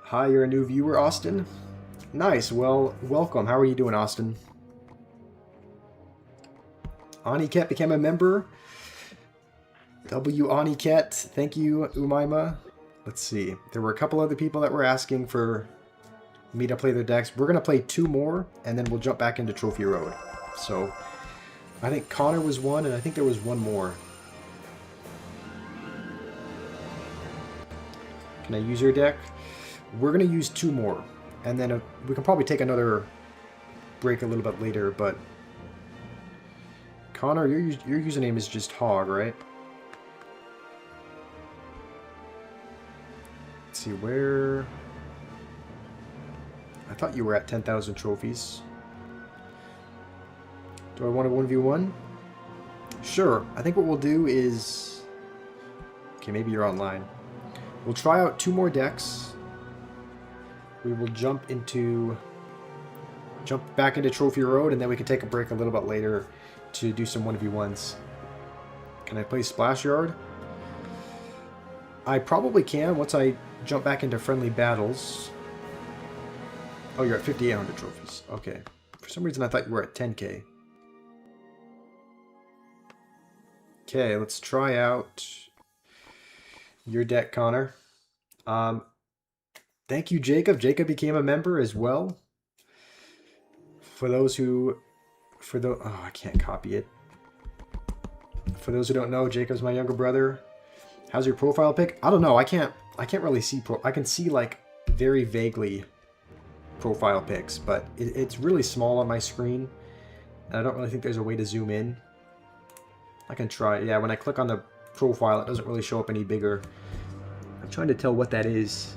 Hi, you're a new viewer, Austin. Nice, well, welcome. How are you doing, Austin? Aniket became a member. W Aniket, thank you, Umaima. Let's see. There were a couple other people that were asking for me to play their decks. We're going to play 2 more, and then we'll jump back into Trophy Road. So, I think Connor was one, and I think there was one more. Can I use your deck? We're going to use 2 more, and then we can probably take another break a little bit later, but Connor, your username is just Hog, right? Let's see, where... I thought you were at 10,000 trophies. Do I want a 1v1? Sure. I think what we'll do is... Okay, maybe you're online. We'll try out 2 more decks. We will jump back into Trophy Road, and then we can take a break a little bit later to do some 1v1s. Can I play Splash Yard? I probably can once I jump back into friendly battles. Oh, you're at 5,800 trophies. Okay. For some reason I thought you were at 10k. Okay, let's try out your deck, Connor. Thank you, Jacob. Jacob became a member as well. For those who... Oh, I can't copy it. For those who don't know, Jacob's my younger brother. How's your profile pic? I don't know. I can't really see I can see like very vaguely profile pics, but it's really small on my screen. And I don't really think there's a way to zoom in. I can try. Yeah, when I click on the profile, it doesn't really show up any bigger. I'm trying to tell what that is.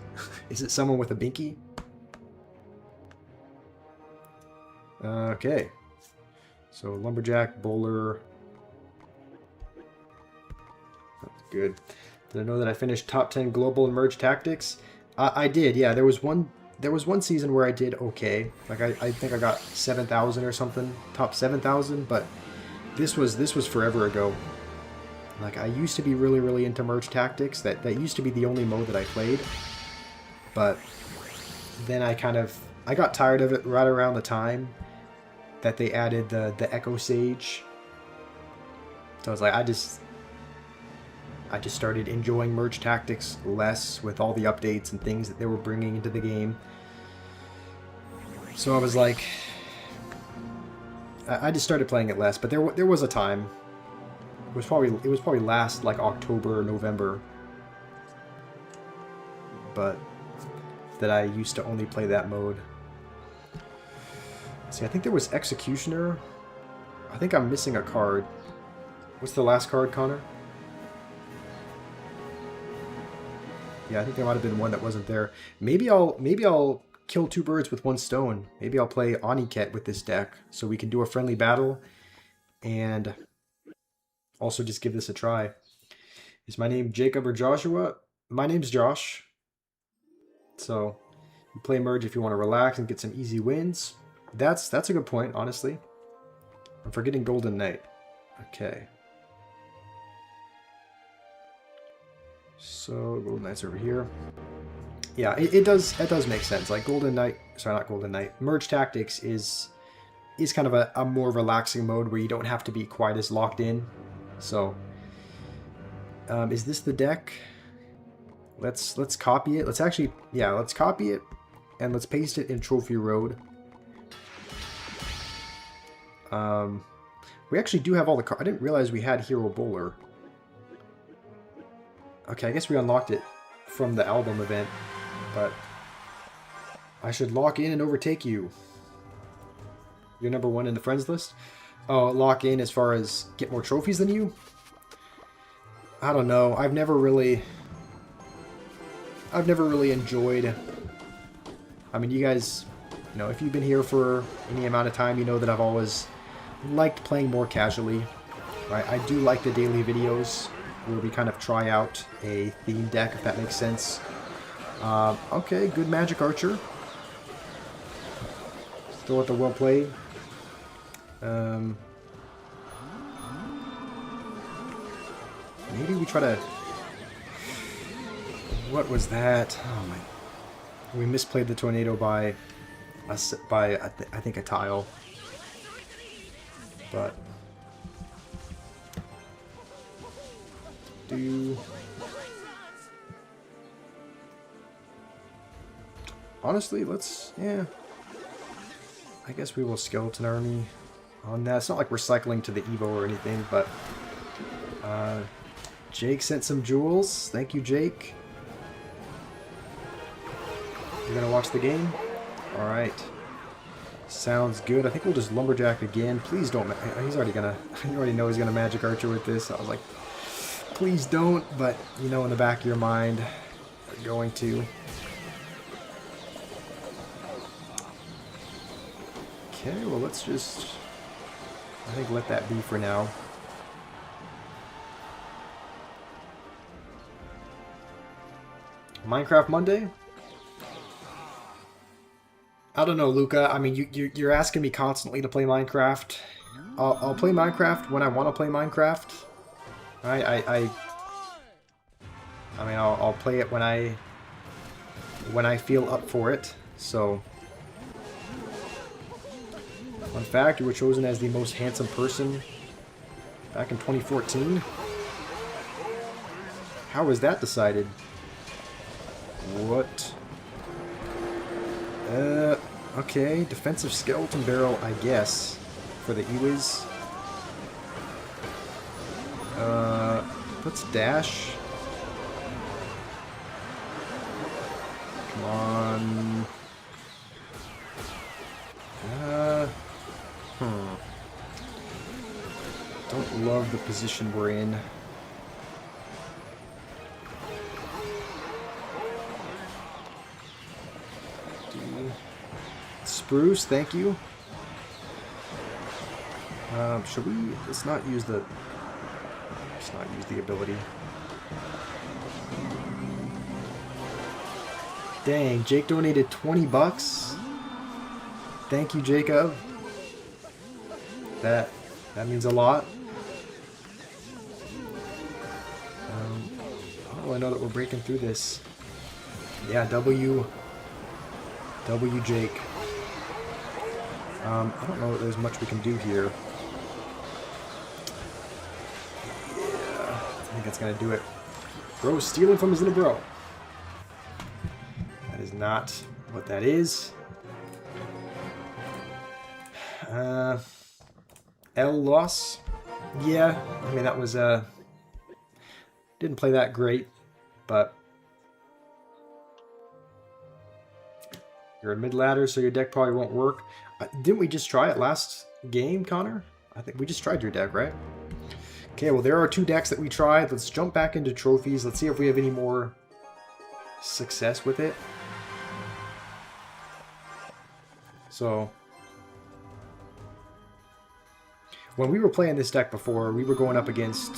Is it someone with a binky? Okay. So Lumberjack, Bowler. That's good. Did I know that I finished top 10 global and merge tactics? I did. Yeah, there was one season where I did okay. Like I think I got 7,000 or something, top 7,000. But this was forever ago. Like I used to be really into merge tactics. That used to be the only mode that I played. But then I got tired of it right around the time that they added the Echo Sage. So I was like, I just started enjoying merge tactics less with all the updates and things that they were bringing into the game. So I was like, I just started playing it less. But there was a time. It was probably last like October or November. But that I used to only play that mode. See, I think there was Executioner. I think I'm missing a card. What's the last card, Connor? Yeah, I think there might have been one that wasn't there. Maybe I'll kill 2 birds with 1 stone. Maybe I'll play Aniket with this deck so we can do a friendly battle and also just give this a try. Is my name Jacob or Joshua? My name's Josh. So you play merge if you want to relax and get some easy wins. That's a good point, honestly. I'm forgetting Golden Knight. Okay. So Golden Knight's over here. Yeah, it does make sense. Like Golden Knight, sorry, not Golden Knight. Merge Tactics is kind of a more relaxing mode where you don't have to be quite as locked in. So, is this the deck? Let's copy it. Let's copy it and let's paste it in Trophy Road. We actually do have all the cards. I didn't realize we had Hero Bowler. Okay, I guess we unlocked it. from the album event, but I should lock in and overtake you. You're number 1 in the friends list? Oh, lock in as far as get more trophies than you? I don't know. I've never really enjoyed... I mean, you guys, you know, if you've been here for any amount of time, you know that I've always liked playing more casually. Right? I do like the daily videos where we kind of try out a theme deck, if that makes sense. Okay, good Magic Archer. Still at the well played. Maybe we try to... What was that? Oh my... We misplayed the tornado by I think a tile. But... Honestly, let's... Yeah. I guess we will Skeleton Army on that. It's not like we're cycling to the Evo or anything, but... Jake sent some jewels. Thank you, Jake. You're gonna watch the game? Alright. Sounds good. I think we'll just Lumberjack again. Please don't... He's already gonna... You already know he's gonna Magic Archer with this. I was like, please don't, but you know in the back of your mind, you're going to. Okay, well let's just... I think let that be for now. Minecraft Monday? I don't know, Luca. I mean, you're asking me constantly to play Minecraft. I'll play Minecraft when I want to play Minecraft. I mean, I'll play it when I feel up for it. So, fun fact: you were chosen as the most handsome person back in 2014. How was that decided? What? Okay, defensive skeleton barrel, I guess, for the Ewiz. Let's dash. Come on. Don't love the position we're in. Spruce, thank you. Should we? Let's not use the ability. Dang, Jake donated 20 bucks. Thank you, Jacob. That means a lot. Oh, I know that we're breaking through this. Yeah, W Jake. I don't know that there's much we can do here. Yeah, I think that's gonna do it. Bro's stealing from his little bro. That is not what that is. L loss. Yeah, I mean that was didn't play that great, but you're a mid ladder, so your deck probably won't work. Didn't we just try it last game, Connor? I think we just tried your deck, right? Okay, well there are 2 decks that we tried. Let's jump back into trophies. Let's see if we have any more success with it. So, when we were playing this deck before, we were going up against...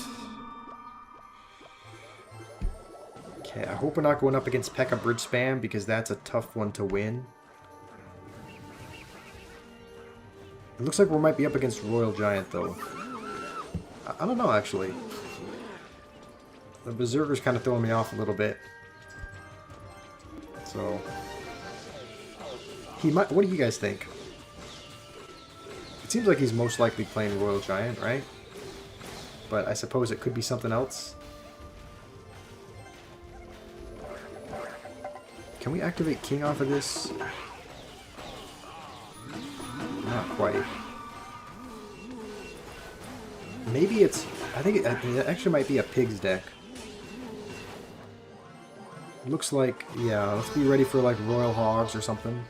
Okay, I hope we're not going up against P.E.K.K.A. Bridge Spam, because that's a tough one to win. It looks like we might be up against Royal Giant, though. I don't know, actually. The Berserker's kind of throwing me off a little bit. So... he might... What do you guys think? It seems like he's most likely playing Royal Giant, right? But I suppose it could be something else. Can we activate King off of this? Not quite. Maybe it's... I think it actually might be a Pigs deck. Looks like, yeah, let's be ready for like Royal Hogs or something.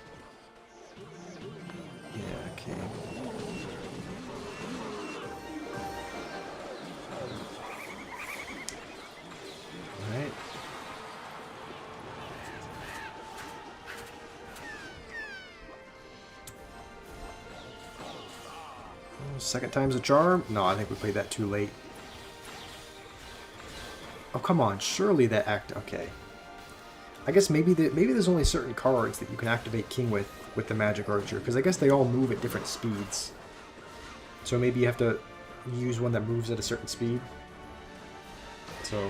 Yeah, okay. Alright. Second time's a charm? No, I think we played that too late. Oh, come on. Surely that act... Okay. I guess maybe there's only certain cards that you can activate King with the Magic Archer, because I guess they all move at different speeds. So maybe you have to use one that moves at a certain speed. So...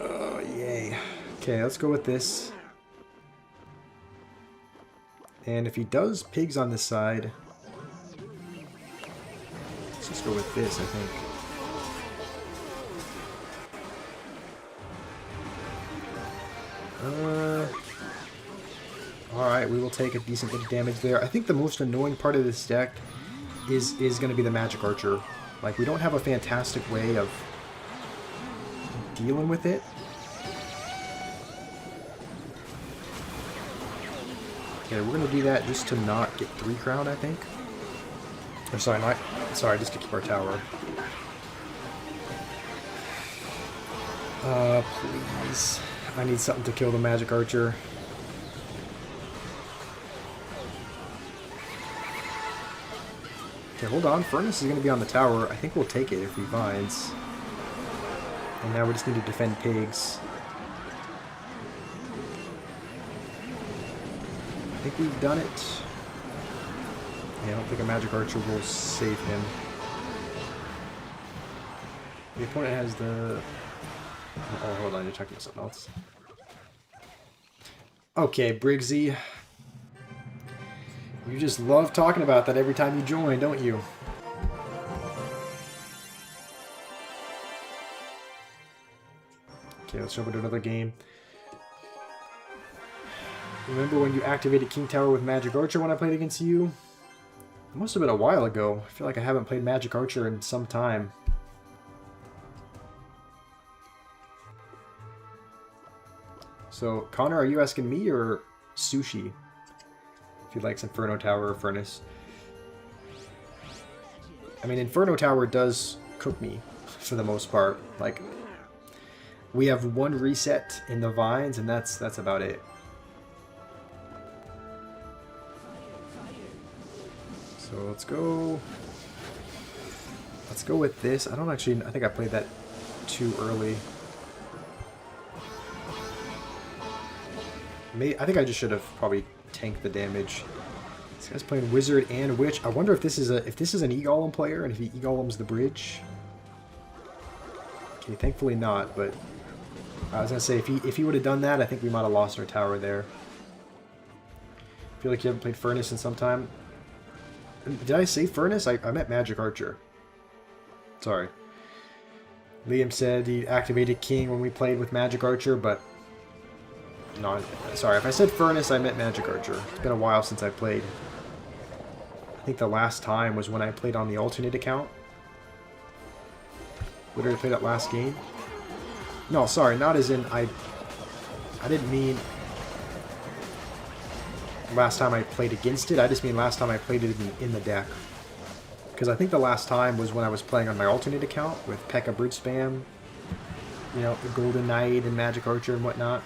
Oh, yay. Okay, let's go with this. And if he does pigs on this side... Let's just go with this, I think. Alright, we will take a decent bit of damage there. I think the most annoying part of this deck is going to be the Magic Archer. Like, we don't have a fantastic way of dealing with it. Okay, we're going to do that just to not get 3 crown, I think. Or sorry, not... Sorry, just to keep our tower. Please. I need something to kill the Magic Archer. Okay, hold on. Furnace is going to be on the tower. I think we'll take it if he vines. And now we just need to defend pigs. I think we've done it. Yeah, I don't think a Magic Archer will save him. The opponent has the... Oh, hold on, you're talking about something else. Okay, Briggsy. You just love talking about that every time you join, don't you? Okay, let's jump into another game. Remember when you activated King Tower with Magic Archer when I played against you? It must have been a while ago. I feel like I haven't played Magic Archer in some time. So, Connor, are you asking me or Sushi? If he likes Inferno Tower or Furnace. I mean, Inferno Tower does cook me, for the most part. Like, we have one reset in the vines, and that's about it. So let's go with this. I think I played that too early. I think I just should have probably tanked the damage. This guy's playing Wizard and Witch. I wonder if this is an E-Golem player, and if he E-Golems the bridge. Okay, thankfully not, but I was gonna say if he would have done that, I think we might have lost our tower there. I feel like you haven't played Furnace in some time. Did I say Furnace? I meant Magic Archer. Sorry. Liam said he activated King when we played with Magic Archer, but... No, sorry. If I said Furnace, I meant Magic Archer. It's been a while since I played. I think the last time was when I played on the alternate account. What did I play that last game? No, sorry. Not as in... I didn't mean... last time I played against it. I just mean last time I played it in the deck. Because I think the last time was when I was playing on my alternate account with P.E.K.K.A. Bridge Spam, you know, the Golden Knight and Magic Archer and whatnot.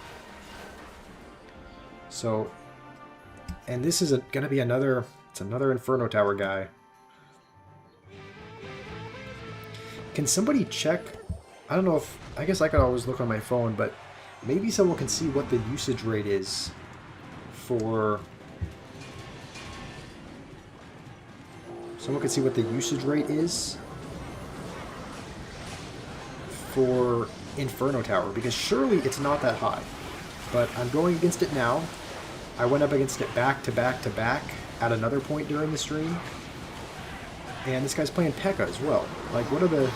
So, and this is gonna be another, it's another Inferno Tower guy. Can somebody check, I don't know if, I guess I could always look on my phone, but maybe someone can see what the usage rate is for... Someone can see what the usage rate is for Inferno Tower, because surely it's not that high. But I'm going against it now. I went up against it back to back to back at another point during the stream. And this guy's playing P.E.K.K.A. as well. Like, what are the...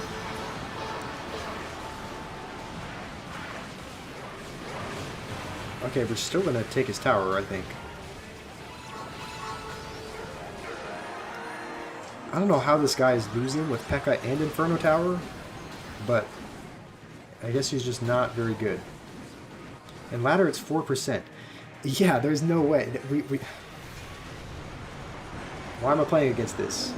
Okay, we're still going to take his tower, I think. I don't know how this guy is losing with P.E.K.K.A. and Inferno Tower, but I guess he's just not very good. And ladder, it's 4%. Yeah, there's no way. Why am I playing against this?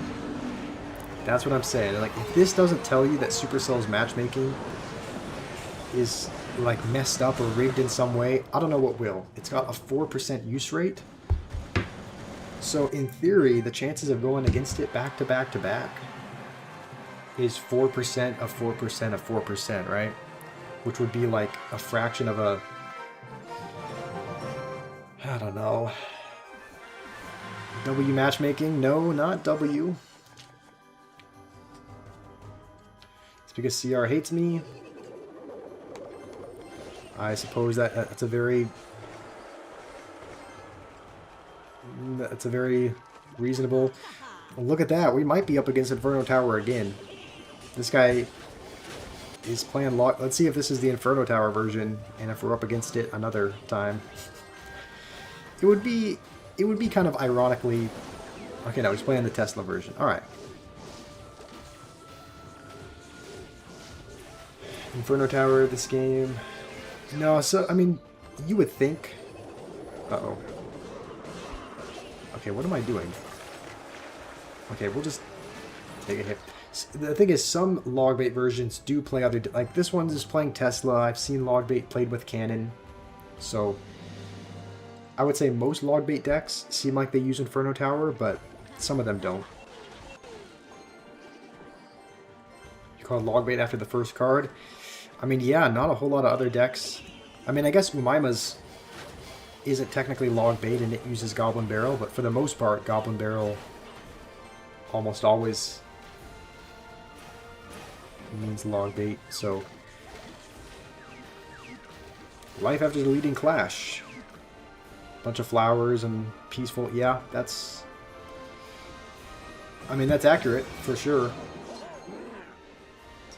That's what I'm saying. Like, if this doesn't tell you that Supercell's matchmaking is, like, messed up or rigged in some way, I don't know what will. It's got a 4% use rate. So, in theory, the chances of going against it back to back to back is 4% of 4% of 4%, right? Which would be like a fraction of a... I don't know. W matchmaking? No, not W. It's because CR hates me. I suppose that's a very... That's a very reasonable... Well, look at that. We might be up against Inferno Tower again. This guy is playing lock. Let's see if this is the Inferno Tower version, and if we're up against it another time. It would be kind of ironically... Okay, no, he's playing the Tesla version. Alright. Inferno Tower, this game... No, so, I mean, you would think... Uh-oh. Okay, what am I doing? Okay, we'll just take a hit. The thing is, some logbait versions do play other... Like, this one is playing Tesla. I've seen logbait played with Cannon. So, I would say most logbait decks seem like they use Inferno Tower, but some of them don't. You call logbait after the first card? I mean, yeah, not a whole lot of other decks. I mean, I guess Umaima's isn't technically logbait and it uses Goblin Barrel, but for the most part, Goblin Barrel almost always means logbait, so... Life after deleting Clash. Bunch of flowers and peaceful... Yeah, that's... I mean, that's accurate, for sure.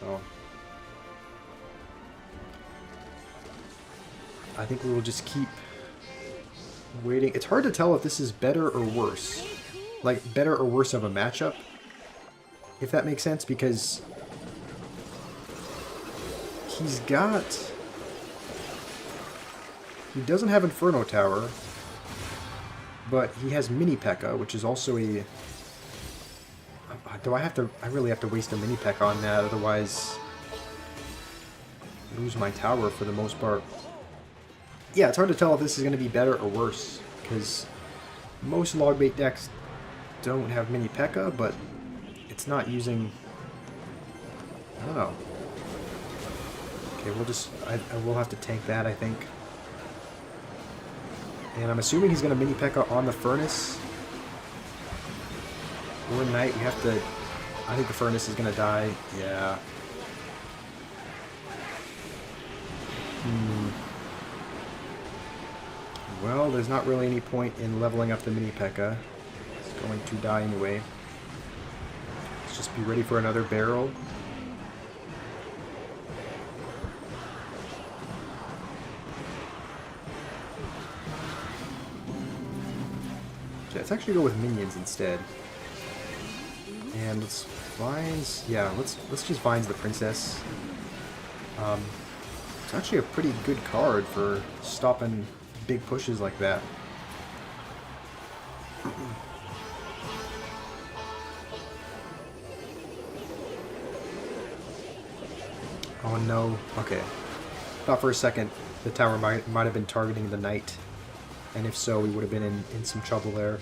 So... I think we will just keep waiting. It's hard to tell if this is better or worse. Like, better or worse of a matchup. If that makes sense, because... He's got... He doesn't have Inferno Tower, but he has Mini P.E.K.K.A, which is also a... Do I have to... I really have to waste a Mini P.E.K.K.A on that, otherwise... lose my tower for the most part. Yeah, it's hard to tell if this is going to be better or worse, because most logbait decks don't have Mini P.E.K.K.A, but it's not using... I don't know. Okay, we'll just... I will have to tank that, I think. And I'm assuming he's going to Mini P.E.K.K.A on the Furnace. Or Knight, we have to... I think the Furnace is going to die. Yeah. Well, there's not really any point in leveling up the Mini P.E.K.K.A. It's going to die anyway. Let's just be ready for another barrel. Okay, let's actually go with minions instead. And let's Vines. Yeah, let's just Vines the Princess. It's actually a pretty good card for stopping big pushes like that. Oh no. Okay. Thought for a second the tower might have been targeting the knight. And if so, we would have been in some trouble there.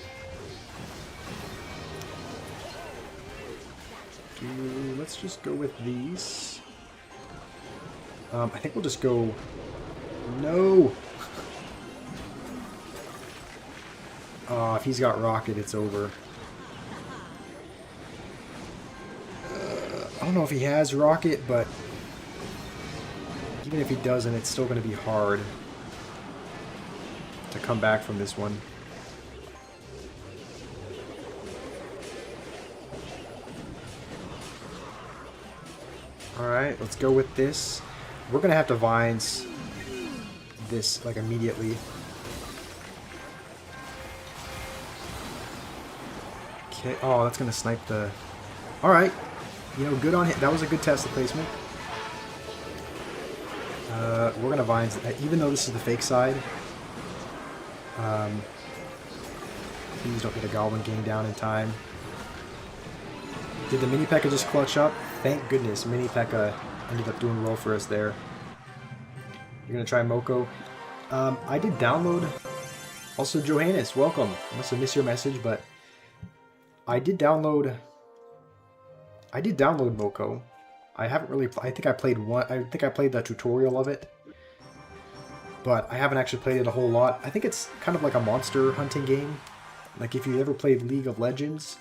Let's just go with these. I think we'll just go... No! Oh, if he's got Rocket, it's over. I don't know if he has Rocket, but even if he doesn't, it's still going to be hard to come back from this one. Alright, let's go with this. We're going to have to Vines this, like, immediately. Okay. Oh, that's going to snipe the... Alright. You know, good on him. That was a good Tesla placement. We're gonna Vines, even though this is the fake side. Please don't get a Goblin Gang down in time. Did the Mini P.E.K.K.A just clutch up? Thank goodness, Mini P.E.K.K.A ended up doing well for us there. You're gonna try Moko. I did download. Also, Johannes, welcome. I must have missed your message, but I did download. Moko. I haven't really. I think I played one. I think I played the tutorial of it, but I haven't actually played it a whole lot. I think it's kind of like a monster hunting game. Like if you ever played League of Legends,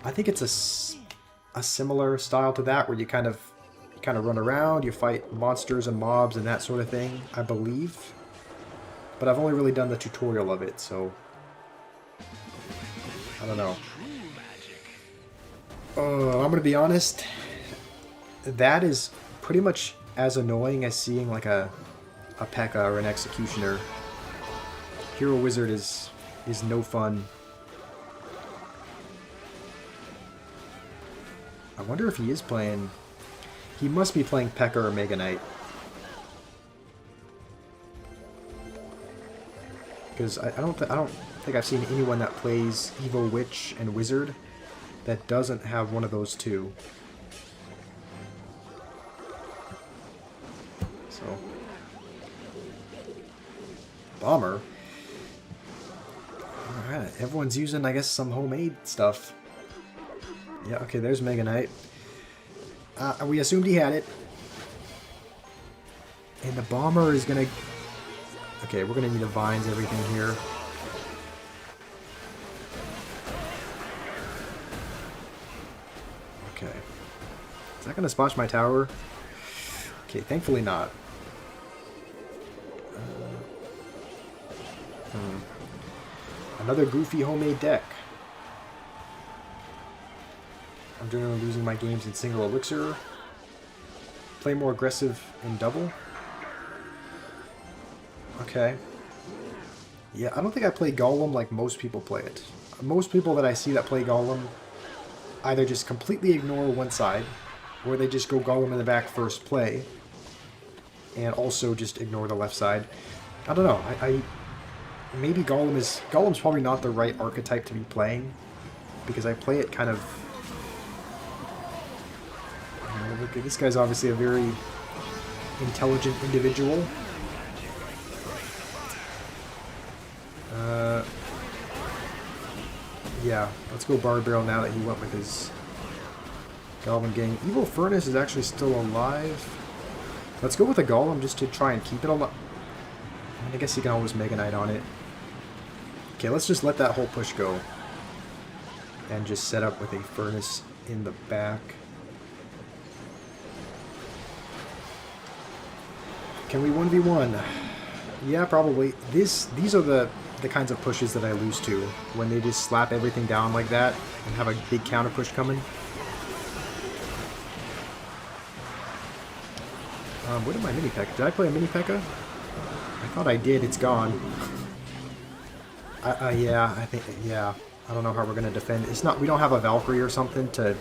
I think it's a similar style to that, where you kind of run around, you fight monsters and mobs and that sort of thing, I believe. But I've only really done the tutorial of it, so I don't know. I'm gonna be honest. That is pretty much as annoying as seeing like a P.E.K.K.A or an Executioner. Hero Wizard is no fun. I wonder if he is playing. He must be playing P.E.K.K.A or Mega Knight. Because I don't think I've seen anyone that plays Evo Witch and Wizard that doesn't have one of those two. So Bomber. Alright, everyone's using, I guess, some homemade stuff. Yeah, okay, there's Mega Knight. We assumed he had it. And the Bomber is gonna... Okay, we're gonna need to Vines everything here. Okay. Is that gonna splash my tower? Okay, thankfully not. Another goofy homemade deck. I'm generally losing my games in single elixir. Play more aggressive in double. Okay. Yeah, I don't think I play Golem like most people play it. Most people that I see that play Golem either just completely ignore one side, or they just go Golem in the back first play, and also just ignore the left side. I don't know. Maybe Golem's probably not the right archetype to be playing, because I play it kind of... Look, this guy's obviously a very intelligent individual. Yeah, let's go Bard Barrel now that he went with his Goblin Gang. Evil Furnace is actually still alive. Let's go with a Golem just to try and keep it alive. I guess you can always Mega Knight on it. Okay, let's just let that whole push go. And just set up with a Furnace in the back. Can we 1v1? Yeah, probably. These are the kinds of pushes that I lose to, when they just slap everything down like that and have a big counter push coming. What did my Mini P.E.K.K.A? Did I play a Mini P.E.K.K.A? I thought I did. It's gone. Yeah, I think, yeah. I don't know how we're gonna defend. It's not. We don't have a Valkyrie or something to.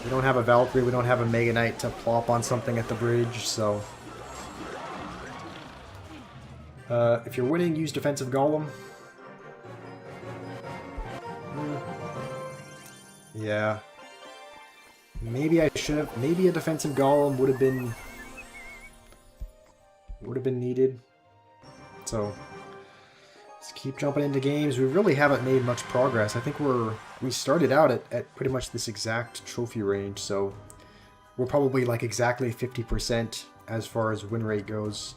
We don't have a Valkyrie. We don't have a Mega Knight to plop on something at the bridge. So. If you're winning, use defensive Golem. Yeah. Maybe I should have. Maybe a defensive Golem would have been needed. So let's keep jumping into games. We really haven't made much progress. I think we started out at pretty much this exact trophy range, so we're probably like exactly 50% as far as win rate goes.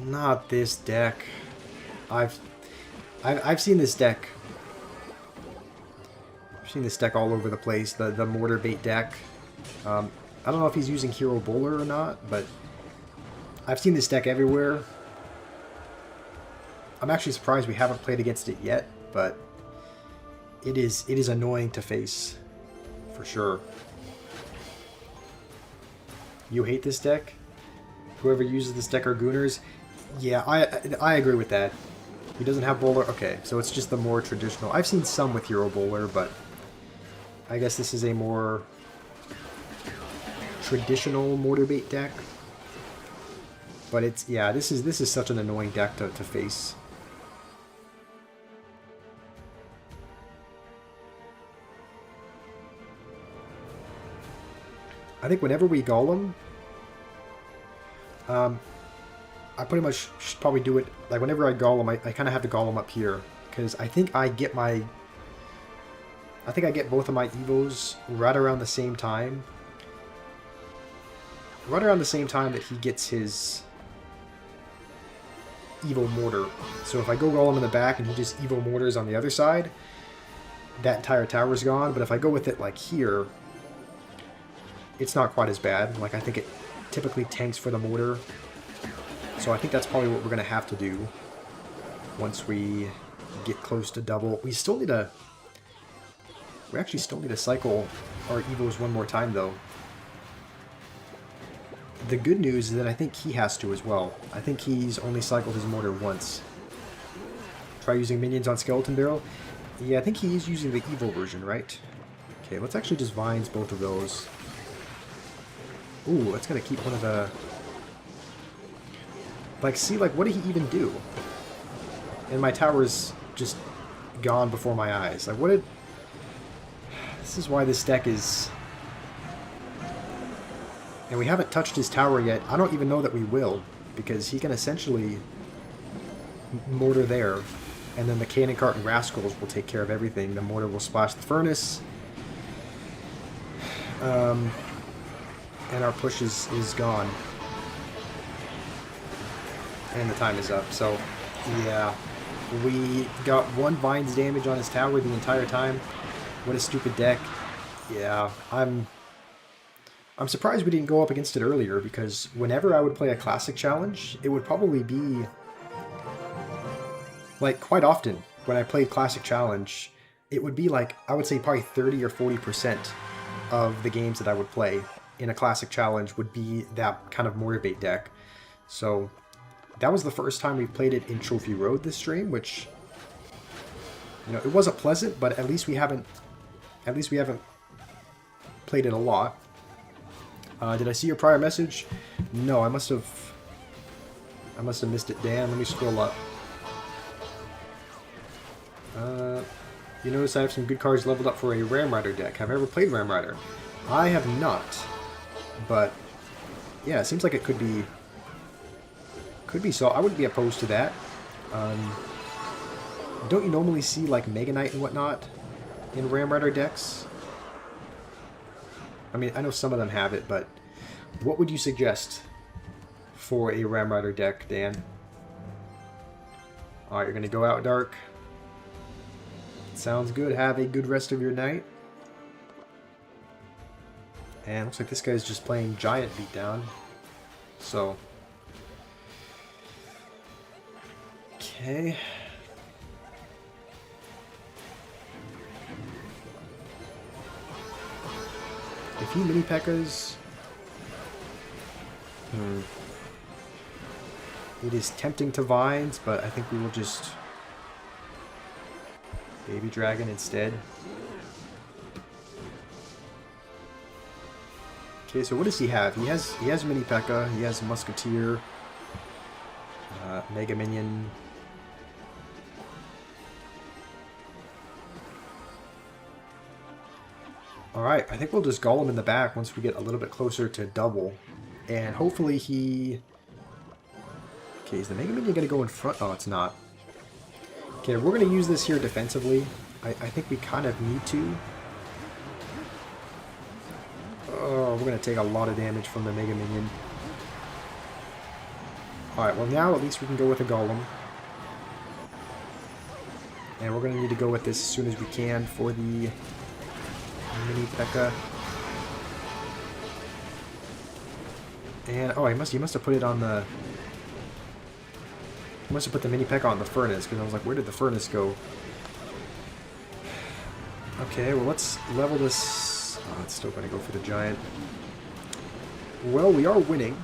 Not this deck. I've seen this deck. I've seen this deck all over the place. The mortar bait deck. I don't know if he's using Hero Bowler or not, but I've seen this deck everywhere. I'm actually surprised we haven't played against it yet, but it is annoying to face, for sure. You hate this deck? Whoever uses this deck are gooners? Yeah, I agree with that. He doesn't have bowler? Okay, so it's just the more traditional. I've seen some with hero bowler, but I guess this is a more traditional mortar bait deck. But it's, yeah, this is such an annoying deck to face. I think whenever we Golem, I pretty much should probably do it, like whenever I Golem, I kind of have to Golem up here, because I think I get both of my Evos right around the same time. Right around the same time that he gets his Evo Mortar. So if I go Golem in the back and he just Evo Mortars on the other side, that entire tower's gone. But if I go with it like here, it's not quite as bad. Like, I think it typically tanks for the mortar. So I think that's probably what we're going to have to do once we get close to double. We actually still need to cycle our Evos one more time, though. The good news is that I think he has to as well. I think he's only cycled his mortar once. Try using minions on Skeleton Barrel. Yeah, I think he's using the Evo version, right? Okay, let's actually just Vines both of those. Ooh, that's gonna keep one of the... Like, see, like, what did he even do? And my tower's just gone before my eyes. Like, what did... This is why this deck is... And we haven't touched his tower yet. I don't even know that we will, because he can essentially mortar there, and then the Cannon Cart and Rascals will take care of everything. The mortar will splash the furnace. And our push is gone. And the time is up. So, yeah. We got 1 Vines damage on his tower the entire time. What a stupid deck. Yeah, I'm surprised we didn't go up against it earlier, because whenever I would play a Classic Challenge, it would probably be... Like, quite often, when I played Classic Challenge, it would be like, I would say probably 30 or 40% of the games that I would play in a Classic Challenge would be that kind of mortar bait deck. So that was the first time we played it in Trophy Road this stream, which, you know, it wasn't pleasant, but at least we haven't played it a lot. Did I see your prior message? No, I must have missed it, Dan. Let me scroll up. You notice I have some good cards leveled up for a Ram Rider deck. Have I ever played Ram Rider? I have not. But yeah, it seems like it could be so. I wouldn't be opposed to that. Don't you normally see like Mega Knight and whatnot in Ram Rider decks? I mean, I know some of them have it, but what would you suggest for a Ram Rider deck, Dan? Alright, you're going to go out dark. Sounds good. Have a good rest of your night. And looks like this guy's just playing Giant Beatdown. So. Okay. A few mini P.E.K.K.A.s. It is tempting to Vines, but I think we will just Baby Dragon instead. Okay, so what does he have? He has mini P.E.K.K.A. He has Musketeer, Mega Minion. Alright, I think we'll just Golem in the back once we get a little bit closer to double. And hopefully he... Okay, is the Mega Minion going to go in front? Oh, it's not. Okay, we're going to use this here defensively. I think we kind of need to. Oh, we're going to take a lot of damage from the Mega Minion. Alright, well now at least we can go with a Golem. And we're going to need to go with this as soon as we can for the mini P.E.K.K.A. And, oh, he must have put it on the... He must have put the mini P.E.K.K.A. on the furnace, because I was like, where did the furnace go? Okay, well let's level this... Oh, it's still going to go for the giant. Well, we are winning.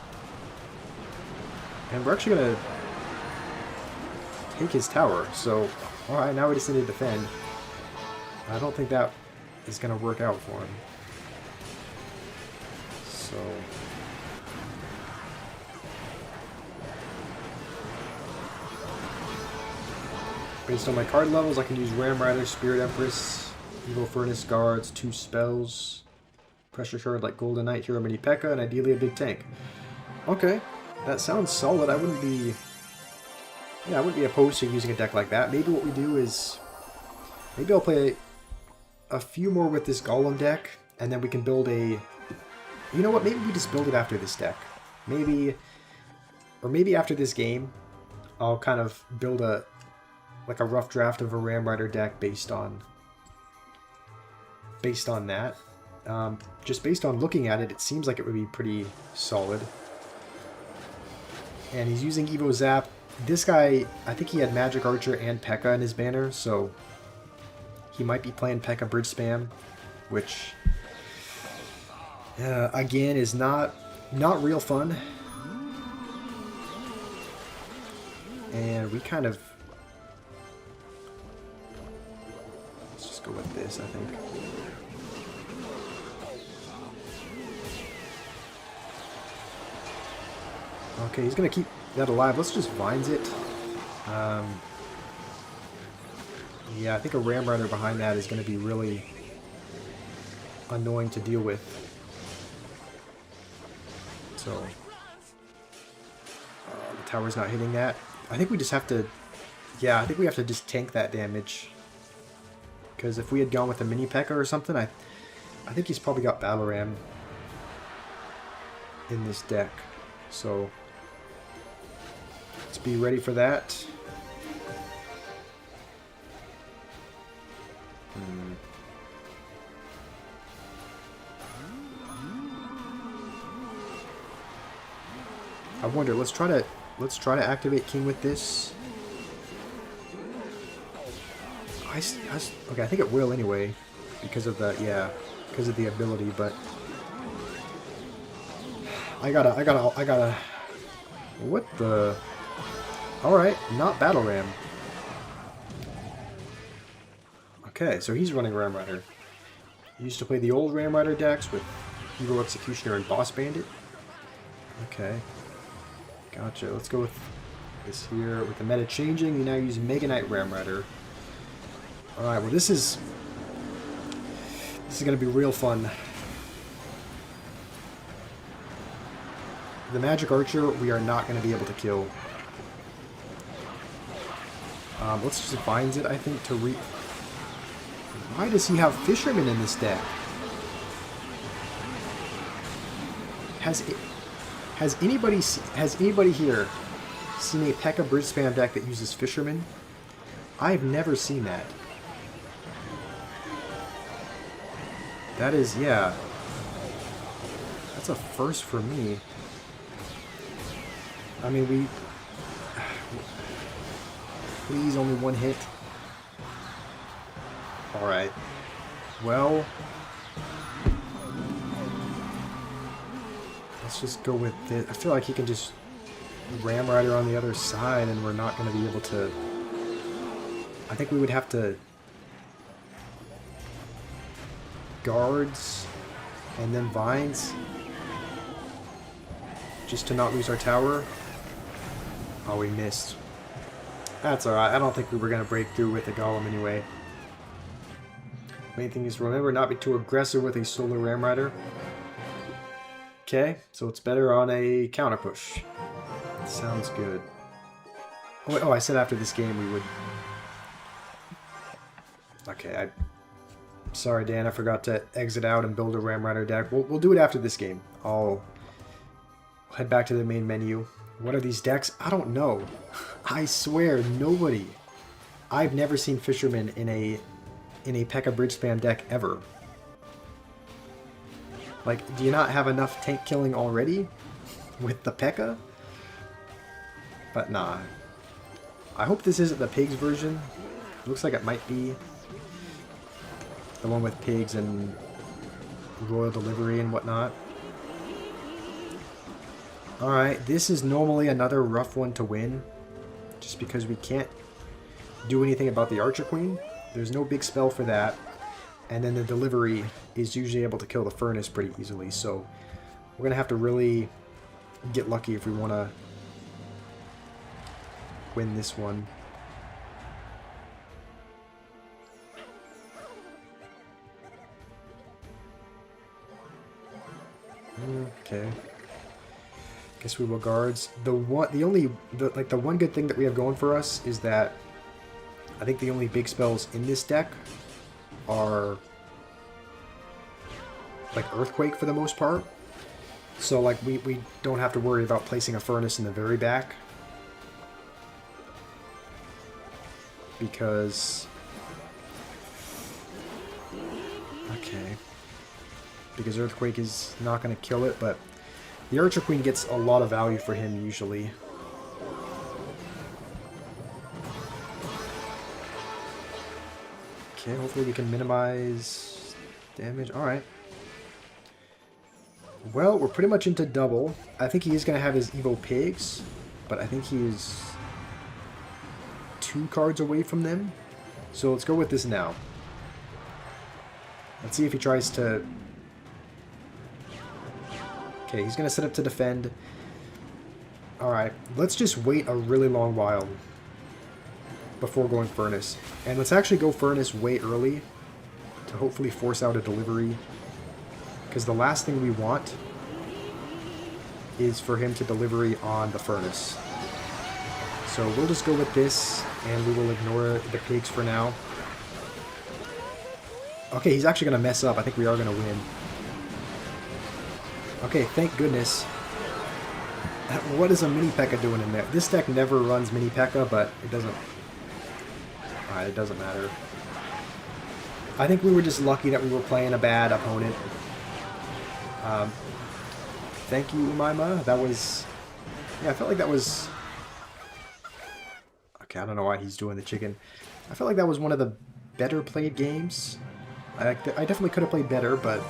And we're actually going to... take his tower. So, alright, now we just need to defend. I don't think that is going to work out for him. So... based on my card levels, I can use Ram Rider, Spirit Empress, Evil Furnace Guards, 2 spells, Pressure Shard like Golden Knight, Hero Mini P.E.K.K.A, and ideally a big tank. Okay, that sounds solid. I wouldn't be opposed to using a deck like that. Maybe what we do is, maybe I'll play a few more with this Golem deck, and then we can build a, you know what, maybe we just build it after this deck. Maybe, or maybe after this game, I'll kind of build a, like a rough draft of a Ram Rider deck based on that. Just based on looking at it, it seems like it would be pretty solid. And he's using Evo Zap. This guy, I think he had Magic Archer and P.E.K.K.A in his banner, so he might be playing P.E.K.K.A Bridge Spam, which again is not real fun. And we kind of, let's just go with this, I think. Okay, he's gonna keep that alive. Let's just Vines it. Yeah, I think a Ram Rider behind that is gonna be really annoying to deal with. So, the tower's not hitting that. I think we just have to, yeah, I think we have to just tank that damage. Because if we had gone with a mini P.E.K.K.A or something, I think he's probably got Battle Ram in this deck. So, let's be ready for that. I wonder. Let's try to activate King with this. Okay, I think it will anyway, because of the ability. But I gotta. What the? All right, not Battle Ram. Okay, so he's running Ram Rider. He used to play the old Ram Rider decks with Hero Executioner and Boss Bandit. Okay. Gotcha. Let's go with this here. With the meta changing, you now use Mega Knight Ram Rider. Alright, well this is going to be real fun. The Magic Archer, we are not going to be able to kill. Let's just Vines it, I think, to re... Why does he have Fisherman in this deck? Has anybody here seen a P.E.K.K.A Bridge Spam deck that uses Fisherman? I've never seen that. That is, yeah. That's a first for me. I mean, please, only one hit. Alright. Well... let's just go with it. I feel like he can just Ram Rider on the other side and we're not going to be able to... I think we would have to... Guards and then Vines just to not lose our tower. Oh, we missed. That's alright. I don't think we were going to break through with the Golem anyway. Main thing is remember not be too aggressive with a Solar Ram Rider. Okay, so it's better on a counter push. Sounds good. Oh, I said after this game we would... Okay, sorry Dan, I forgot to exit out and build a Ram Rider deck. We'll do it after this game. I'll head back to the main menu. What are these decks? I don't know. I swear, nobody. I've never seen Fisherman in a P.E.K.K.A Bridge Spam deck ever. Like, do you not have enough tank killing already with the P.E.K.K.A? But nah. I hope this isn't the pigs version. Looks like it might be. The one with pigs and royal delivery and whatnot. Alright, this is normally another rough one to win. Just because we can't do anything about the Archer Queen. There's no big spell for that. And then the delivery is usually able to kill the furnace pretty easily. So we're going to have to really get lucky if we want to win this one. Okay. Guess we will guards. The one good thing that we have going for us is that I think the only big spells in this deck are like Earthquake for the most part. So like we don't have to worry about placing a furnace in the very back. Because because Earthquake is not going to kill it, but the Archer Queen gets a lot of value for him usually. Okay, hopefully we can minimize damage. Alright. Well, we're pretty much into double. I think he is going to have his Evo Pigs, but I think he is 2 cards away from them. So let's go with this now. Let's see if he tries to... Okay, he's going to set up to defend. Alright, let's just wait a really long while before going Furnace. And let's actually go Furnace way early to hopefully force out a delivery. Because the last thing we want is for him to delivery on the Furnace. So we'll just go with this, and we will ignore the pigs for now. Okay, he's actually going to mess up. I think we are going to win. Okay, thank goodness. What is a Mini P.E.K.K.A doing in there? This deck never runs Mini P.E.K.K.A, but it doesn't... Alright, it doesn't matter. I think we were just lucky that we were playing a bad opponent. Thank you, Umaima. That was... Yeah, I felt like that was... Okay, I don't know why he's doing the chicken. I felt like that was one of the better played games. I definitely could have played better, but...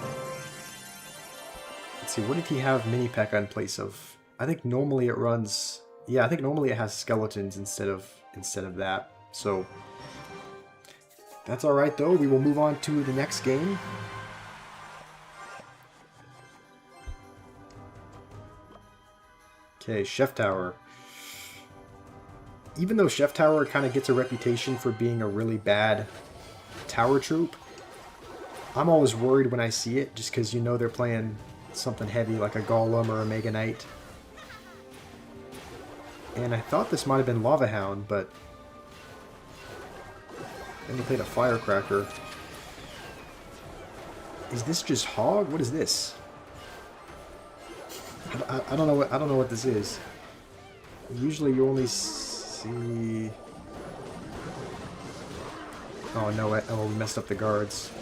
Let's see, what did he have Mini P.E.K.K.A in place of? I think normally it runs... Yeah, I think normally it has skeletons instead of that. So... That's alright though. We will move on to the next game. Okay, Chef Tower. Even though Chef Tower kind of gets a reputation for being a really bad tower troop, I'm always worried when I see it, just because you know they're playing something heavy like a Golem or a Mega Knight. And I thought this might have been Lava Hound, but then he played a Firecracker. Is this just Hog? What is this? I don't know what this is. Usually you only see... Oh no, oh, we messed up the guards.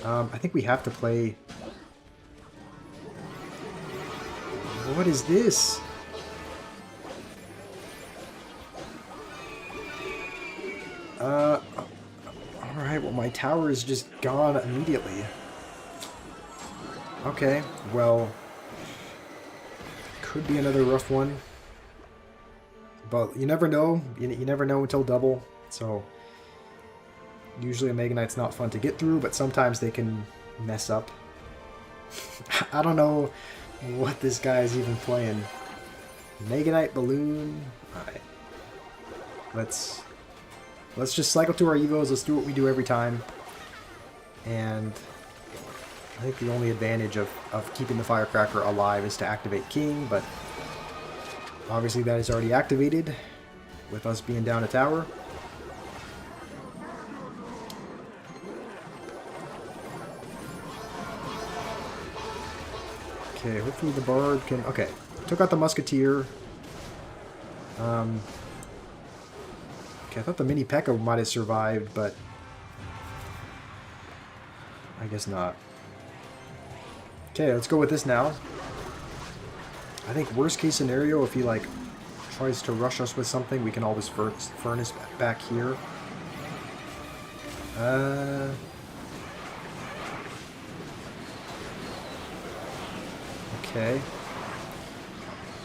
I think we have to play... What is this? Alright, well my tower is just gone immediately. Okay, well... Could be another rough one. But you never know. You never know until double. So... Usually a Mega Knight's not fun to get through, but sometimes they can mess up. I don't know what this guy is even playing. Mega Knight Balloon. Alright. Let's just cycle to our Evos. Let's do what we do every time. And I think the only advantage of keeping the Firecracker alive is to activate King, but obviously that is already activated with us being down a tower. Okay, hopefully the Bard can... Okay, took out the Musketeer. Okay, I thought the Mini P.E.K.K.A might have survived, but... I guess not. Okay, let's go with this now. I think worst case scenario, if he, like, tries to rush us with something, we can always Furnace back here. Okay.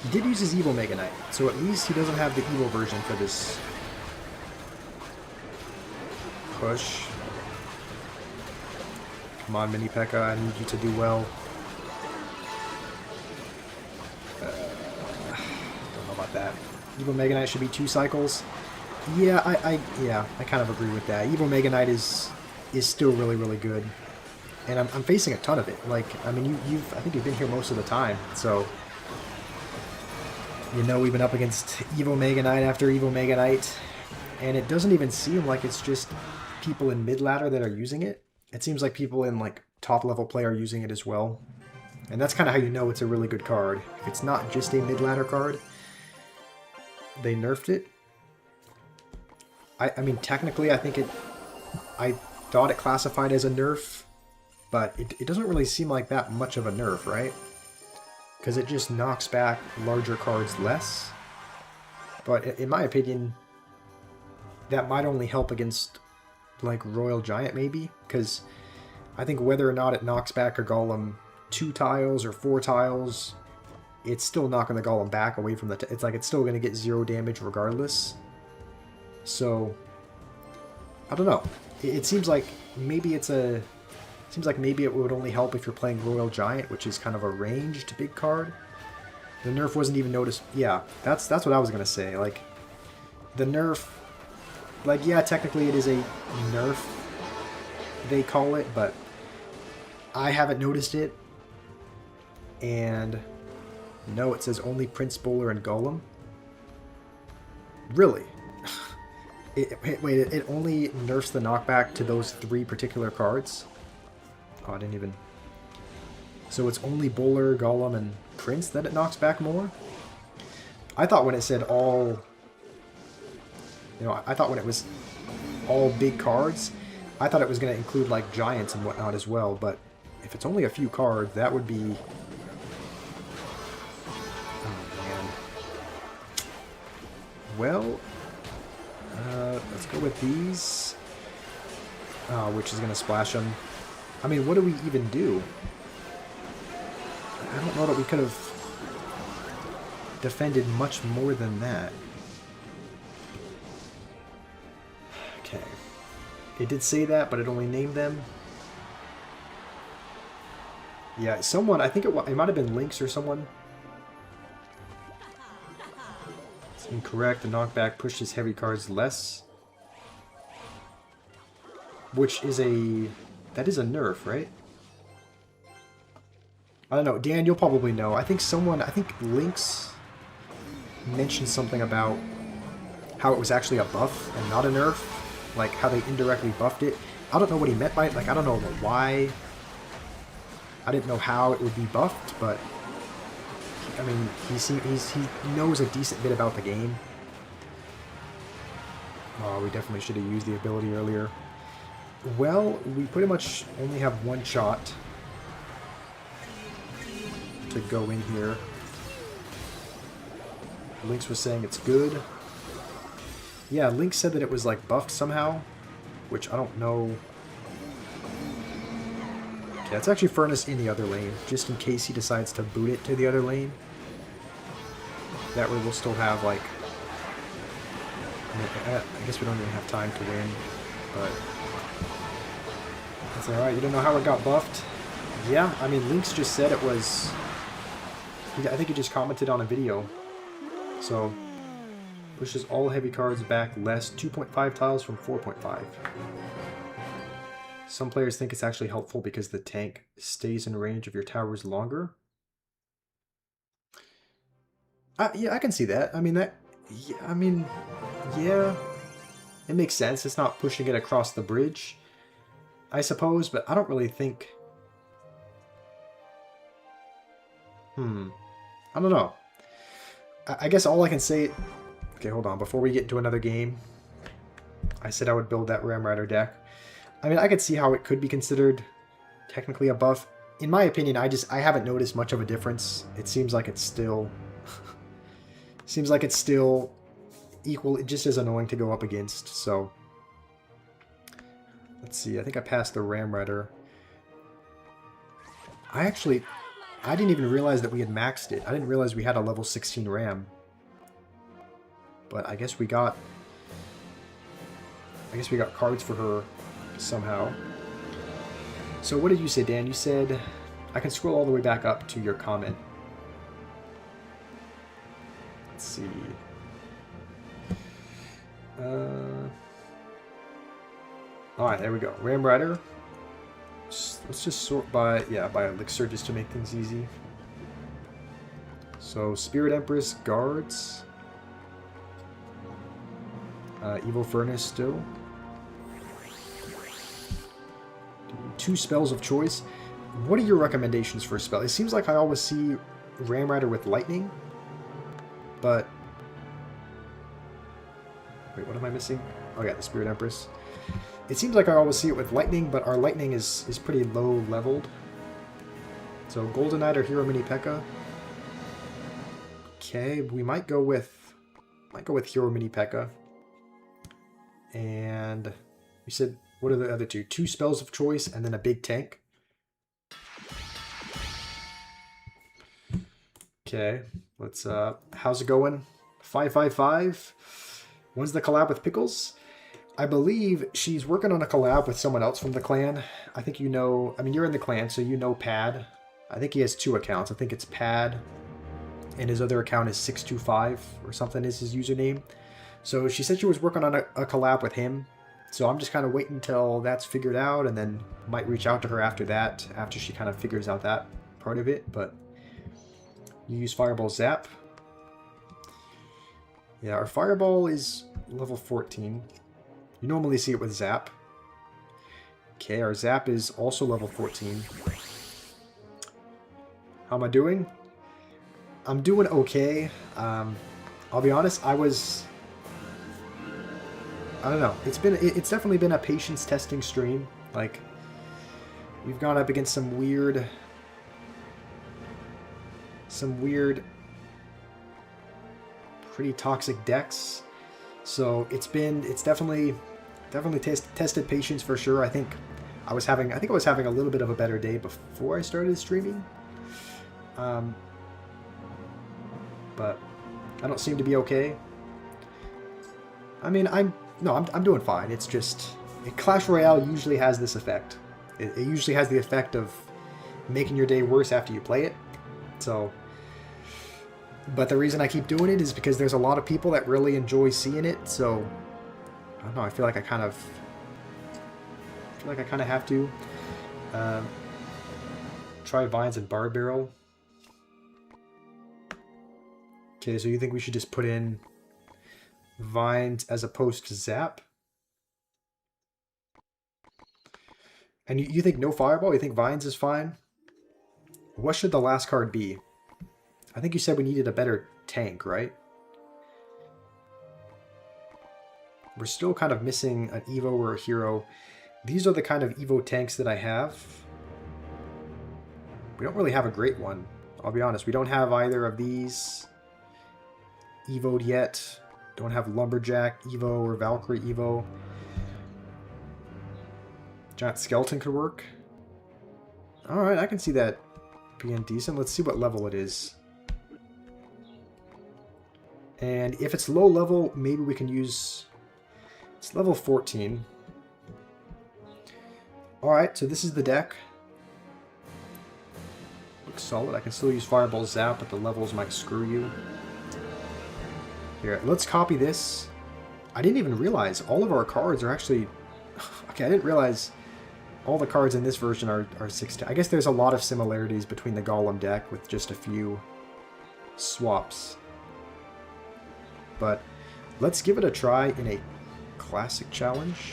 He did use his Evil Mega Knight, so at least he doesn't have the evil version for this. push. Come on, Mini P.E.K.K.A, I need you to do well. Don't know about that. Evo Mega Knight should be 2 cycles. Yeah, I kind of agree with that. Evo Mega Knight is still really, really good. And I'm facing a ton of it. Like, I mean, I think you've been here most of the time, so... You know, we've been up against Evo Mega Knight after Evo Mega Knight, and it doesn't even seem like it's just people in mid-ladder that are using it. It seems like people in, like, top-level play are using it as well. And that's kind of how you know it's a really good card. If it's not just a mid-ladder card, they nerfed it. I mean, technically, I think I thought it classified as a nerf, but it doesn't really seem like that much of a nerf, right? Because it just knocks back larger cards less. But in my opinion, that might only help against, like, Royal Giant, maybe? Because I think whether or not it knocks back a Golem 2 tiles or 4 tiles, it's still knocking the Golem back away from the... It's like it's still going to get 0 damage regardless. So, I don't know. It seems like maybe it's a... Seems like maybe it would only help if you're playing Royal Giant, which is kind of a ranged big card. The nerf wasn't even noticed. Yeah, that's what I was going to say. Like, the nerf... Like, yeah, technically it is a nerf, they call it, but I haven't noticed it. And no, it says only Prince Bowler and Golem. Really? Wait, it only nerfs the knockback to those 3 particular cards? Oh, I didn't even... So it's only Bowler, Golem, and Prince that it knocks back more? I thought when it said all... You know, I thought when it was all big cards, I thought it was going to include, like, Giants and whatnot as well, but if it's only a few cards, that would be... Oh, man. Well, let's go with these. Which is going to splash them. I mean, what do we even do? I don't know that we could have defended much more than that. Okay. It did say that, but it only named them. Yeah, someone, I think it might have been Lynx or someone. It's incorrect. The knockback pushes heavy cards less. Which is a... That is a nerf, right? I don't know. Dan, you'll probably know. I think Lynx mentioned something about how it was actually a buff and not a nerf. Like, how they indirectly buffed it. I don't know what he meant by it. Like, I don't know why. I didn't know how it would be buffed, but... I mean, he knows a decent bit about the game. Oh, we definitely should have used the ability earlier. Well, we pretty much only have one shot to go in here. Lynx was saying it's good. Yeah, Lynx said that it was like buffed somehow, which I don't know. Okay, it's actually Furnace in the other lane, just in case he decides to boot it to the other lane. That way we'll still have, like... I guess we don't even have time to win, but... That's alright, you don't know how it got buffed? Yeah, I mean, Lynx just said it was... I think he just commented on a video. So, pushes all heavy cards back less 2.5 tiles from 4.5. Some players think it's actually helpful because the tank stays in range of your towers longer. Yeah, I can see that. I mean, yeah, it makes sense. It's not pushing it across the bridge, I suppose, but I don't really think... I don't know. I guess all I can say... Okay, hold on. Before we get into another game, I said I would build that Ram Rider deck. I mean, I could see how it could be considered technically a buff. In my opinion, I haven't noticed much of a difference. It seems like it's still... seems like it's still equal, just as annoying to go up against, so... Let's see, I think I passed the Ram Rider. I didn't even realize that we had maxed it. I didn't realize we had a level 16 Ram. But I guess we got... I guess we got cards for her somehow. So what did you say, Dan? You said I can scroll all the way back up to your comment. Let's see. Alright, there we go. Ram Rider. Let's just sort by, yeah, by elixir just to make things easy. So, Spirit Empress, Guards. Evil Furnace still. 2 spells of choice. What are your recommendations for a spell? It seems like I always see Ram Rider with Lightning, but... Wait, what am I missing? Oh yeah, the Spirit Empress. It seems like I always see it with Lightning, but our Lightning is pretty low leveled. So Golden Knight or Hero Mini P.E.K.K.A. Okay, we might go with Hero Mini P.E.K.K.A. And you said, what are the other 2? 2 spells of choice and then a big tank. Okay, let's how's it going? 555. When's the collab with Pickles? I believe she's working on a collab with someone else from the clan. I think you know, I mean, you're in the clan, so you know Pad. I think he has 2 accounts. I think it's Pad, and his other account is 625 or something is his username. So she said she was working on a collab with him. So I'm just kind of waiting until that's figured out, and then might reach out to her after that, after she kind of figures out that part of it. But you use Fireball Zap. Yeah, our Fireball is level 14. You normally see it with Zap. Okay, our Zap is also level 14. How am I doing? I'm doing okay. I'll be honest, I don't know. It's definitely been a patience testing stream. Like, we've gone up against some weird, pretty toxic decks. So it's definitely tested patience for sure. I think I was having a little bit of a better day before I started streaming. But I don't seem to be okay. I mean, I'm doing fine. It's just Clash Royale usually has this effect. It usually has the effect of making your day worse after you play it. So, but the reason I keep doing it is because there's a lot of people that really enjoy seeing it. So, I don't know. I feel like I kind of have to try Vines and Bard Barrel. Okay, so you think we should just put in Vines as opposed to Zap? And you think no Fireball? You think Vines is fine? What should the last card be? I think you said we needed a better tank, right? We're still kind of missing an Evo or a hero. These are the kind of Evo tanks that I have. We don't really have a great one. I'll be honest. We don't have either of these Evo'd yet. Don't have Lumberjack Evo or Valkyrie Evo. Giant Skeleton could work. Alright, I can see that being decent. Let's see what level it is. And if it's low level, maybe we can use... It's level 14. Alright, so this is the deck. Looks solid. I can still use Fireball Zap, but the levels might screw you. Here, let's copy this. I didn't even realize all of our cards are actually... Okay, I didn't realize all the cards in this version are 16. I guess there's a lot of similarities between the Golem deck with just a few swaps. But let's give it a try in a classic challenge.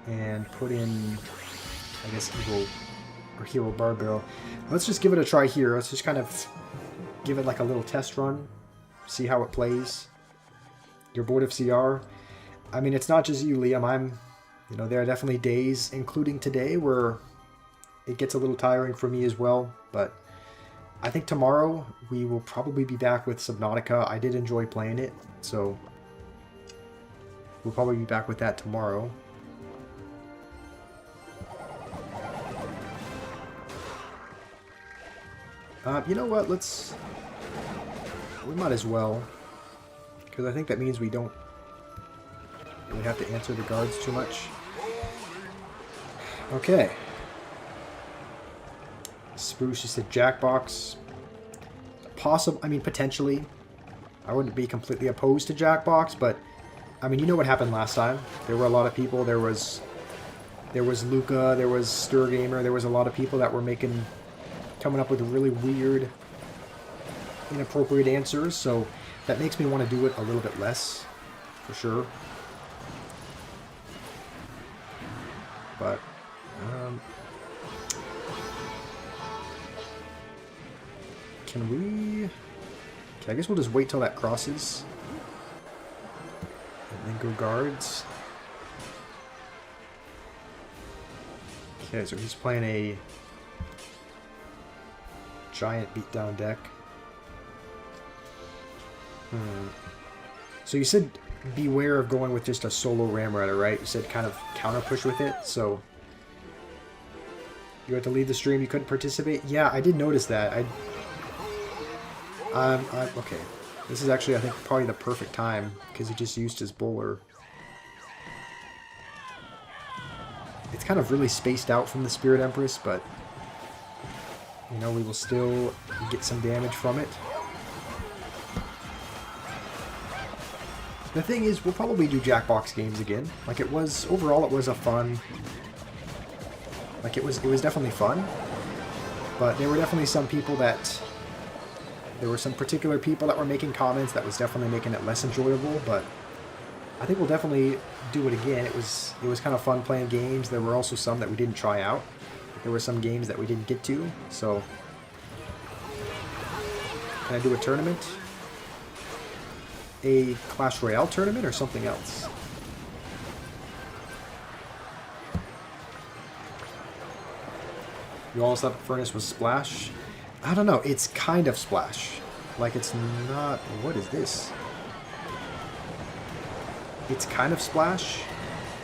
And put in, I guess, Evo or Hero Bard Barrel. Let's just give it a try here. Let's just kind of give it like a little test run. See how it plays. You're bored of CR. I mean, it's not just you, Liam. There are definitely days, including today, where it gets a little tiring for me as well. But I think tomorrow we will probably be back with Subnautica. I did enjoy playing it, so we'll probably be back with that tomorrow. You know what? We might as well, because I think that means we don't really have to answer the guards too much. Okay. Spruce, you said Jackbox. Possible, I mean, potentially. I wouldn't be completely opposed to Jackbox, but I mean, you know what happened last time. There were a lot of people. There was Luca, there was Sturgamer, there was a lot of people that were coming up with really weird, inappropriate answers, so that makes me want to do it a little bit less, for sure. But, can we... Okay, I guess we'll just wait till that crosses. And then go guards. Okay, so he's playing a giant beatdown deck. So you said beware of going with just a solo Ramrider, right? You said kind of counter push with it, so you had to leave the stream, you couldn't participate? Yeah, I did notice that. Okay. This is actually, I think, probably the perfect time, because he just used his bowler. It's kind of really spaced out from the Spirit Empress, but, you know, we will still get some damage from it. The thing is, we'll probably do Jackbox games again. Like, it was, overall, it was a fun... Like, it was definitely fun. But there were definitely some people that... There were some particular people that were making comments that was definitely making it less enjoyable, but I think we'll definitely do it again. It was kind of fun playing games. There were also some that we didn't try out. There were some games that we didn't get to, so... Can I do a tournament? A Clash Royale tournament or something else? You all thought Furnace was Splash? I don't know, it's kind of Splash. Like, it's not... What is this? It's kind of Splash,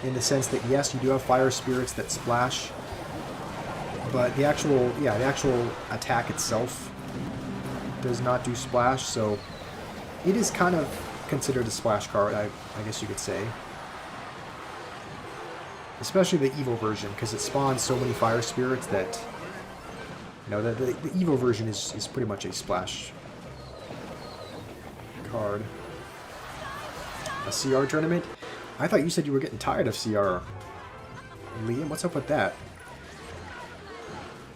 in the sense that, yes, you do have fire spirits that splash, but the actual attack itself does not do splash, so it is kind of considered a splash card, I guess you could say. Especially the Evo version, because it spawns so many fire spirits that... You know, the Evo version is pretty much a splash card. A CR tournament? I thought you said you were getting tired of CR. Liam, what's up with that?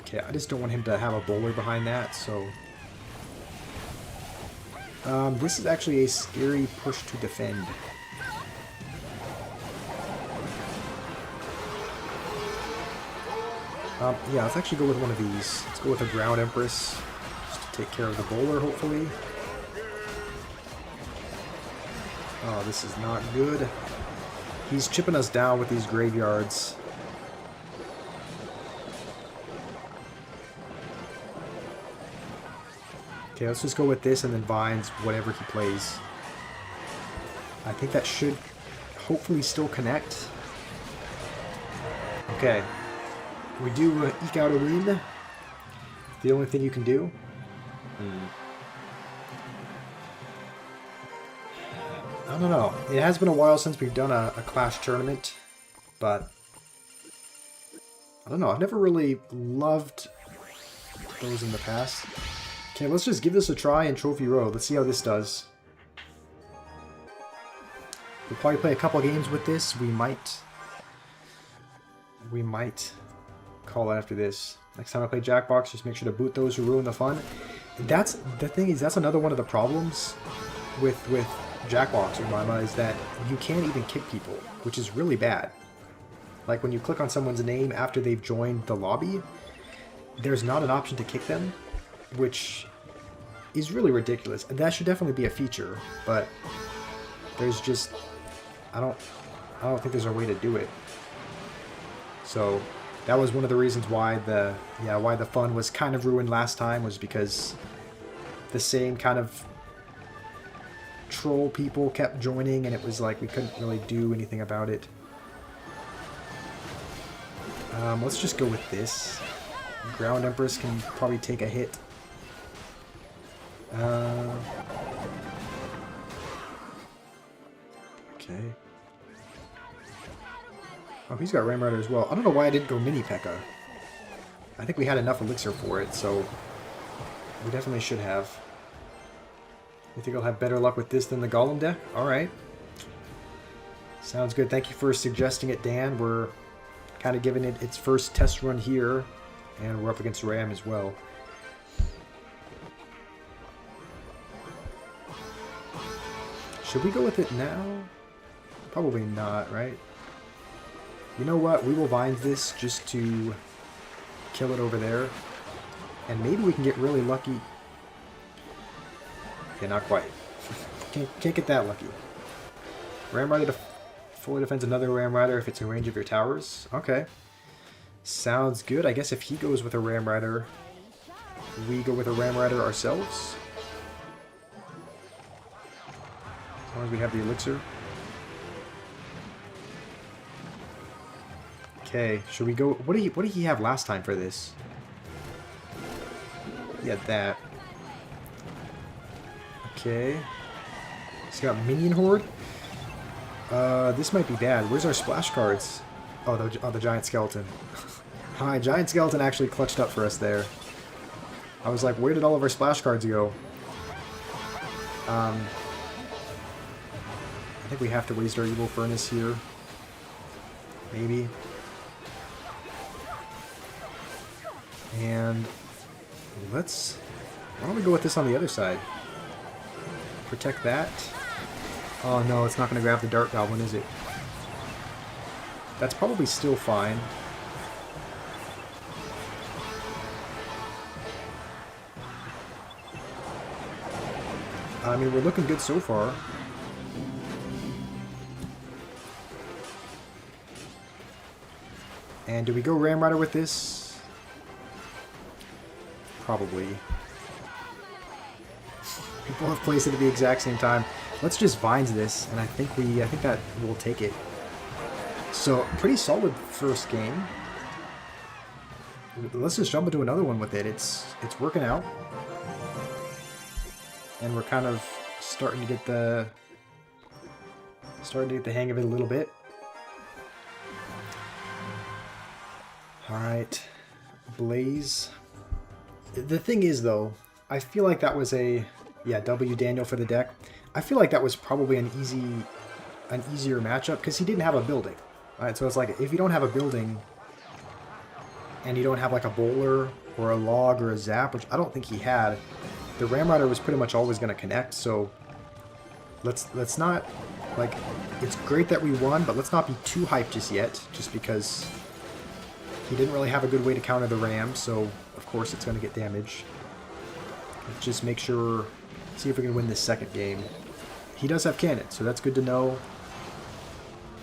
Okay, I just don't want him to have a bowler behind that, so... this is actually a scary push to defend. Yeah, let's actually go with one of these. Let's go with a Ground Empress, just to take care of the bowler, hopefully. Oh, this is not good. He's chipping us down with these graveyards. Okay, let's just go with this and then Vines, whatever he plays. I think that should hopefully still connect. Okay. We do eke out a win. The only thing you can do. I don't know. It has been a while since we've done a Clash tournament, but I don't know. I've never really loved those in the past. Okay, let's just give this a try in Trophy Row. Let's see how this does. We'll probably play a couple games with this. We might call it after this. Next time I play Jackbox, just make sure to boot those who ruin the fun. That's the thing, is that's another one of the problems with Jackbox in my mind, is that you can't even kick people, which is really bad. Like when you click on someone's name after they've joined the lobby, there's not an option to kick them, which is really ridiculous. And that should definitely be a feature, but there's just I don't think there's a way to do it. So that was one of the reasons why the fun was kind of ruined last time, was because the same kind of troll people kept joining, and it was like we couldn't really do anything about it. Let's just go with this. Ground Empress can probably take a hit. Okay. Oh, he's got Ram Rider as well. I don't know why I didn't go Mini P.E.K.K.A. I think we had enough elixir for it, so we definitely should have. You think I'll have better luck with this than the Golem deck? Alright. Sounds good. Thank you for suggesting it, Dan. We're kind of giving it its first test run here, and we're up against Ram as well. Should we go with it now? Probably not, right? You know what? We will Vines this just to kill it over there. And maybe we can get really lucky. Okay, not quite. Can't get that lucky. Ram Rider to fully defends another Ram Rider if it's in range of your towers. Okay. Sounds good. I guess if he goes with a Ram Rider, we go with a Ram Rider ourselves. As long as we have the elixir. Okay, should we go? What did he have last time for this? He had that. Okay. He's got Minion Horde. This might be bad. Where's our splash cards? Oh, the Giant Skeleton. Hi, Giant Skeleton actually clutched up for us there. I was like, where did all of our splash cards go? I think we have to waste our Evil Furnace here. Maybe. And why don't we go with this on the other side? Protect that. Oh no, it's not going to grab the Dart Goblin, is it? That's probably still fine. I mean, we're looking good so far. And do we go Ram Rider with this? Probably. We both placed it at the exact same time. Let's just Vines this, and I think that will take it. So, pretty solid first game. Let's just jump into another one with it. It's working out. And we're kind of starting to get the hang of it a little bit. Alright. Blaze. The thing is, though, I feel like that was a... Yeah, W Daniel for the deck. I feel like that was probably an easier matchup, because he didn't have a building. Alright, so it's like, if you don't have a building, and you don't have like a bowler, or a log, or a zap, which I don't think he had, the Ram Rider was pretty much always going to connect, so let's not, like, it's great that we won, but let's not be too hyped just yet, just because he didn't really have a good way to counter the Ram, so of course it's going to get damage. Let's just make sure, see if we can win this second game. He does have cannon, so that's good to know.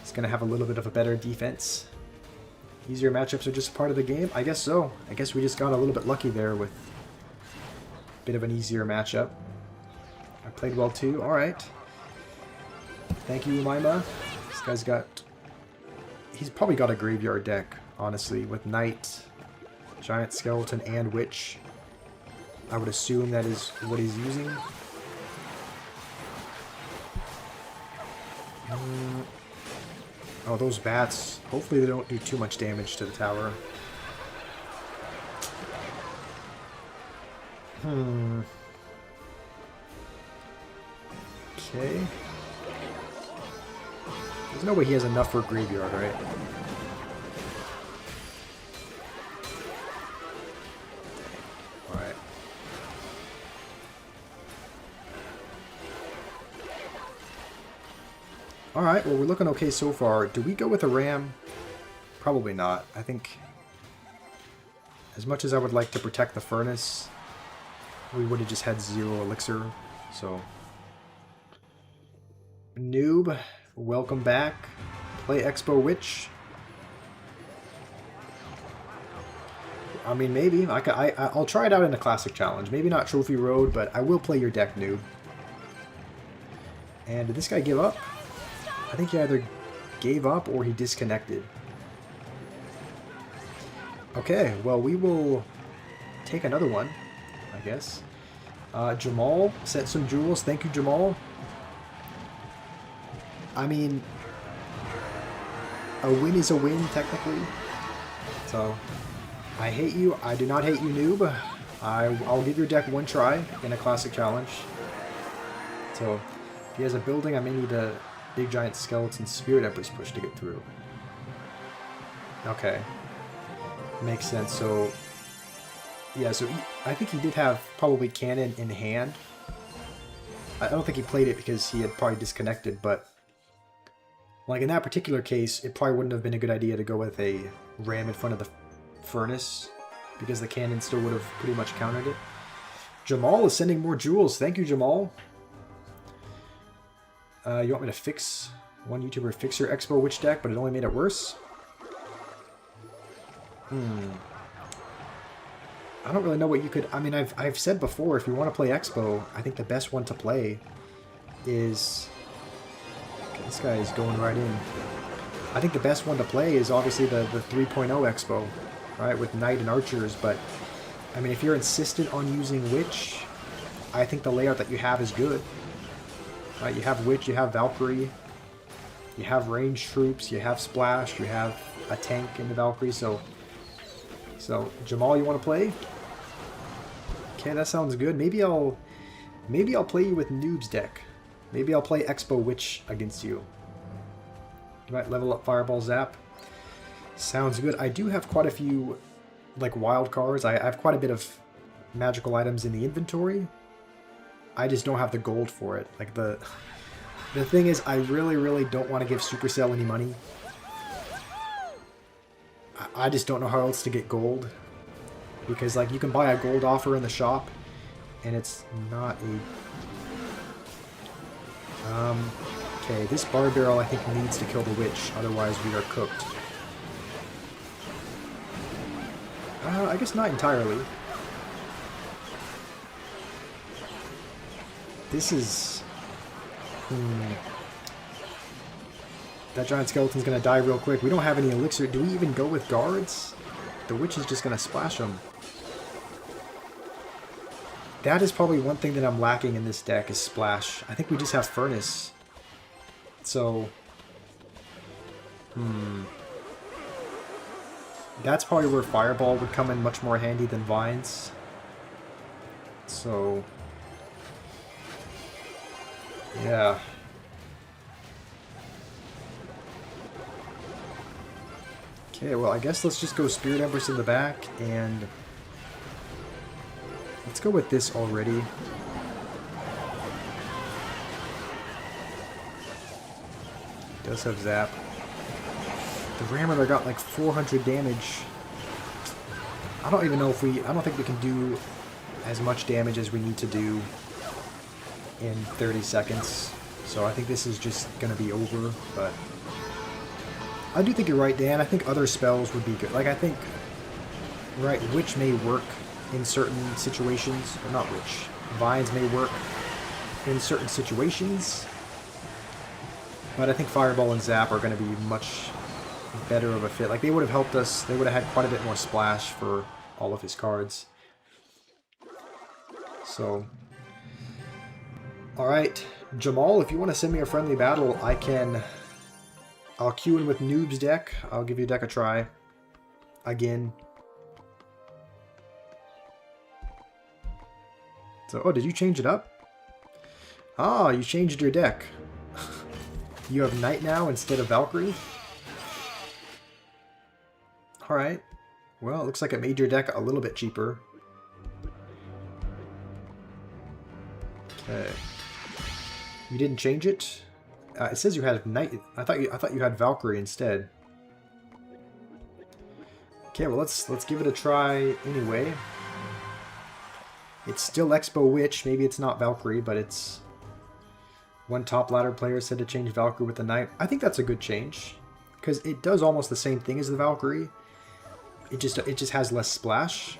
He's going to have a little bit of a better defense. Easier matchups are just part of the game? I guess so. I guess we just got a little bit lucky there with a bit of an easier matchup. I played well too. Alright. Thank you, Umaima. This guy's got... He's probably got a graveyard deck, honestly, with Knight, Giant Skeleton, and Witch. I would assume that is what he's using. Oh, those bats. Hopefully they don't do too much damage to the tower. Okay. There's no way he has enough for a graveyard, right? Alright. Alright, well, we're looking okay so far. Do we go with a Ram? Probably not. I think, as much as I would like to protect the Furnace, we would have just had 0 elixir, so... Noob, welcome back. Play Expo Witch. I mean, maybe. I'll try it out in a Classic Challenge. Maybe not Trophy Road, but I will play your deck, Noob. And did this guy give up? I think he either gave up or he disconnected. Okay, well, we will take another one, I guess. Jamal sent some jewels. Thank you, Jamal. I mean, a win is a win, technically. So, I hate you. I do not hate you, noob. I'll give your deck one try in a classic challenge. So, if he has a building, I may need a big giant skeleton spirit empress push to get through. Okay. Makes sense. So, yeah, so I think he did have probably cannon in hand. I don't think he played it because he had probably disconnected, but like in that particular case, it probably wouldn't have been a good idea to go with a ram in front of the furnace because the cannon still would have pretty much countered it. Jamal is sending more jewels. Thank you, Jamal. You want me to fix one YouTuber fix your Expo Witch deck, but it only made it worse? I don't really know what you could... I mean, I've said before, if you want to play Expo, I think the best one to play is... Okay, this guy is going right in. I think the best one to play is obviously the 3.0 Expo, right, with Knight and Archers, but, I mean, if you're insistent on using Witch, I think the layout that you have is good. Right, you have Witch, you have Valkyrie, you have ranged troops, you have Splash, you have a tank in the Valkyrie, so Jamal, you want to play? Okay, that sounds good. Maybe I'll play you with Noob's deck. Maybe I'll play Expo Witch against you. You might level up Fireball Zap. Sounds good. I do have quite a few like wild cards. I have quite a bit of magical items in the inventory. I just don't have the gold for it. Like the thing is, I really don't want to give Supercell any money. I just don't know how else to get gold. Because, like, you can buy a gold offer in the shop, and it's not a... okay, this bar barrel, I think, needs to kill the witch, otherwise we are cooked. I guess not entirely. This is... That giant skeleton's gonna die real quick. We don't have any elixir. Do we even go with guards? The witch is just gonna splash them. That is probably one thing that I'm lacking in this deck is splash. I think we just have furnace. So... That's probably where fireball would come in much more handy than vines. So... yeah. Okay, well, I guess let's just go Spirit Empress in the back, and let's go with this already. Does have Zap. The Rammer got like 400 damage. I don't even know if I don't think we can do as much damage as we need to do in 30 seconds. So I think this is just going to be over, but... I do think you're right, Dan. I think other spells would be good. Like, I think, right, Witch may work in certain situations. Or not Witch. Vines may work in certain situations. But I think Fireball and Zap are going to be much better of a fit. Like, they would have helped us. They would have had quite a bit more splash for all of his cards. So, alright. Jamal, if you want to send me a friendly battle, I'll queue in with Noob's deck. I'll give your deck a try. Again. So, oh, did you change it up? Ah, you changed your deck. You have Knight now instead of Valkyrie? Alright. Well, it looks like it made your deck a little bit cheaper. Okay. You didn't change it? It says you had Knight. I thought you had Valkyrie instead. Okay, well let's give it a try anyway. It's still Expo Witch. Maybe it's not Valkyrie, but it's... One top ladder player said to change Valkyrie with the Knight. I think that's a good change, because it does almost the same thing as the Valkyrie. It just has less splash,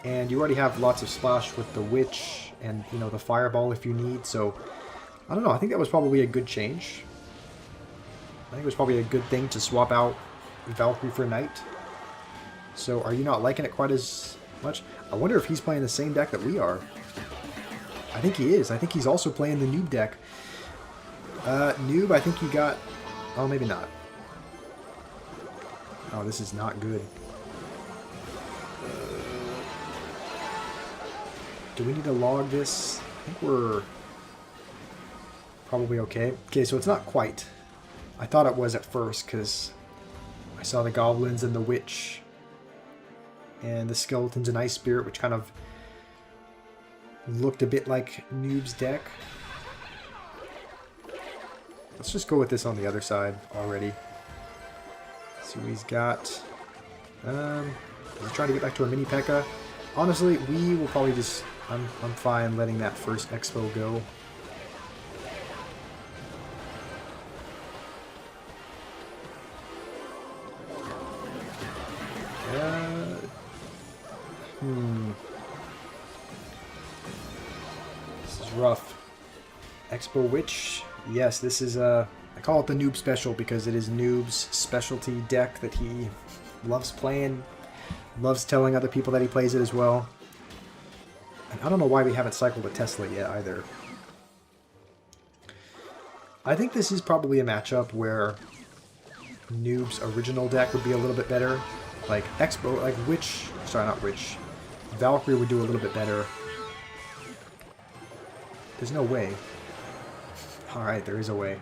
and you already have lots of splash with the Witch and, you know, the Fireball if you need. So I don't know. I think that was probably a good change. I think it was probably a good thing to swap out Valkyrie for Knight. So are you not liking it quite as much? I wonder if he's playing the same deck that we are. I think he is. I think he's also playing the Noob deck. Noob, I think you got... Oh, maybe not. Oh, this is not good. Do we need to log this? I think we're probably okay. Okay, so it's not quite. I thought it was at first because I saw the goblins and the witch and the skeletons and ice spirit, which kind of looked a bit like Noob's deck. Let's just go with this on the other side already. See what he's got. He's trying to get back to a mini P.E.K.K.A. Honestly, we will probably just... I'm fine letting that first Expo go. This is rough. Expo Witch. Yes, this is I call it the Noob Special because it is Noob's specialty deck that he loves playing. Loves telling other people that he plays it as well. And I don't know why we haven't cycled a Tesla yet either. I think this is probably a matchup where Noob's original deck would be a little bit better. Like Expo, like Witch, sorry, not Witch. Valkyrie would do a little bit better. There's no way. Alright, there is a way.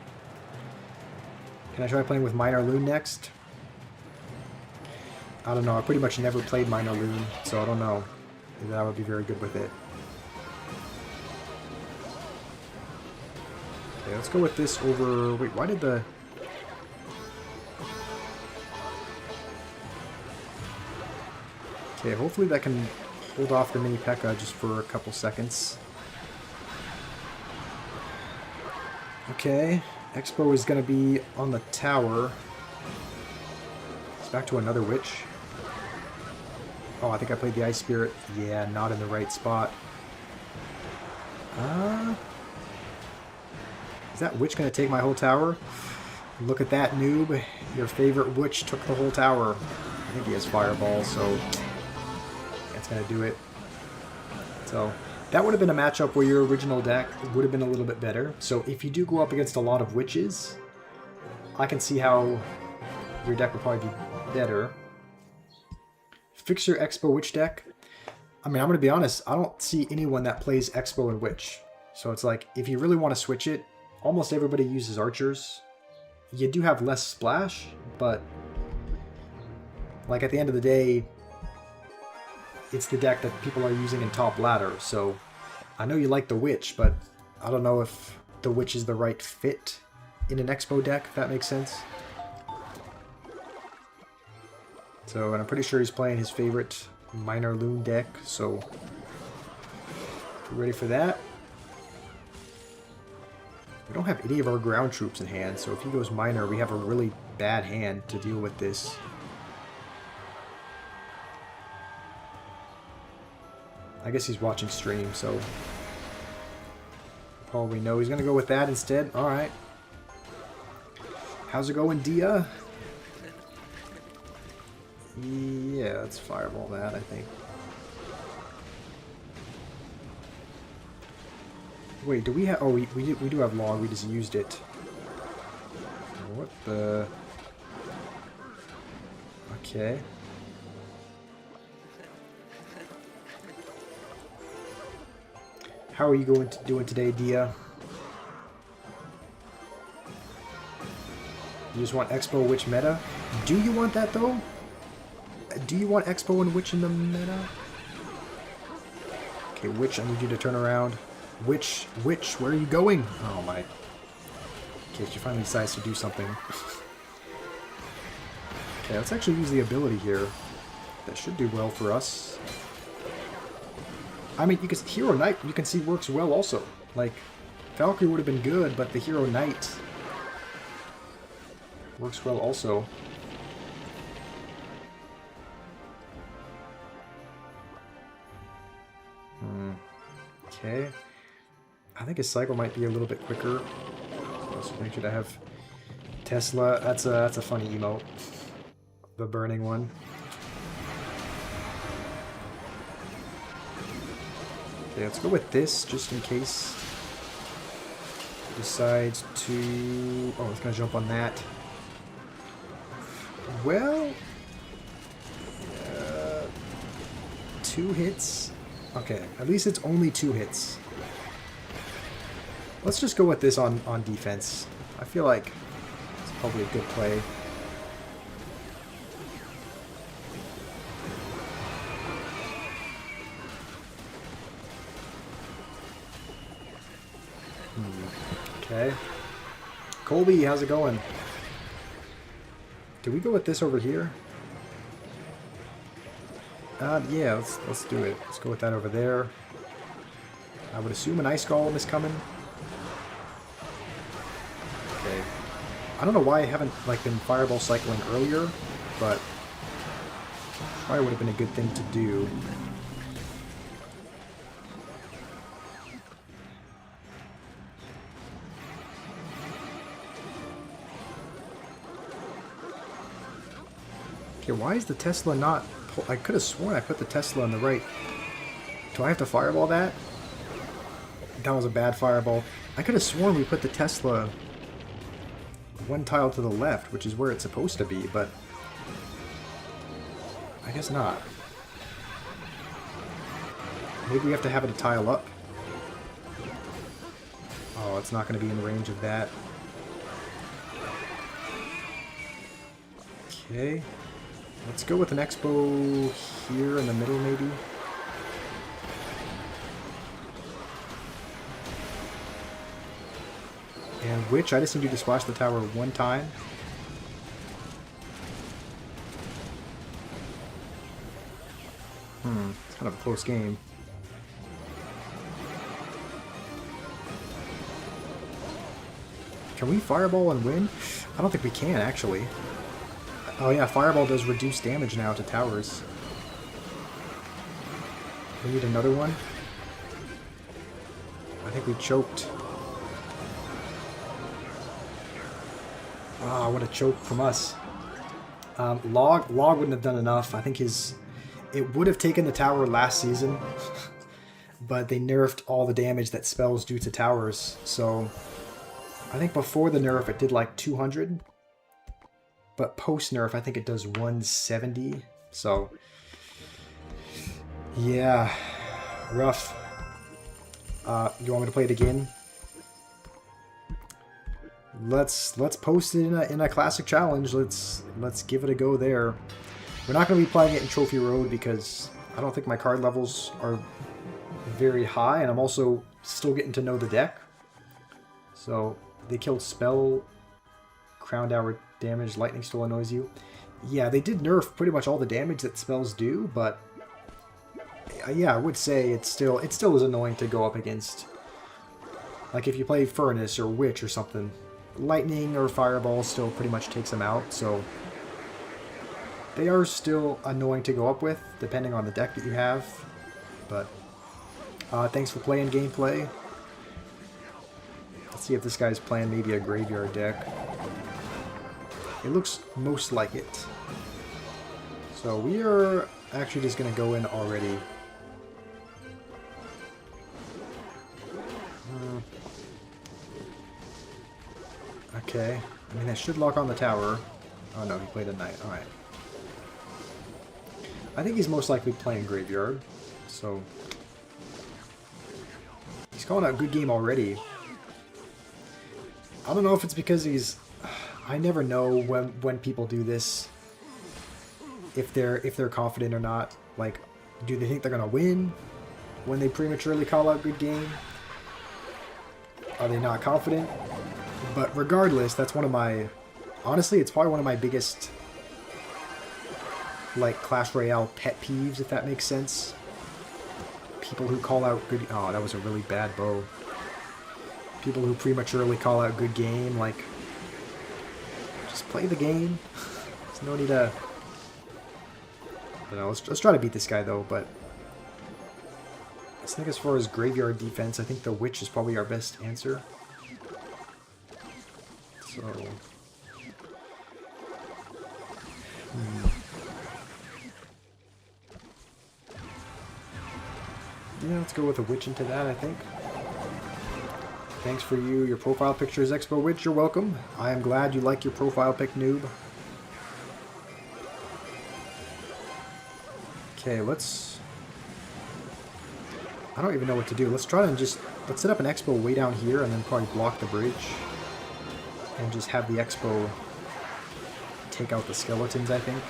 Can I try playing with Minor Loon next? I don't know, I pretty much never played Minor Loon, so I don't know. Maybe I would be very good with it. Okay, let's go with this over... Wait, why did the... Okay, hopefully that can hold off the mini P.E.K.K.A. just for a couple seconds. Okay, Expo is going to be on the tower. It's back to another witch. Oh, I think I played the Ice Spirit. Yeah, not in the right spot. Is that witch going to take my whole tower? Look at that, noob. Your favorite witch took the whole tower. I think he has Fireball, so that's going to do it. So that would have been a matchup where your original deck would have been a little bit better. So if you do go up against a lot of witches, I can see how your deck would probably be better. Fixer Expo Witch deck. I mean, I'm going to be honest, I don't see anyone that plays Expo and Witch. So it's like, if you really want to switch it, almost everybody uses archers. You do have less splash, but like at the end of the day, it's the deck that people are using in top ladder. So I know you like the Witch, but I don't know if the Witch is the right fit in an Expo deck, if that makes sense. So, and I'm pretty sure he's playing his favorite Minor Loon deck, so we're ready for that. We don't have any of our ground troops in hand, so if he goes Minor, we have a really bad hand to deal with this. I guess he's watching stream, so probably know he's going to go with that instead. Alright. How's it going, Dia? Yeah, let's fireball that, I think. Wait, do we have... Oh, we do have log, we just used it. What the... Okay. How are you doing today, Dia? You just want Expo Witch meta? Do you want that, though? Do you want Expo and Witch in the meta? Okay, Witch, I need you to turn around. Witch, where are you going? Oh my. Okay, she finally decides to do something. Okay, let's actually use the ability here. That should do well for us. I mean, you can Hero Knight, you can see works well also. Like, Valkyrie would have been good, but the Hero Knight works well also. Okay. I think his cycle might be a little bit quicker. So let's make sure to have Tesla. That's a funny emote. The burning one. Okay, let's go with this just in case he decides to... Oh, it's gonna jump on that. Well, 2 hits? Okay, at least it's only 2 hits. Let's just go with this on defense. I feel like it's probably a good play. Okay. Colby, how's it going? Do we go with this over here? Yeah, let's do it. Let's go with that over there. I would assume an Ice Golem is coming. Okay. I don't know why I haven't been Fireball cycling earlier, but probably would have been a good thing to do. Okay, why is the Tesla not... I could have sworn I put the Tesla on the right. Do I have to Fireball that? That was a bad Fireball. I could have sworn we put the Tesla 1 tile to the left, which is where it's supposed to be, but... I guess not. Maybe we have to have it a tile up. Oh, it's not going to be in range of that. Okay. Let's go with an Expo here in the middle, maybe. And which I just need you to splash the tower 1 time. It's kind of a close game. Can we Fireball and win? I don't think we can, actually. Oh yeah, Fireball does reduce damage now to towers. We need another one. I think we choked. Ah, what a choke from us. Log wouldn't have done enough. I think it would have taken the tower last season, but they nerfed all the damage that spells do to towers. So I think before the nerf it did like 200. But post-nerf, I think it does 170. So, yeah, rough. You want me to play it again? Let's post it in a classic challenge. Let's give it a go there. We're not going to be playing it in Trophy Road because I don't think my card levels are very high, and I'm also still getting to know the deck. So they killed Spell, Crown Hour. Damage, lightning still annoys you. Yeah, they did nerf pretty much all the damage that spells do, but yeah, I would say it still is annoying to go up against. Like if you play Furnace or Witch or something, lightning or Fireball still pretty much takes them out, so they are still annoying to go up with, depending on the deck that you have. But thanks for playing gameplay. Let's see if this guy's playing maybe a graveyard deck. It looks most like it. So we are actually just going to go in already. Okay. I mean, that should lock on the tower. Oh no, he played a knight. Alright. I think he's most likely playing graveyard. So he's calling out good game already. I don't know if it's because he's... I never know when people do this, if they're confident or not. Like, do they think they're gonna win when they prematurely call out good game? Are they not confident? But regardless, that's one of my... Honestly, it's probably one of my biggest, like, Clash Royale pet peeves, if that makes sense. People who call out good... Oh, that was a really bad bow. People who prematurely call out good game, like... Just play the game. There's no need to... I don't know, let's try to beat this guy, though, but... I think as far as graveyard defense, I think the Witch is probably our best answer. So... Yeah, let's go with a Witch into that, I think. Thanks for your profile pictures, Expo Witch. You're welcome. I am glad you like your profile pic, noob. Okay, let's I don't even know what to do. Let's try and let's set up an expo way down here and then probably block the bridge. And just have the expo take out the skeletons, I think.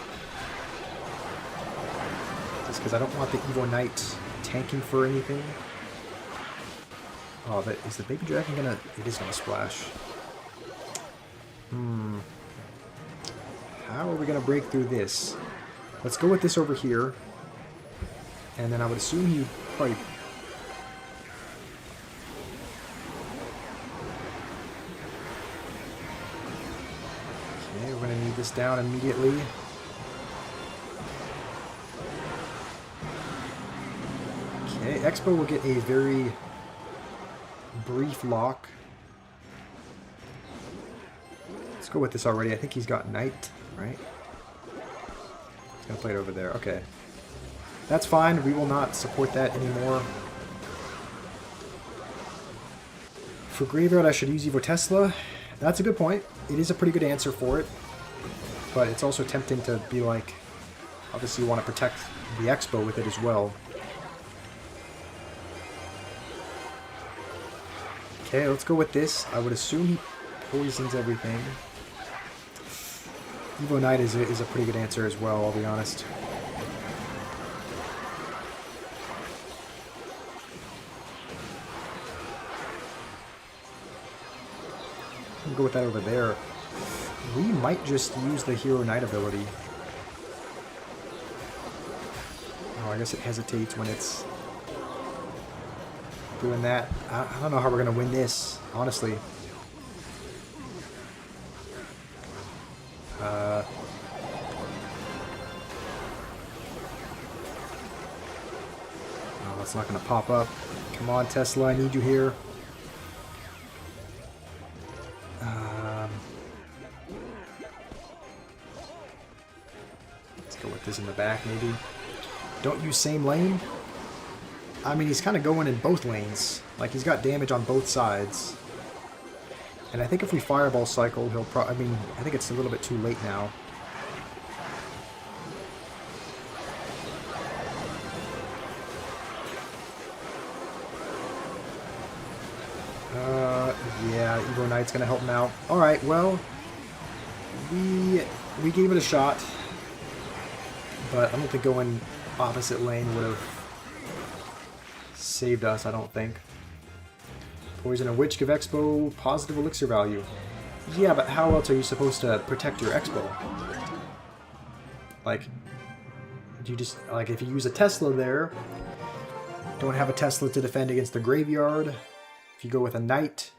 Just because I don't want the Evo Knight tanking for anything. Oh, but is the baby dragon gonna... It is gonna splash. How are we gonna break through this? Let's go with this over here. And then I would assume he probably... Okay, we're gonna need this down immediately. Okay, Expo will get a very brief lock. Let's go with this already. I think he's got Knight, right? He's gonna play it over there. Okay. That's fine. We will not support that anymore. For Graveyard, I should use Evo Tesla. That's a good point. It is a pretty good answer for it. But it's also tempting to be like, obviously you want to protect the Expo with it as well. Okay, let's go with this. I would assume he poisons everything. Evo Knight is a pretty good answer as well, I'll be honest. Go with that over there. We might just use the Hero Knight ability. Oh, I guess it hesitates when it's doing that. I don't know how we're going to win this, honestly. Oh, that's not going to pop up. Come on, Tesla, I need you here. Let's go with this in the back, maybe. Don't use same lane. I mean, he's kind of going in both lanes. Like, he's got damage on both sides. And I think if we Fireball cycle, he'll probably... I mean, I think it's a little bit too late now. Yeah, Evo Knight's gonna help him out. Alright, well... We gave it a shot. But I don't think going opposite lane would have saved us, I don't think. Poison a Witch, give Expo positive elixir value. Yeah, but how else are you supposed to protect your Expo? Like, do you just, like, if you use a Tesla there, don't have a Tesla to defend against the graveyard. If you go with a Knight,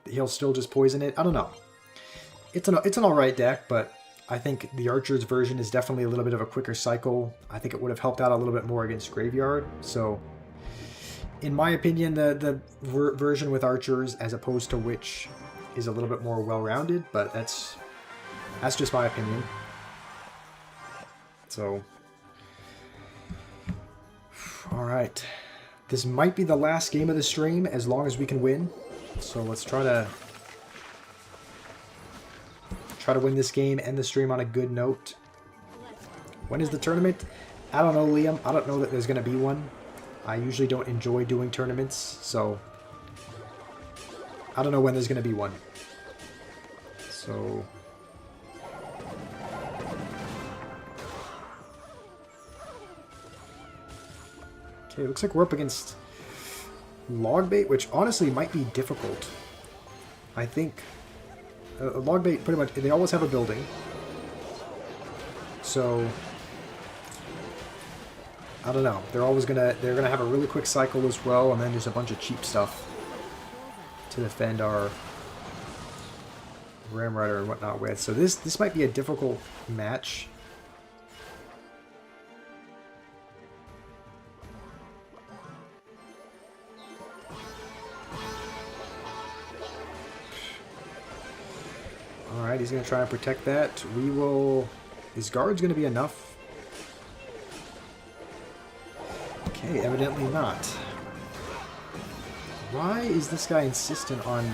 he'll still just poison it. I don't know. It's an alright deck, but I think the Archer's version is definitely a little bit of a quicker cycle. I think it would have helped out a little bit more against Graveyard. So, in my opinion, the version with Archers as opposed to Witch is a little bit more well-rounded, but that's just my opinion. So, alright. This might be the last game of the stream, as long as we can win. So let's try to win this game, end the stream on a good note. When is the tournament? I don't know, Liam. I don't know that there's going to be one. I usually don't enjoy doing tournaments, so I don't know when there's going to be one. So okay, looks like we're up against Logbait, which honestly might be difficult. I think Logbait pretty much, they always have a building. So I don't know. They're gonna have a really quick cycle as well, and then just a bunch of cheap stuff to defend our Ram Rider and whatnot with. So this might be a difficult match. Alright, he's going to try and protect that. We will... His guard's going to be enough. Okay, evidently not. Why is this guy insistent on...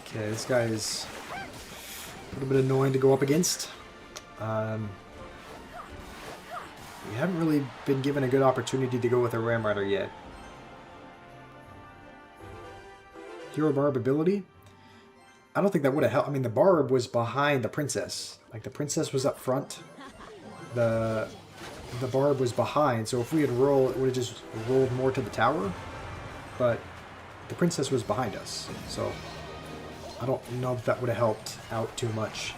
Okay, this guy is a little bit annoying to go up against. We haven't really been given a good opportunity to go with a Ram Rider yet. Hero Barb ability? I don't think that would have helped. I mean, the Barb was behind the Princess. Like, the Princess was up front. The Barb was behind, so if we had rolled, it would have just rolled more to the tower. But the Princess was behind us, so I don't know if that would have helped out too much.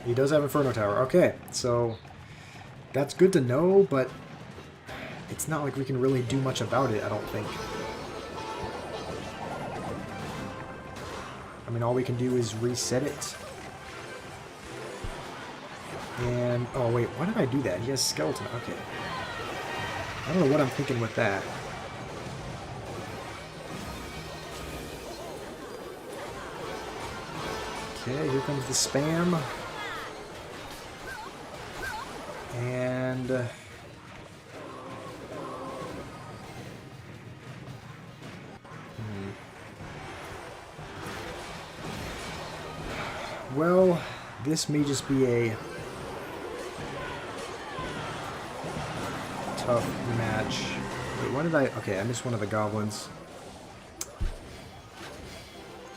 He does have Inferno Tower. Okay, so that's good to know, but it's not like we can really do much about it, I don't think. I mean, all we can do is reset it. And, oh wait, why did I do that? He has Skeleton, okay. I don't know what I'm thinking with that. Okay, here comes the spam. And... Well, this may just be a tough match. Wait, why did I... Okay, I missed one of the goblins.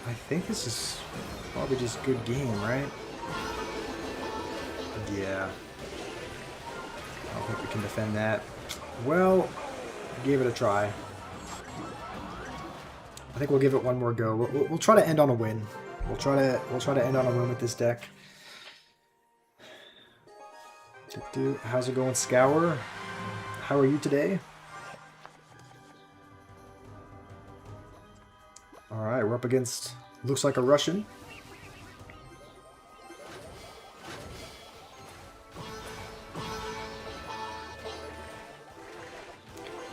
I think this is probably just good game, right? Yeah. I don't think we can defend that. Well, gave it a try. I think we'll give it one more go. We'll try to end on a win. We'll try to end on a win with this deck. How's it going, Scour? How are you today? Alright, we're up against, looks like a Russian.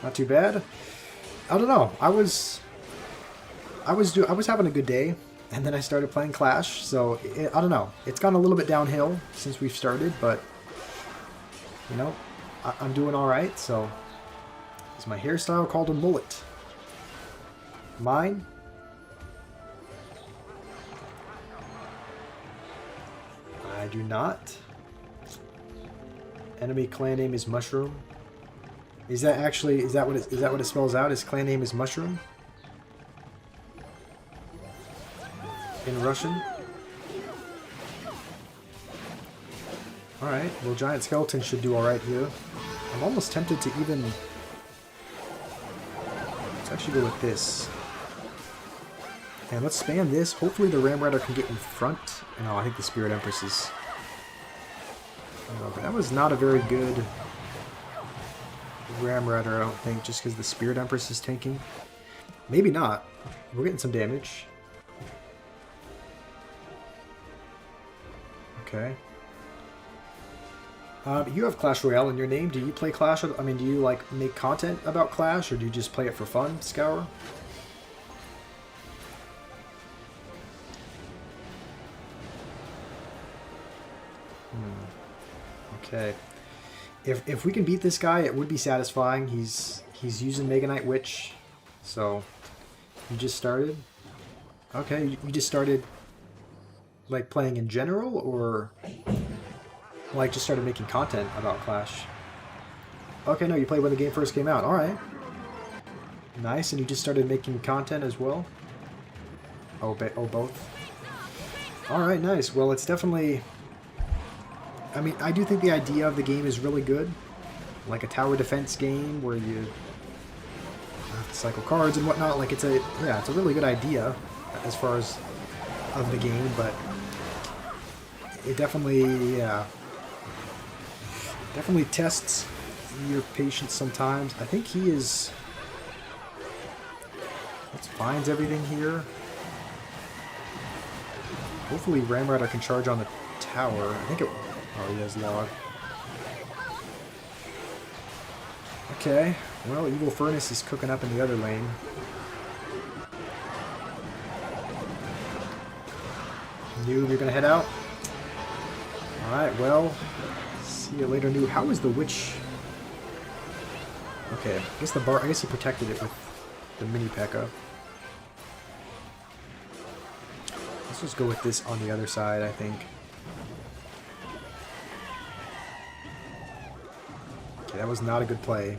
Not too bad. I don't know. I was having a good day, and then I started playing Clash. So I don't know. It's gone a little bit downhill since we've started, but you know, I'm doing all right. So is my hairstyle called a mullet? Mine? I do not. Enemy clan name is Mushroom. Is that actually, is that what it spells out? His clan name is Mushroom? In Russian? Alright, well, Giant Skeleton should do alright here. I'm almost tempted to even... Let's actually go with this. And let's spam this. Hopefully the Ram Rider can get in front. No, I think the Spirit Empress is... but that was not a very good Ram Rider, I don't think, just because the Spirit Empress is tanking. Maybe not. We're getting some damage. Okay. You have Clash Royale in your name. Do you play Clash? I mean, do you like make content about Clash, or do you just play it for fun, Scour? Okay. If we can beat this guy, it would be satisfying. He's using Mega Knight Witch, so you just started. Okay, you just started like playing in general, or like just started making content about Clash? Okay, no, you played when the game first came out. All right, nice. And you just started making content as well. Oh, both. All right, nice. Well, it's definitely. I mean, I do think the idea of the game is really good. Like a tower defense game where you have to cycle cards and whatnot. Like it's a really good idea as far as of the game, but it definitely definitely tests your patience sometimes. I think he is. Let's finds everything here. Hopefully Ram Rider can charge on the tower. I think it. Oh, he has log. Okay, well, Evil Furnace is cooking up in the other lane. Noob, you're gonna head out? Alright, well, see you later, Noob. How is the Witch? Okay, I guess he protected it with the mini P.E.K.K.A. Let's just go with this on the other side, I think. Okay, that was not a good play.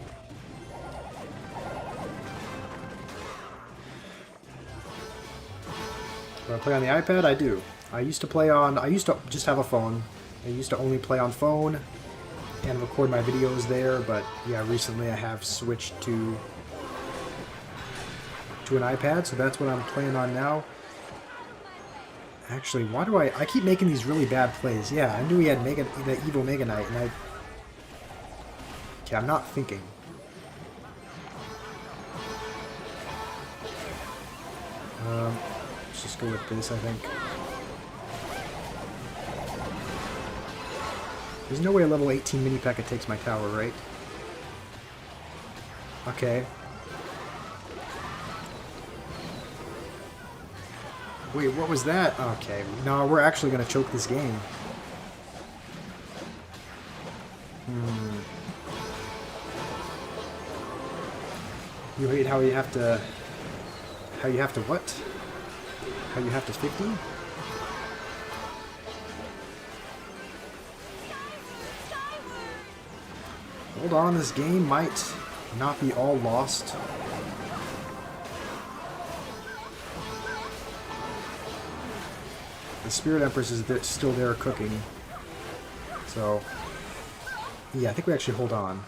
Do I play on the iPad? I do. I used to just have a phone. I used to only play on phone and record my videos there, but yeah, recently I have switched to an iPad, so that's what I'm playing on now. Actually, why do I keep making these really bad plays? Yeah, I knew he had the evil Mega Knight, and okay, I'm not thinking. Let's just go with this, I think. There's no way a level 18 mini P.E.K.K.A takes my tower, right? Okay. Wait, what was that? Okay, no, we're actually going to choke this game. You hate how you have to... How you have to what? How you have to 50? Hold on, this game might not be all lost. The Spirit Empress is still there cooking. So, yeah, I think we actually hold on.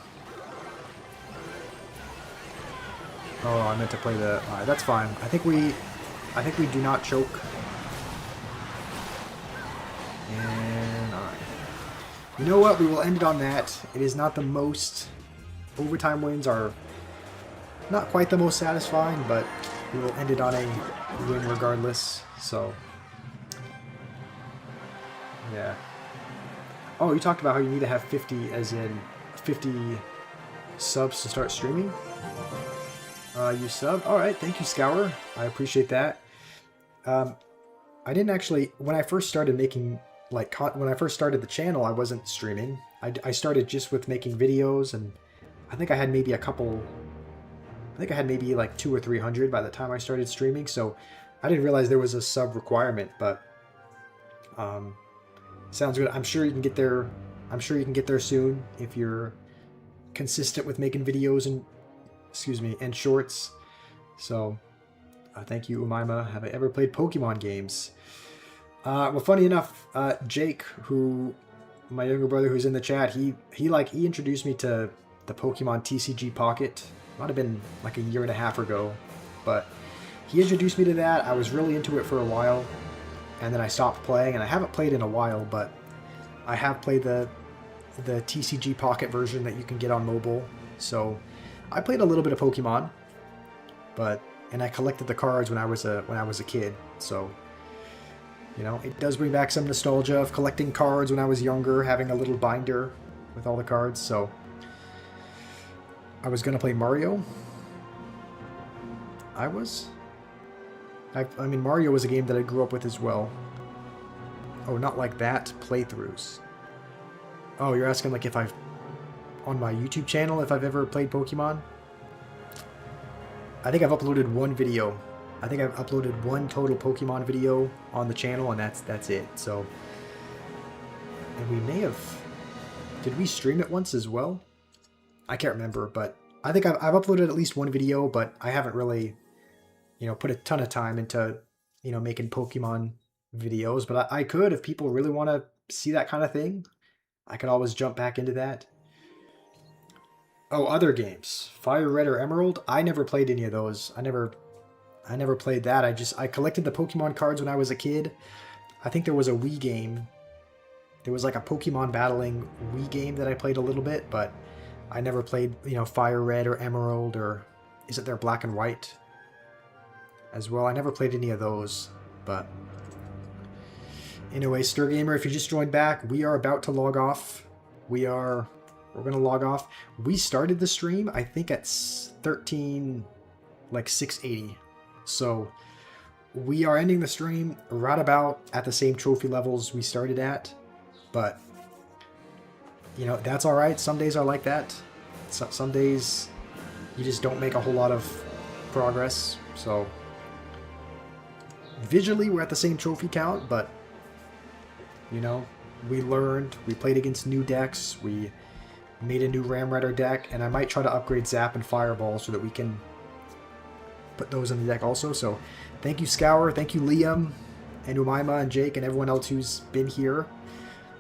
Oh, I meant to play the... Alright, that's fine. I think we do not choke. And, alright. You know what? We will end it on that. It is not the most... Overtime wins are not quite the most satisfying, but we will end it on a win regardless. So, yeah. Oh, you talked about how you need to have 50, as in 50 subs to start streaming? You subbed? Alright, thank you, Scour. I appreciate that. I didn't actually... When I first started making... when I first started the channel, I wasn't streaming. I started just with making videos, and I think I had maybe a couple... I think I had maybe like 200 or 300 by the time I started streaming, so I didn't realize there was a sub requirement, but... sounds good. I'm sure you can get there... I'm sure you can get there soon if you're consistent with making videos and... Excuse me, and shorts. So, thank you, Umaima. Have I ever played Pokemon games? Well, funny enough, Jake, who, my younger brother who's in the chat, he introduced me to the Pokemon TCG Pocket. Might have been like a year and a half ago, but he introduced me to that. I was really into it for a while, and then I stopped playing, and I haven't played in a while, but I have played the TCG Pocket version that you can get on mobile. So I played a little bit of Pokemon, and I collected the cards when I was a kid. So, you know, it does bring back some nostalgia of collecting cards when I was younger, having a little binder with all the cards. So I was gonna play Mario. I mean, Mario was a game that I grew up with as well. Oh, not like that. Playthroughs. Oh, you're asking like if I've... on my YouTube channel, if I've ever played Pokemon? I think I've uploaded one video. I think I've uploaded one total Pokemon video on the channel, and that's it. So, and we may have... Did we stream it once as well? I can't remember, but I think I've uploaded at least one video, but I haven't really, you know, put a ton of time into, you know, making Pokemon videos. But I could, if people really want to see that kind of thing, I could always jump back into that. Oh, other games. Fire Red or Emerald? I never played any of those. I never played that. I collected the Pokemon cards when I was a kid. I think there was a Wii game. There was like a Pokemon battling Wii game that I played a little bit, but I never played, you know, Fire Red or Emerald, or is it their Black and White as well? I never played any of those, but anyway, Stir Gamer, if you just joined back, we are about to log off. We're going to log off. We started the stream, I think at 680. So we are ending the stream right about at the same trophy levels we started at. But, you know, that's all right. Some days are like that. Some days you just don't make a whole lot of progress. So visually we're at the same trophy count, but you know, we learned, we played against new decks, we made a new Ram Rider deck, and I might try to upgrade Zap and Fireball so that we can put those in the deck also. So thank you, Scour, thank you, Liam, and Umaima, and Jake, and everyone else who's been here.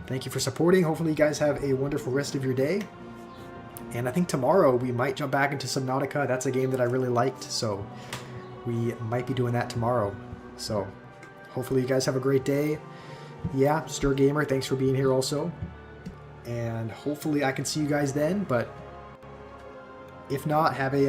Thank you for supporting. Hopefully you guys have a wonderful rest of your day. And I think tomorrow we might jump back into Subnautica. That's a game that I really liked, so we might be doing that tomorrow. So hopefully you guys have a great day. Yeah, Stir Gamer, thanks for being here also. And hopefully I can see you guys then, but if not, have a